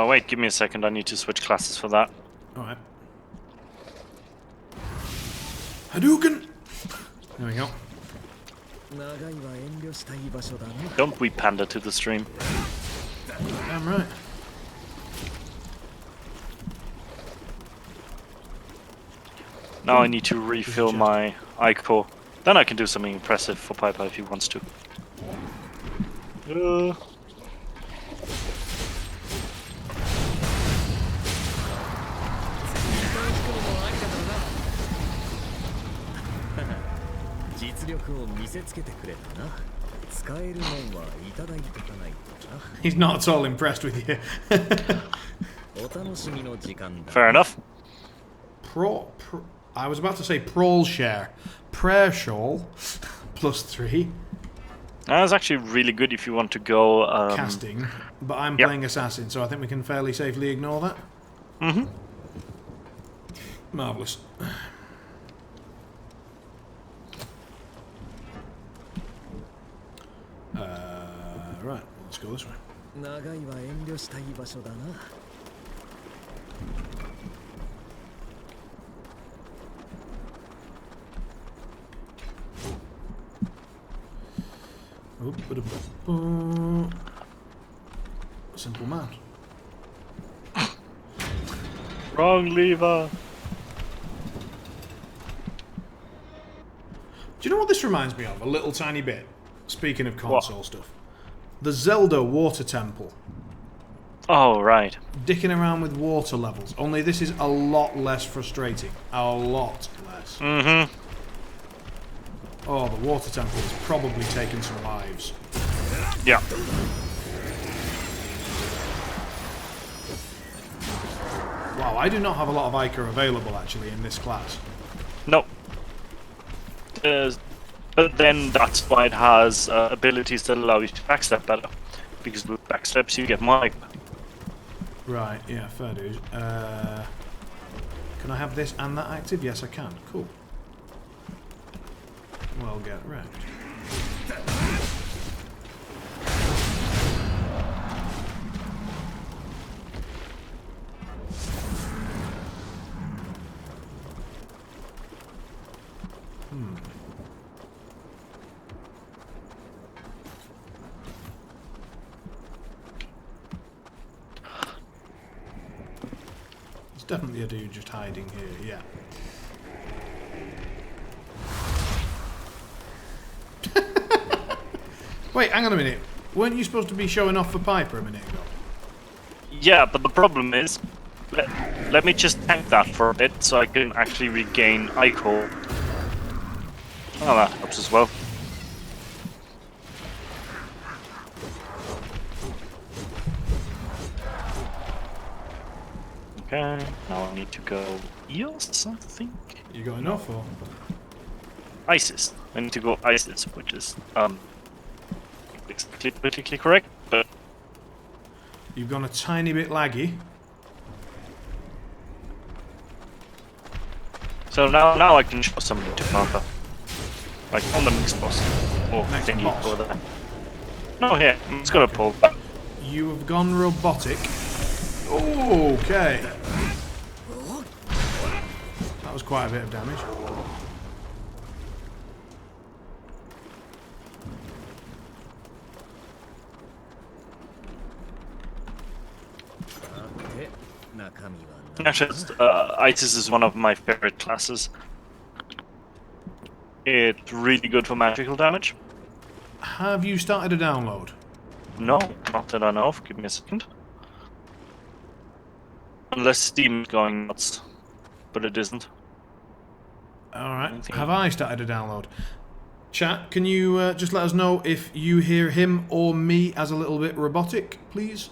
Wait, give me a second. I need to switch classes for that. Alright. Hadouken! There we go. Don't we pander to the stream? Damn right. Now I need to refill my Ico. Then I can do something impressive for Piper if he wants to. He's not at all impressed with you. Fair enough. I was about to say Prawl Share. Prayer Shawl, +3. That's actually really good if you want to go... casting, but I'm Yep. playing assassin, so I think we can fairly safely ignore that. Mm-hmm. Marvellous. Right, let's go this way. 長いは遠慮したい場所だな。 Simple man. Wrong lever. Do you know what this reminds me of? A little tiny bit. Speaking of console stuff. The Zelda Water Temple. Oh, right. Dicking around with water levels. Only this is a lot less frustrating. A lot less. Mm-hmm. Oh, the Water Temple has probably taken some lives. Yeah. Wow, I do not have a lot of Ica available, actually, in this class. No. But then that's why it has abilities that allow you to backstep better. Because with backsteps you get more Ica. Right, yeah, fair dues. Can I have this and that active? Yes, I can. Cool. Well, get wrecked. There's definitely a dude just hiding here, yeah. Wait, hang on a minute. Weren't you supposed to be showing off for Piper a minute ago? Yeah, but the problem is... Let me just tank that for a bit so I can actually regain Ico. Oh, that helps as well. Okay, now I need to go EOS, I think. You got enough, or? ISIS. I need to go ISIS, which is exactly politically correct, but You've gone a tiny bit laggy. so now I can show something to Papa. Like on the next boss. Or Next thingy boss? or that. No, here, I'm just gonna pull back. You have gone robotic. Okay. That was quite a bit of damage. Actually, ISIS is one of my favorite classes. It's really good for magical damage. Have you started a download? No, not that I know of. Give me a second. Unless Steam is going nuts. But it isn't. Alright. Have I started a download? Chat, can you just let us know if you hear him or me as a little bit robotic, please?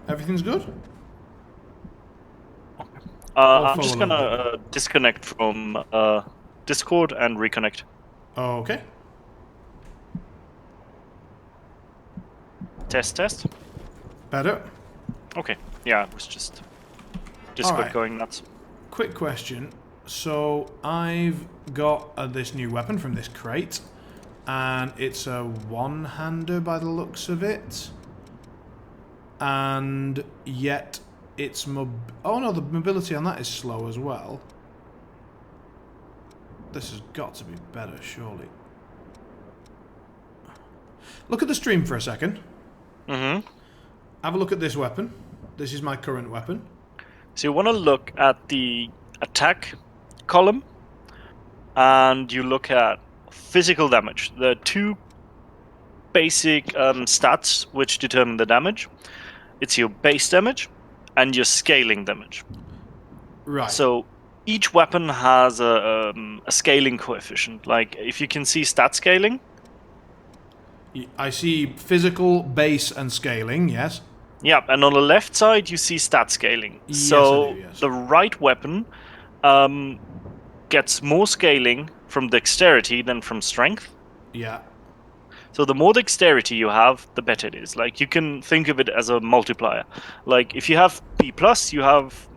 Everything's good? I'm just follow gonna disconnect from Discord and reconnect. Okay. Test. Better. Okay. Yeah, it was just Discord Alright. going nuts. Quick question. So, I've got this new weapon from this crate, and it's a one-hander by the looks of it. And yet, it's oh no, the mobility on that is slow as well. This has got to be better, surely. Look at the stream for a second. Mm-hmm. Have a look at this weapon. This is my current weapon. So you want to look at the attack column, and you look at physical damage. The two basic stats which determine the damage. It's your base damage and your scaling damage. Right. So each weapon has a scaling coefficient. Like if you can see stat scaling. I see physical, base, and scaling, yes. Yeah, and on the left side you see stat scaling. Yes, So I do, yes. the right weapon gets more scaling from dexterity than from strength. Yeah. So the more dexterity you have, the better it is. Like, you can think of it as a multiplier. Like, if you have B+, you have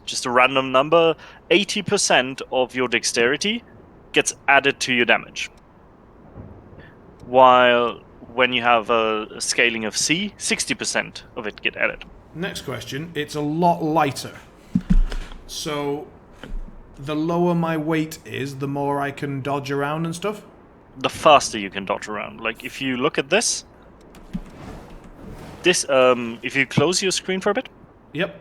just a random number, 80% of your dexterity gets added to your damage. While when you have a scaling of C, 60% of it get added. Next question. It's a lot lighter. So, the lower my weight is, the more I can dodge around and stuff? The faster you can dodge around. Like, if you look at this, if you close your screen for a bit, Yep.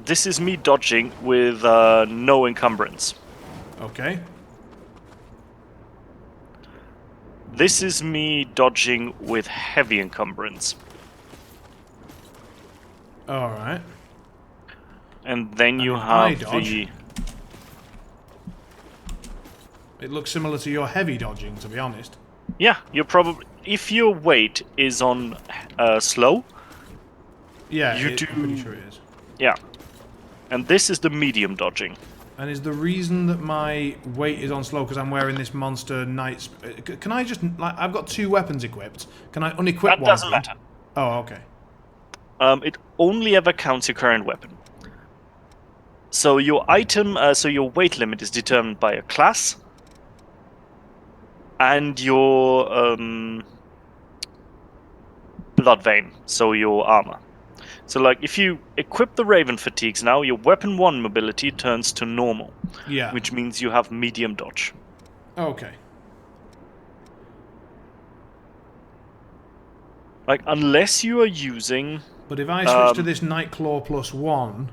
this is me dodging with no encumbrance. Okay. This is me dodging with heavy encumbrance. Alright. And then you if I have dodge? the... It looks similar to your heavy dodging, to be honest. Yeah, you're probably... If your weight is on slow... Yeah, I'm pretty sure it is. Yeah. And this is the medium dodging. And is the reason that my weight is on slow because I'm wearing this monster knight... Can I just... Like, I've got 2 weapons equipped. Can I unequip one? That doesn't of them? matter. Oh, okay. It only ever counts your current weapon. So your item... so your weight limit is determined by a class... and your blood vein, so your armor. So, like, if you equip the Raven Fatigues now, your weapon 1 mobility turns to normal. Yeah. Which means you have medium dodge. Okay. Like, unless you are using... But if I switch to this Nightclaw +1,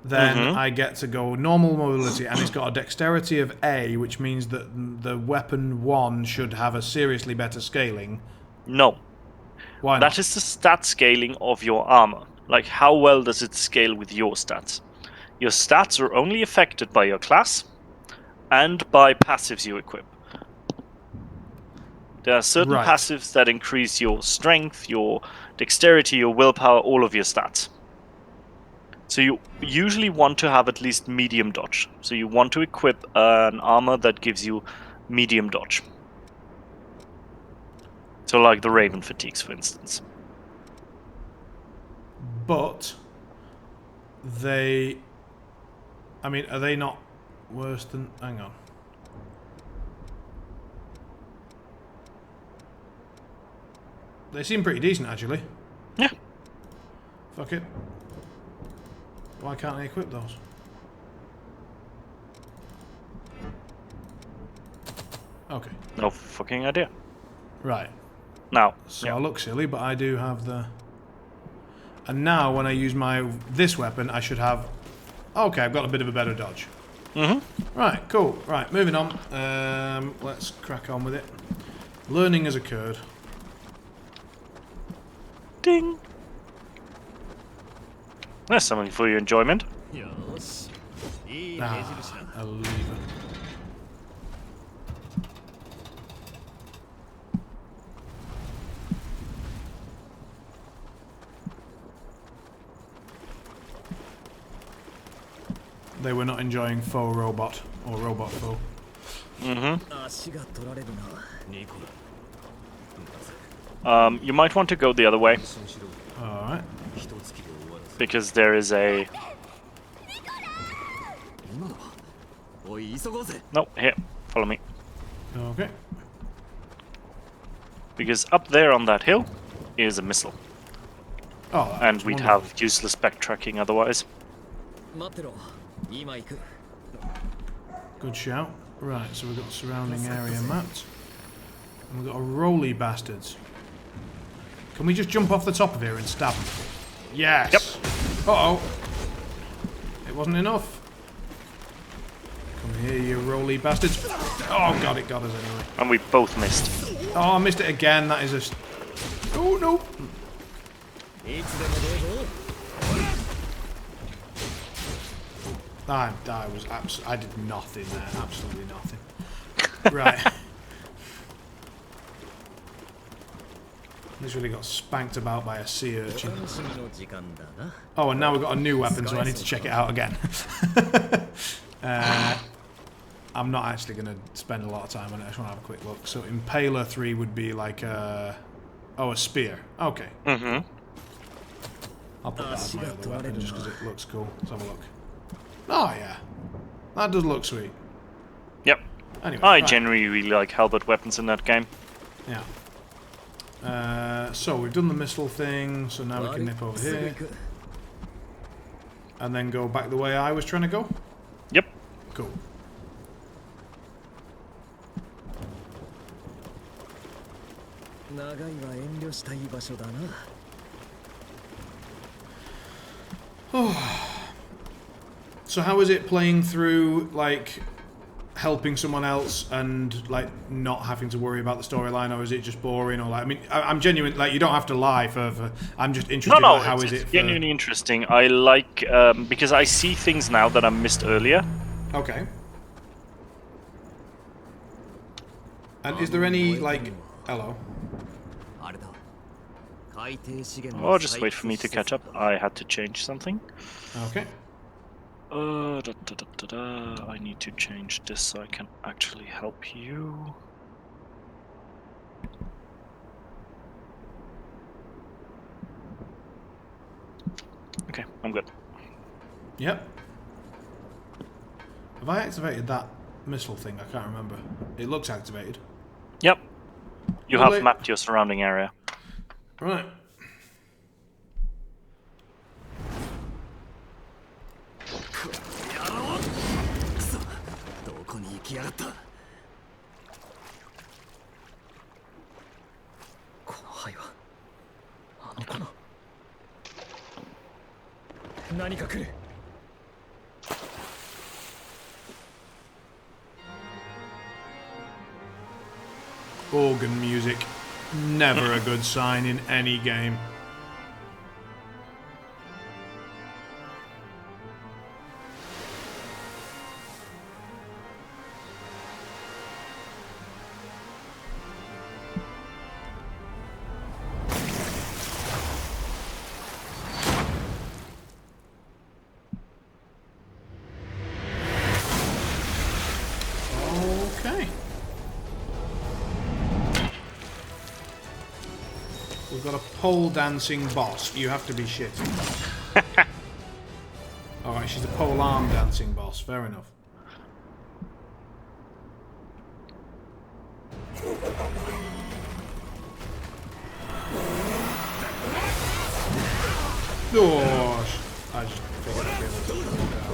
then I get to go normal mobility, and it's got a dexterity of A, which means that the weapon 1 should have a seriously better scaling. No. Why not? That is the stat scaling of your armor. Like, how well does it scale with your stats? Your stats are only affected by your class and by passives you equip. There are certain Right. passives that increase your strength, your dexterity, your willpower, all of your stats. So you usually want to have at least medium dodge. So you want to equip an armor that gives you medium dodge. So like the Raven Fatigues, for instance. But they... I mean, are they not worse than... Hang on. They seem pretty decent, actually. Yeah. Fuck it. Why can't I equip those? Okay. No fucking idea. Right. Now. So Yeah. I look silly, but I do have the... And now, when I use this weapon, I should have... Okay, I've got a bit of a better dodge. Right, cool. Right, moving on. Let's crack on with it. Learning has occurred. Ding. There's something for your enjoyment. A lever. They were not enjoying faux robot or robot foe. You might want to go the other way. Alright. Because there is a... No, here. Follow me. Okay. Because up there on that hill is a missile. Oh, And we'd have useless backtracking otherwise. Good shout. Right, so we've got surrounding area mapped. And we've got a roly bastards. Can we just jump off the top of here and stab them? Yes! Yep. Uh-oh. It wasn't enough. Come here, you roly bastards. Oh, God, it got us anyway. And we both missed. Oh, I missed it again. That is a... Oh, no. I did nothing there. Absolutely nothing. Right. Literally got spanked about by a sea urchin. Oh, and now we've got a new weapon, so I need to check it out again. I'm not actually going to spend a lot of time on it. I just want to have a quick look. So Impaler 3 would be like a... Oh, a spear. Okay. Mm-hmm. I'll put that as my other weapon just because it looks cool. Let's have a look. Oh, yeah. That does look sweet. Yep. Anyway, I generally really like halberd weapons in that game. Yeah. So we've done the missile thing, so now we can nip over here. And then go back the way I was trying to go? Yep. Cool. So how is it playing through, like, helping someone else and, like, not having to worry about the storyline, or is it just boring, or, like, I mean, I'm genuine, like, you don't have to lie for I'm just interested No, in how is it's it for... genuinely interesting. I like, because I see things now that I missed earlier. Okay. And is there any, like... Hello? Oh, just wait for me to catch up. I had to change something. Okay. I need to change this so I can actually help you. Okay, I'm good. Yep. Have I activated that missile thing? I can't remember. It looks activated. Yep. You Well, have mapped your surrounding area. Right. Organ music. Never a good sign in any game. Okay. We've got a pole dancing boss. You have to be shitting. Alright, she's a pole arm dancing boss. Fair enough. Oh, I just figured I'd be able to walk out.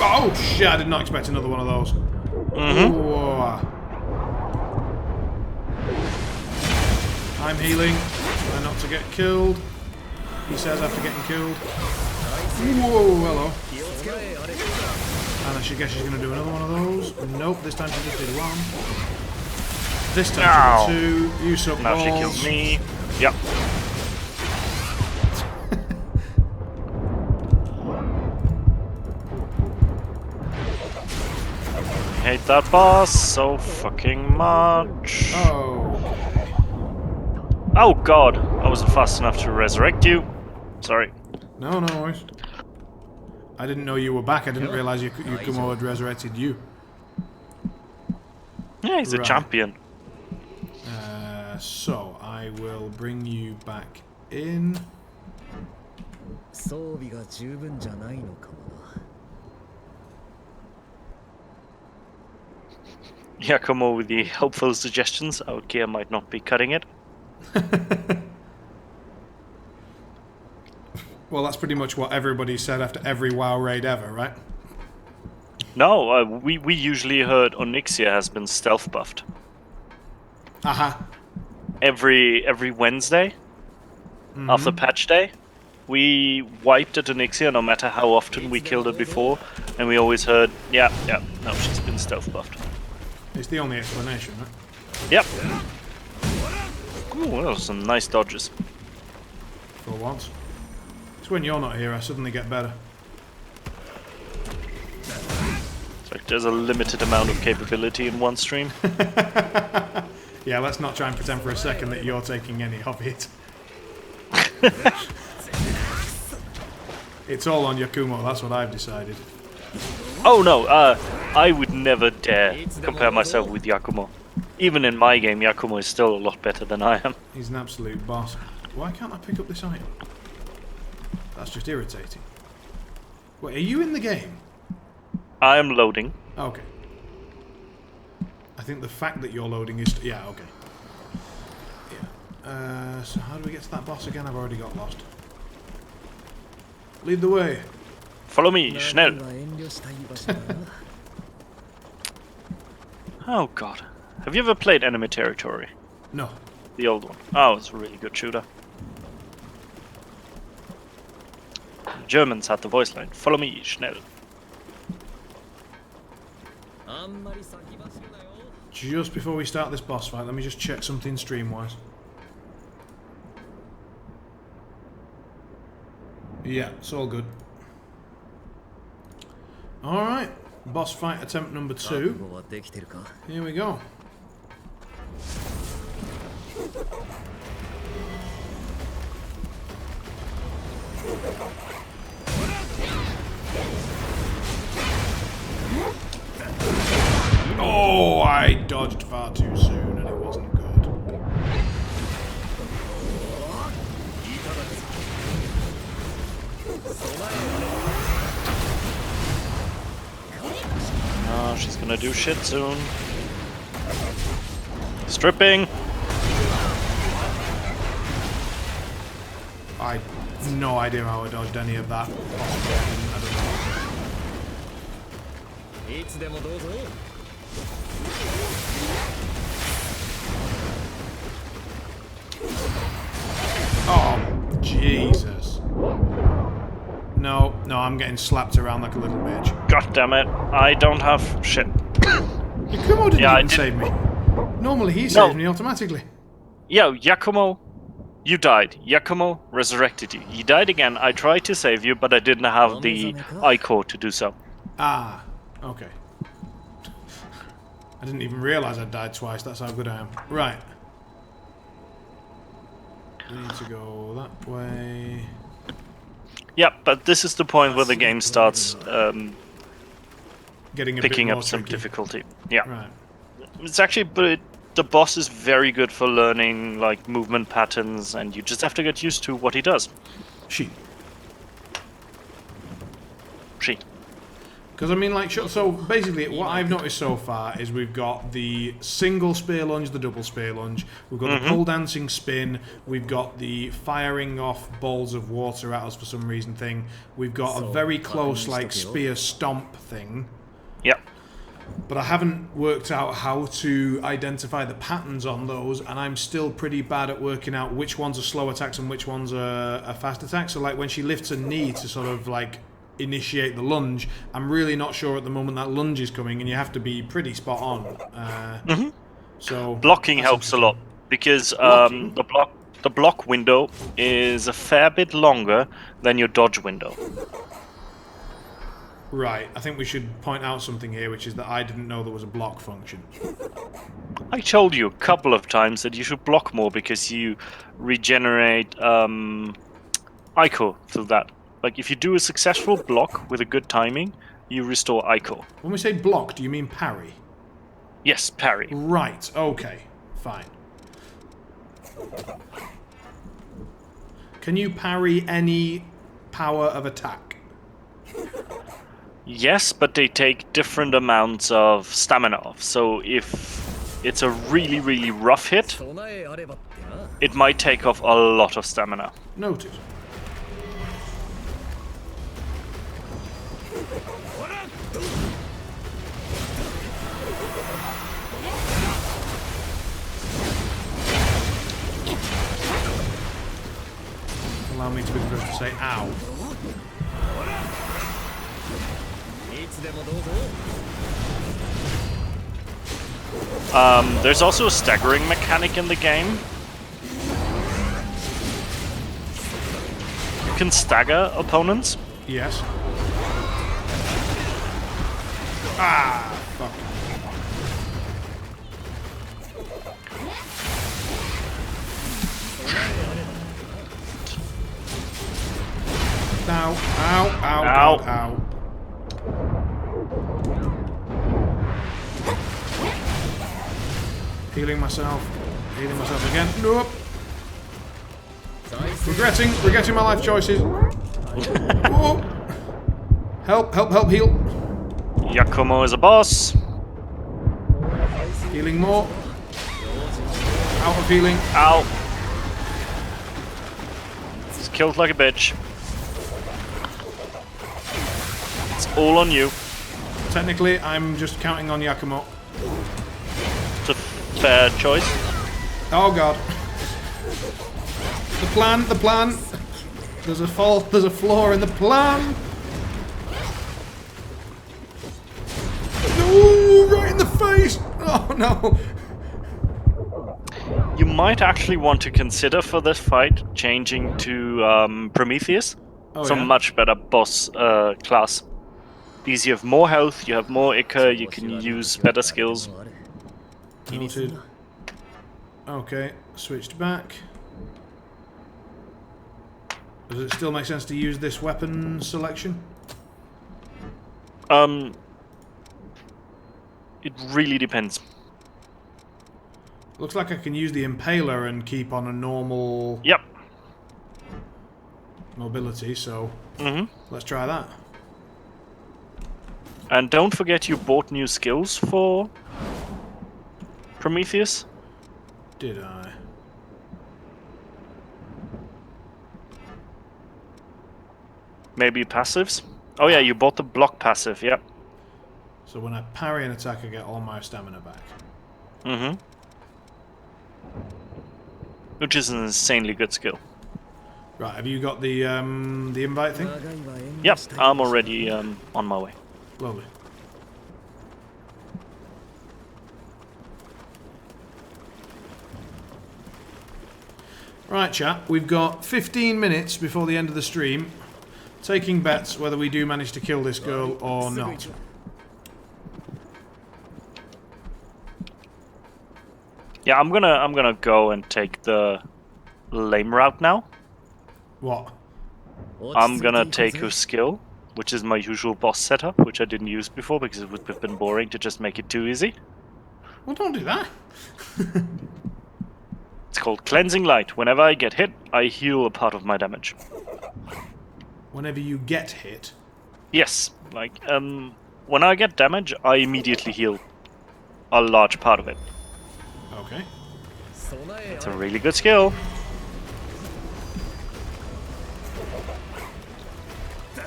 Oh shit, I did not expect another one of those. Whoa. I'm healing. Try not to get killed. He says after getting killed. Whoa, hello. And I should guess she's going to do another one of those. Nope, this time she just did one. This time she did two. You suck Now balls. she killed me. Yep. I hate that boss so fucking much. Oh. Oh god, I wasn't fast enough to resurrect you. Sorry. No, no worries. I didn't know you were back. I didn't realise Yukumo had resurrected you. Yeah, he's a champion. So, I will bring you back in. Yeah, come over with the helpful suggestions. Our gear might not be cutting it. Well, that's pretty much what everybody said after every WoW raid ever, right? No, we usually heard Onyxia has been stealth buffed. Aha. Every Wednesday after patch day, We wiped at Onyxia no matter how often we killed her before, and we always heard, yeah, no, she's been stealth buffed. It's the only explanation, right? Yep. Ooh, those are some nice dodges. For once. It's when you're not here I suddenly get better. It's like there's a limited amount of capability in one stream. Yeah, let's not try and pretend for a second that you're taking any of it. It's all on Yakumo, that's what I've decided. Oh no, I would never dare compare myself with Yakumo. Even in my game, Yakumo is still a lot better than I am. He's an absolute boss. Why can't I pick up this item? That's just irritating. Wait, are you in the game? I am loading. Okay. I think the fact that you're loading is... yeah, okay. Yeah. So how do we get to that boss again? I've already got lost. Lead the way. Follow me, schnell. Oh god. Have you ever played Enemy Territory? No. The old one. Oh, it's a really good shooter. Germans had the voice line. Follow me, schnell. Just before we start this boss fight, let me just check something stream-wise. Yeah, it's all good. Alright, boss fight attempt number 2. Here we go. Oh, I dodged far too soon and it wasn't good. Oh, she's gonna do shit soon. Stripping! I have no idea how I dodged any of that. I don't know. Oh, Jesus. No, I'm getting slapped around like a little bitch. God damn it, I don't have shit. Yakumo didn't even save me. Normally he saves me automatically. Yo, Yakumo, you died. Yakumo resurrected you. You died again. I tried to save you, but I didn't have the I-core to do so. Ah, okay. I didn't even realise I died twice, that's how good I am. Right. We need to go that way. Yeah, but this is the point where the game starts Getting a picking bit more up some tricky. difficulty. Yeah. Right. It's actually, but the boss is very good for learning like movement patterns, and you just have to get used to what he does. She. She. Because I mean, like, so basically, what I've noticed so far is we've got the single spear lunge, the double spear lunge, we've got the pole dancing spin, we've got the firing off balls of water at us for some reason thing, we've got a very close, like, spear stomp thing. Yep. But I haven't worked out how to identify the patterns on those, and I'm still pretty bad at working out which ones are slow attacks and which ones are fast attacks. So, like, when she lifts a knee to sort of, like, initiate the lunge, I'm really not sure at the moment that lunge is coming, and you have to be pretty spot on. So blocking helps a lot because the block window is a fair bit longer than your dodge window. Right, I think we should point out something here, which is that I didn't know there was a block function. I told you a couple of times that you should block more because you regenerate Ico through that. Like, if you do a successful block with a good timing, you restore Ico. When we say block, do you mean parry? Yes, parry. Right, okay, fine. Can you parry any power of attack? Yes, but they take different amounts of stamina off. So if it's a really, really rough hit, it might take off a lot of stamina. Noted. Allow me to be the first to say ow. There's also a staggering mechanic in the game. You can stagger opponents. Yes. Ah, fuck. Ow, ow, ow, Ow. God, ow. Healing myself again. Nope. Regretting my life choices. Oh. Help, heal. Yakumo is a boss. Healing more. Out of healing. Ow. He's killed like a bitch. It's all on you. Technically, I'm just counting on Yakumo. It's a fair choice. Oh god. The plan. There's a flaw in the plan. No, right in the face. Oh no. You might actually want to consider for this fight changing to Prometheus. Oh, it's a yeah? much better boss class. Because you have more health, you have more Ica, you can use better skills. Noted. Okay, switched back. Does it still make sense to use this weapon selection? It really depends. Looks like I can use the impaler and keep on a normal Yep. mobility, so let's try that. And don't forget you bought new skills for Prometheus. Did I? Maybe passives? Oh yeah, you bought the block passive, yep. So when I parry an attack, I get all my stamina back. Which is an insanely good skill. Right, have you got the invite thing? Yep, I'm already on my way. Lovely. Right, chat, we've got 15 minutes before the end of the stream, taking bets whether we do manage to kill this girl or not. Yeah, I'm gonna go and take the lame route now. What? I'm gonna take her skill, which is my usual boss setup, which I didn't use before because it would have been boring to just make it too easy. Well, don't do that. It's called Cleansing Light. Whenever I get hit, I heal a part of my damage. Whenever you get hit? Yes, like, when I get damage, I immediately heal a large part of it. Okay. It's a really good skill. Come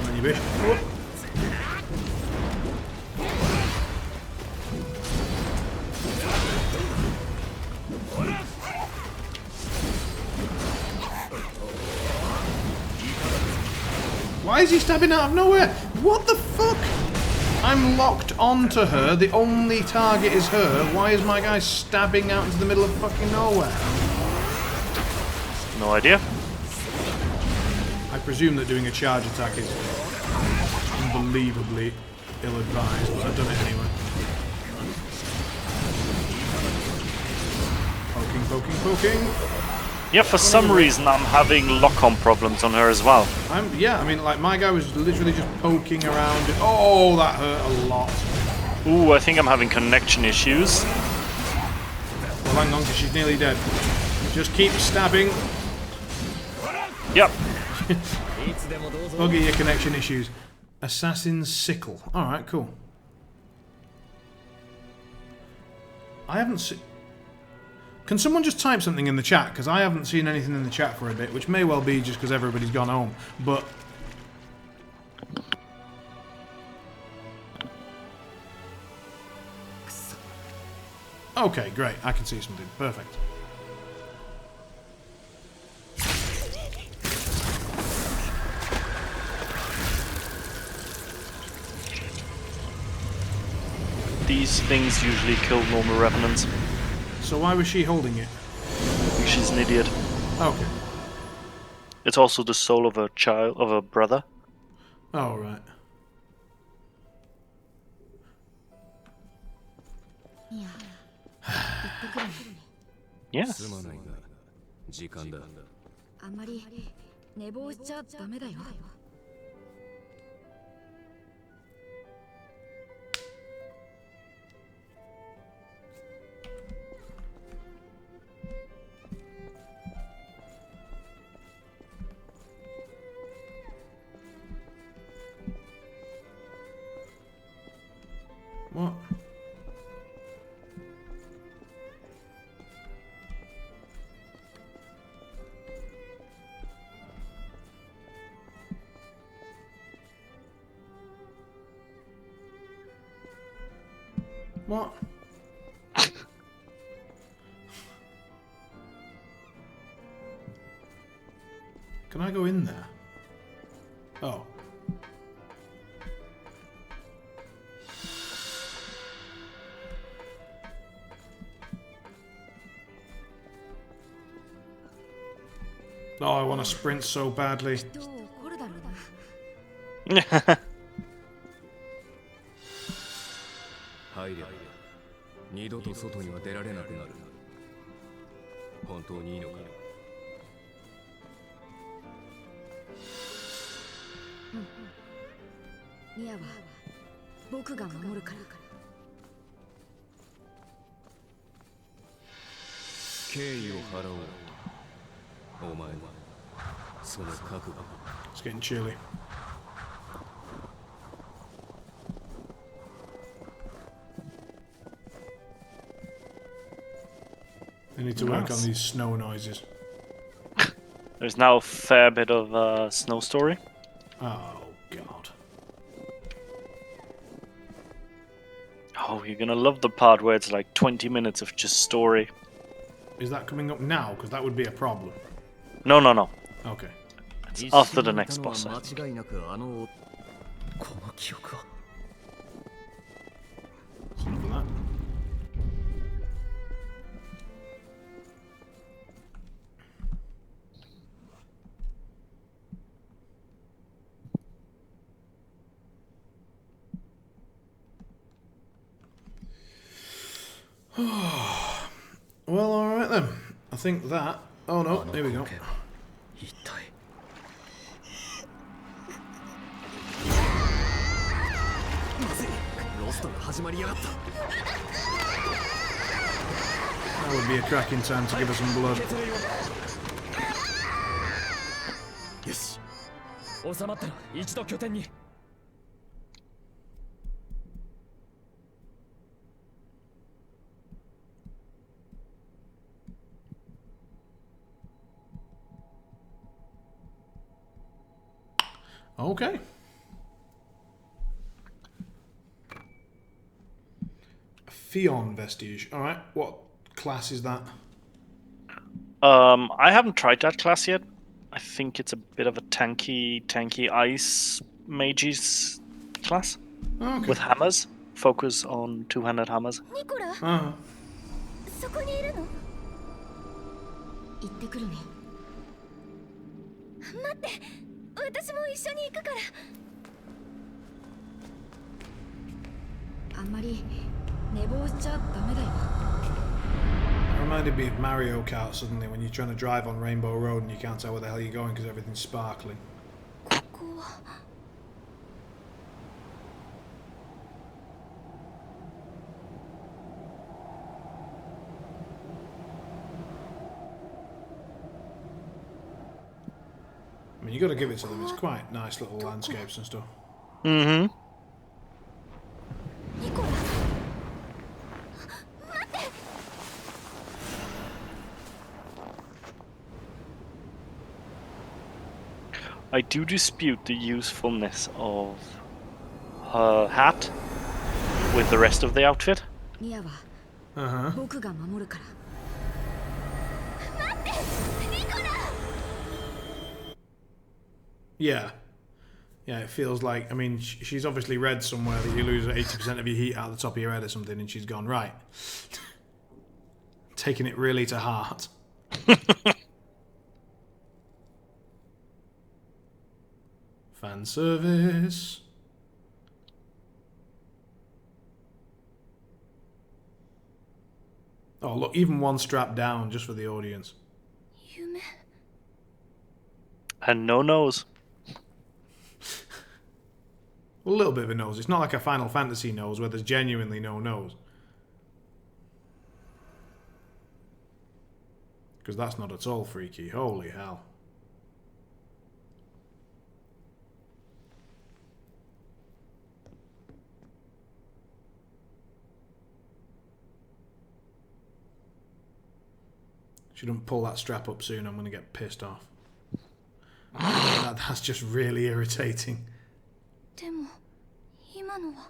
on, you bitch. Whoop. Why is he stabbing out of nowhere? What the fuck? I'm locked onto her. The only target is her. Why is my guy stabbing out into the middle of fucking nowhere? No idea. I presume that doing a charge attack is unbelievably ill-advised, but I've done it anyway. Poking. Yeah, for some reason I'm having lock-on problems on her as well. Yeah, I mean, like, my guy was literally just poking around. Oh, that hurt a lot. Ooh, I think I'm having connection issues. Well, hang on, because she's nearly dead. Just keep stabbing. Yep. Buggy your connection issues. Assassin's Sickle. Alright, cool. I haven't seen... Can someone just type something in the chat? Because I haven't seen anything in the chat for a bit, which may well be just because everybody's gone home. But... Okay, great. I can see something. Perfect. these things usually kill normal revenants. So why was she holding it? I think she's an idiot. Okay. It's also the soul of a child, of a brother. Oh, right. Yes. すまないが時間だ。あんまり寝坊しちゃダメだよ。What? What? Can I go in there? Oh. Oh, I want to sprint so badly. 人を怒るだろうな。入れ。二度と外には出られなくなる。本当にいいのか。ミアは僕が守るから。敬意を払おう。お前はその覚悟。It's getting chilly. I need to work on these snow noises. There's now a fair bit of snow story. Oh, God. Oh, you're gonna love the part where it's like 20 minutes of just story. Is that coming up now? Because that would be a problem. No, no, no. Okay. It's after the next boss. 間違いなくあのこの記憶は Something like that. Well, alright then. I think that... Oh no, here we go. 一体 That would be a cracking time to give us some blood. よし。収まったら一度拠点に Okay. Fion vestige. Alright, what class is that? I haven't tried that class yet. I think it's a bit of a tanky ice mages class. Okay. With hammers. Focus on two-handed hammers. ニコラ、 Ah. そこにいるの？行ってくるね。待って、私も一緒に行くから。あんまり寝坊しちゃダメだよ。It reminded me of Mario Kart suddenly when you're trying to drive on Rainbow Road and you can't tell where the hell you're going because everything's sparkling. ここは。I mean, you got to give it to them. It's quite nice little landscapes and stuff. Mm-hmm. ニコラ。 I do dispute the usefulness of her hat with the rest of the outfit. ミアは Uh-huh. 僕が守るから。待って、ニコラ。 Yeah. Yeah, it feels like, I mean, she's obviously read somewhere that you lose 80% of your heat out the top of your head or something, and she's gone, right. Taking it really to heart. Fan service. Oh, look, even one strap down just for the audience. And no nose. A little bit of a nose. It's not like a Final Fantasy nose where there's genuinely no nose. Because that's not at all freaky. Holy hell. She don't pull that strap up soon, I'm going to get pissed off. That's just really irritating. でも今のは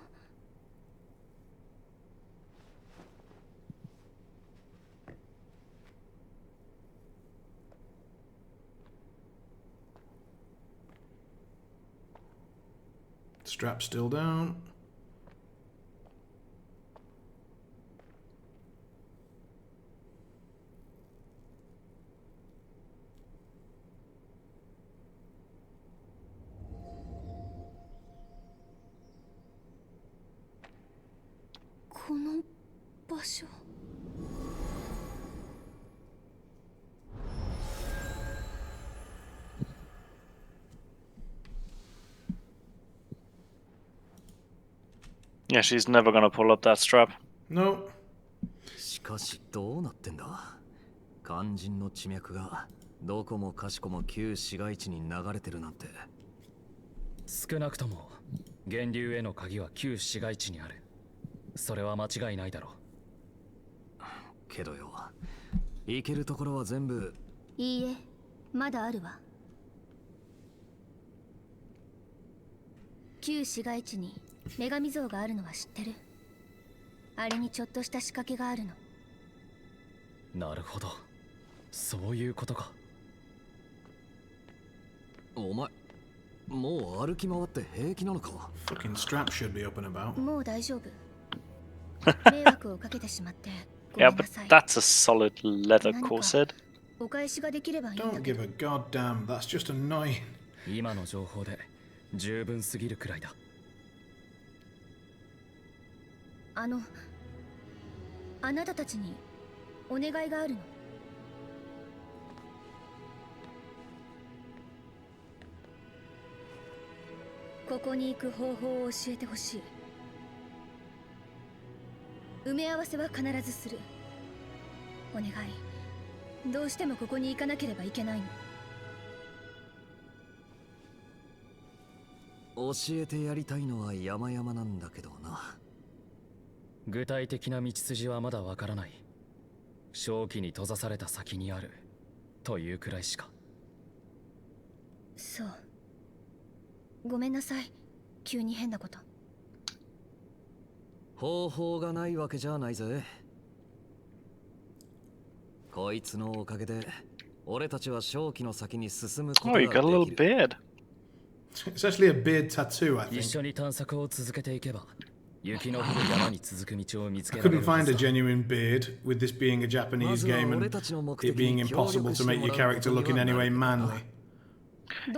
Strap still down. Yeah, she's never gonna pull up that strap. No. しかしどうなってんだ。肝心の地脈がどこもかしこも旧市街地に流れてるなんて。少なくとも源流への鍵は旧市街地にある。それは間違いないだろう。けどよ、行けるところは全部。いいえ、まだあるわ。旧市街地に女神像があるのは知ってる？あれにちょっとした仕掛けがあるの。なるほど、そういうことか。お前、もう歩き回って平気なのか？ Fucking strap should be up and about. もう大丈夫。迷惑をかけてしまってごめ Yeah, んな but さい。 that's a solid leather 何か corset. お返しができればいいんだ Don't け give ど。 a goddamn. That's just annoying. 今の情報で十分すぎるくらいだ。あなたたちにお願いがあるの。ここに行く方法を教えてほしい。埋め合わせは必ずする。お願い。どうしてもここに行かなければいけないの。教えてやりたいのは山々なんだけどな。具体的な道筋はまだわからない。正気に閉ざされた先にあるというくらいしか。そう。ごめんなさい。急に変なこと。方法がないわけじゃないぜ。こいつのおかげで俺たちは正気の先に進むことが Oh, で you き got a little る。 beard. It's actually a beard tattoo, I 一 think. 緒に探索を続けていけば、雪の降る山に続く道を見つけ I られ couldn't るは find ず a だ。 genuine beard with this being a Japanese game and it being impossible to make your character look in any way manly.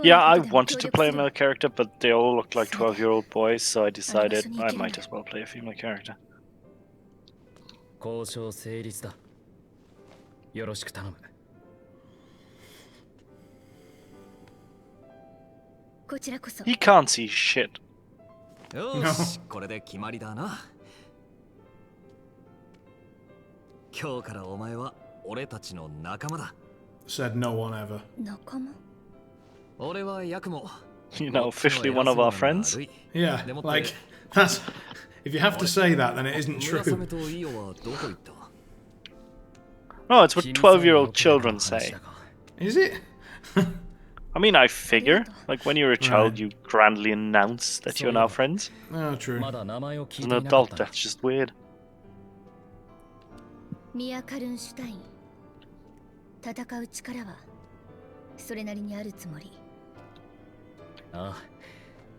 Yeah, I wanted to play a male character, but they all look like 12-year-old boys, so I decided I might as well play a female character. 交渉成立だ。よろしく頼む。こちらこそ。 He can't see shit. よし、これで決まりだな。今日からお前は俺たちの仲間だ。 Said no one ever. 仲間？俺はヤクモ。 You know, officially one of our friends. Yeah, like, that's... If you have to say that, then it isn't true. No, it's what 12-year-old children say. Is it? I mean, I figure. Like, when you're a child, you grandly announce that you're now friends. Oh, true. まだ名前を聞 As いて an いなかっ adult, た。 that's just weird. ミア・カルンシュタイン。戦う力はそれなりにあるつもり。ああ、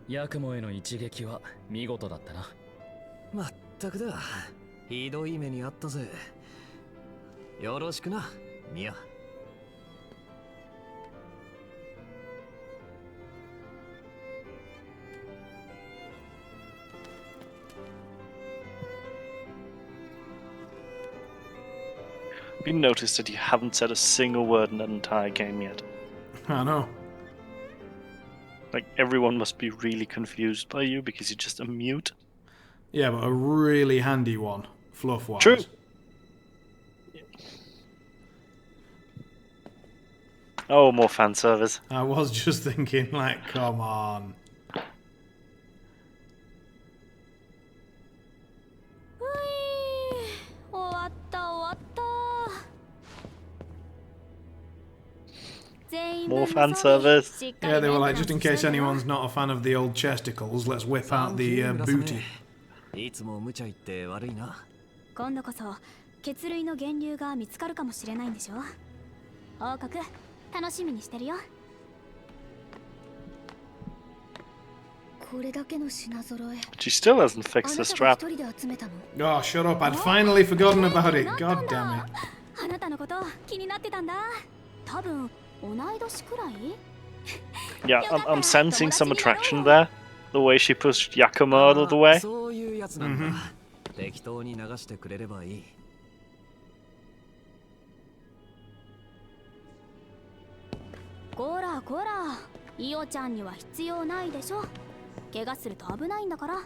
ヤクモへの一撃は見事だったな。まったくだ。ひどい目にあったぜ。よろしくな、ミア。You noticed that you haven't said a single word in that entire game yet. I know. Like, everyone must be really confused by you because you're just a mute. Yeah, but a really handy one, fluff-wise. True. Oh, more fan service. I was just thinking, like, come on. More fan service. Yeah, they were like, just in case anyone's not a fan of the old chesticles, let's whip out the booty. いつも無茶言って悪いな。今度こそ血類の源流が見つかるかもしれないんでしょ。王国楽しみにしてるよ。これだけの品揃え。 She still hasn't fixed the strap. Oh, shut up. I'd finally forgotten about it. God damn it. あなたのこと気になってたんだ。多分同い年くらい？ Yeah, I'm sensing some attraction there. The way she pushed Yakuma out of the way. そういうやつなんだ。適当に流してくれればいい。こらこら、イオちゃんには必要ないでしょ。怪我すると危ないんだから。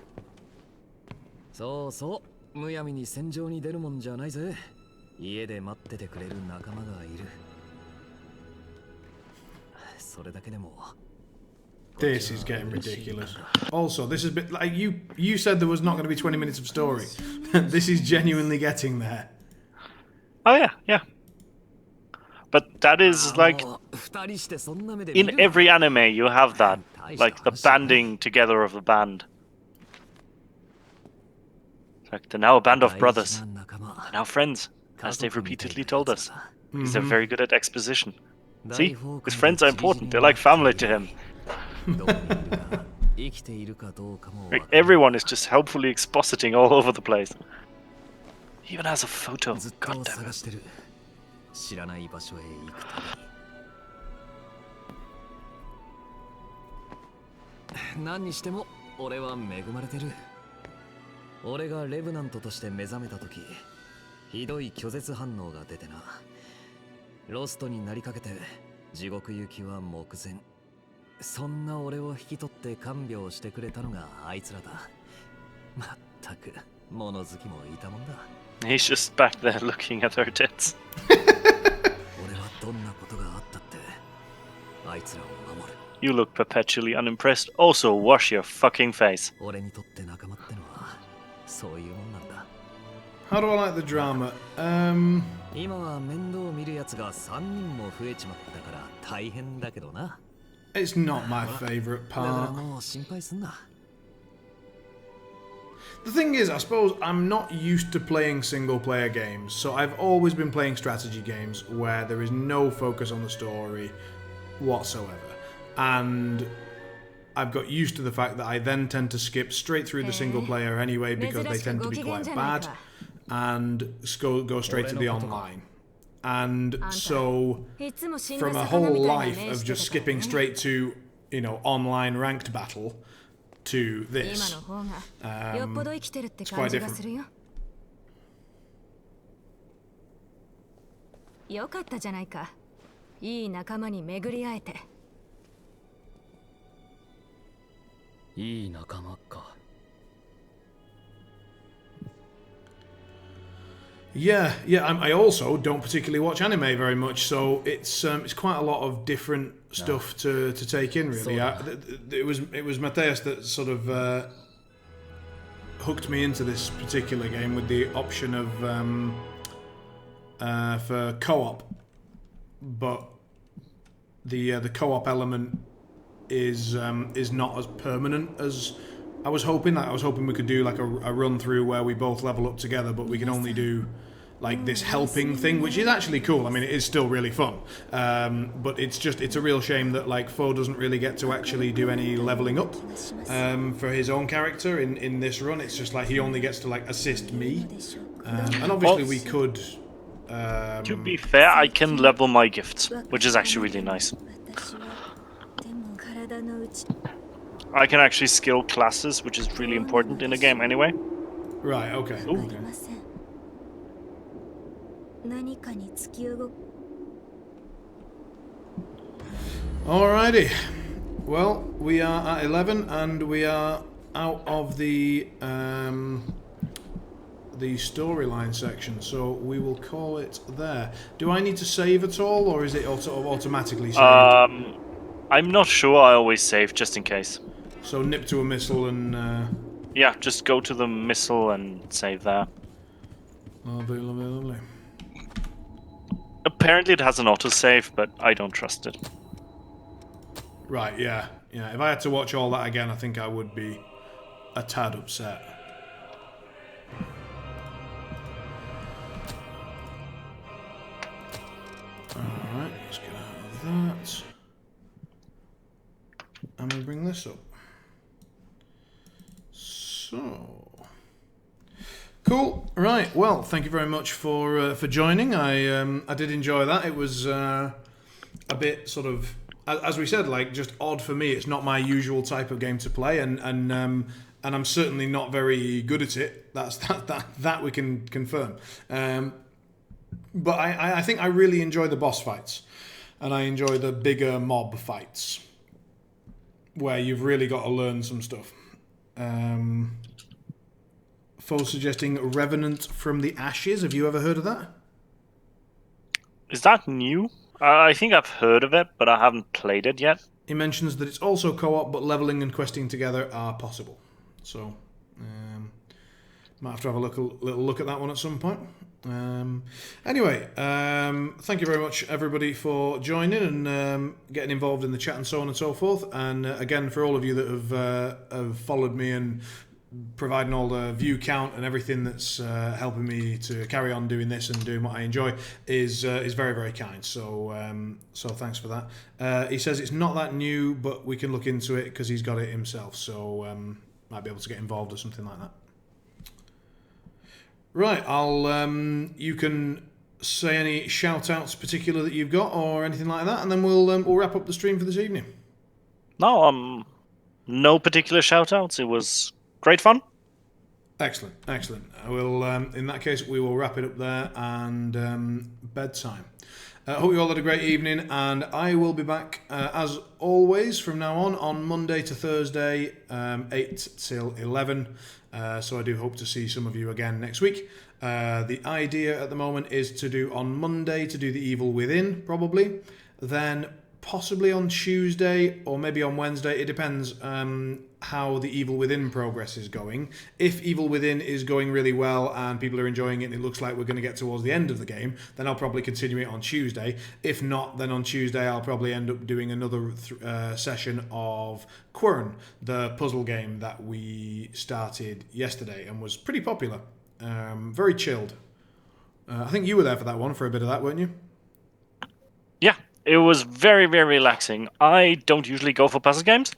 そうそう、むやみに戦場に出るもんじゃないぜ。家で待っててくれる仲間がいる。それだけでも。This is getting ridiculous. Also, this is a bit like you said there was not going to be 20 minutes of story. This is genuinely getting there. Oh yeah, yeah. But that is like in every anime you have that, like the banding together of the band. Like they're now a band of brothers, they're now friends, as they've repeatedly told us. Because they're very good at exposition. See, his friends are important. They're like family to him. Like, everyone is just helpfully expositing all over the place. He even has a photo. God damn it. 知らない場所へ行くために。何にしても俺は恵まれてる。俺がレブナントとして目覚めた時、ひどい拒絶反応が出てな。ロストになりかけて地獄行きは目前。そんな俺を引き取って看病してくれたのがあいつらだ。まったく物好きもいたもんだ。He's just back there looking at her tits. 俺はどんなことがあったってあいつらを守る。You look perpetually unimpressed. Also, wash your fucking face. 俺にとって仲間ってのはそういうもんなんだ。How do I like the drama? 今は面倒見るやつが3人も増えちまったから大変だけどな。It's not my favourite だから part. もう心配すんな。The thing is, I suppose I'm not used to playing single-player games, so I've always been playing strategy games where there is no focus on the story whatsoever. And I've got used to the fact that I then tend to skip straight through the single-player anyway because they tend to be quite bad, and go straight to the online. And so, from a whole life of just skipping straight to, you know, online ranked battle to this, it's quite different. よかったじゃないか。いい仲間に巡り会えて。いい仲間か。Yeah. I also don't particularly watch anime very much, so it's quite a lot of different stuff to take in. Really, it was Matthias that sort of hooked me into this particular game with the option of for co-op, but the co-op element is not as permanent as I was hoping. Like, I was hoping we could do like a run through where we both level up together, but we can only do like this helping thing, which is actually cool. I mean, it is still really fun, but it's a real shame that like Foe doesn't really get to actually do any leveling up for his own character in this run. It's just like he only gets to like assist me, and obviously we could. To be fair, I can level my gifts, which is actually really nice. I can actually skill classes, which is really important in a game anyway. Right, okay. Okay. Alrighty. Well, we are at 11 and we are out of the storyline section, so we will call it there. Do I need to save at all, or is it sort of automatically saved? I'm not sure. I always save just in case. So nip to a missile and... Yeah, just go to the missile and save there. Lovely, lovely, lovely. Apparently it has an autosave, but I don't trust it. Right, yeah. Yeah, if I had to watch all that again, I think I would be a tad upset. Alright, let's get out of that. And we bring this up. So... Cool. Right. Well, thank you very much for joining. I did enjoy that. It was a bit sort of, as we said, like just odd for me. It's not my usual type of game to play, and I'm certainly not very good at it. That we can confirm. But I think I really enjoy the boss fights, and I enjoy the bigger mob fights where you've really got to learn some stuff. Foe suggesting Revenant from the Ashes. Have you ever heard of that? Is that new? I think I've heard of it, but I haven't played it yet. He mentions that it's also co-op, but leveling and questing together are possible. So, might have to have a little look at that one at some point. Anyway, thank you very much, everybody, for joining and getting involved in the chat and so on and so forth. And again, for all of you that have followed me and providing all the view count and everything that's helping me to carry on doing this and doing what I enjoy is very, very kind. So so thanks for that. He says it's not that new, but we can look into it because he's got it himself. So might be able to get involved or something like that. Right, you can say any shout outs particular that you've got or anything like that, and then we'll wrap up the stream for this evening. No particular shout outs. It was great fun. Excellent, excellent. We'll, in that case, we will wrap it up there and bedtime. Hope you all had a great evening, and I will be back, as always, from now on Monday to Thursday, 8 till 11. So I do hope to see some of you again next week. The idea at the moment is to do on Monday, to do The Evil Within, probably. Then possibly on Tuesday or maybe on Wednesday. It depends how the Evil Within progress is going. If Evil Within is going really well and people are enjoying it and it looks like we're going to get towards the end of the game, then I'll probably continue it on Tuesday. If not, then on Tuesday I'll probably end up doing another session of Quern, the puzzle game that we started yesterday and was pretty popular. Very chilled. I think you were there for that one, for a bit of that, weren't you? Yeah, it was very, very relaxing. I don't usually go for puzzle games.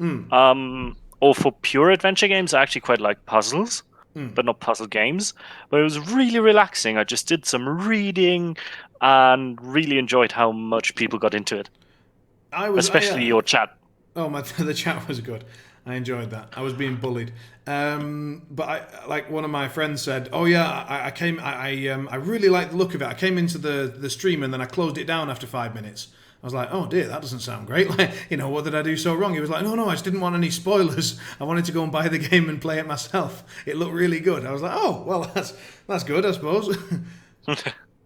Or for pure adventure games. I actually quite like puzzles, but not puzzle games. But it was really relaxing. I just did some reading and really enjoyed how much people got into it. Especially your chat. Oh, the chat was good. I enjoyed that. I was being bullied. But like one of my friends said, oh yeah, I really like the look of it. I came into the stream and then I closed it down after 5 minutes. I was like, oh dear, that doesn't sound great. Like, what did I do so wrong? He was like, no, I just didn't want any spoilers. I wanted to go and buy the game and play it myself. It looked really good. I was like, oh, well, that's good, I suppose.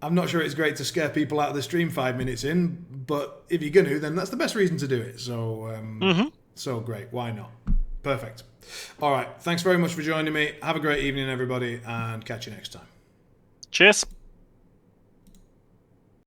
I'm not sure it's great to scare people out of the stream 5 minutes in, but if you're going to, then that's the best reason to do it. So, so great. Why not? Perfect. All right. Thanks very much for joining me. Have a great evening, everybody, and catch you next time. Cheers.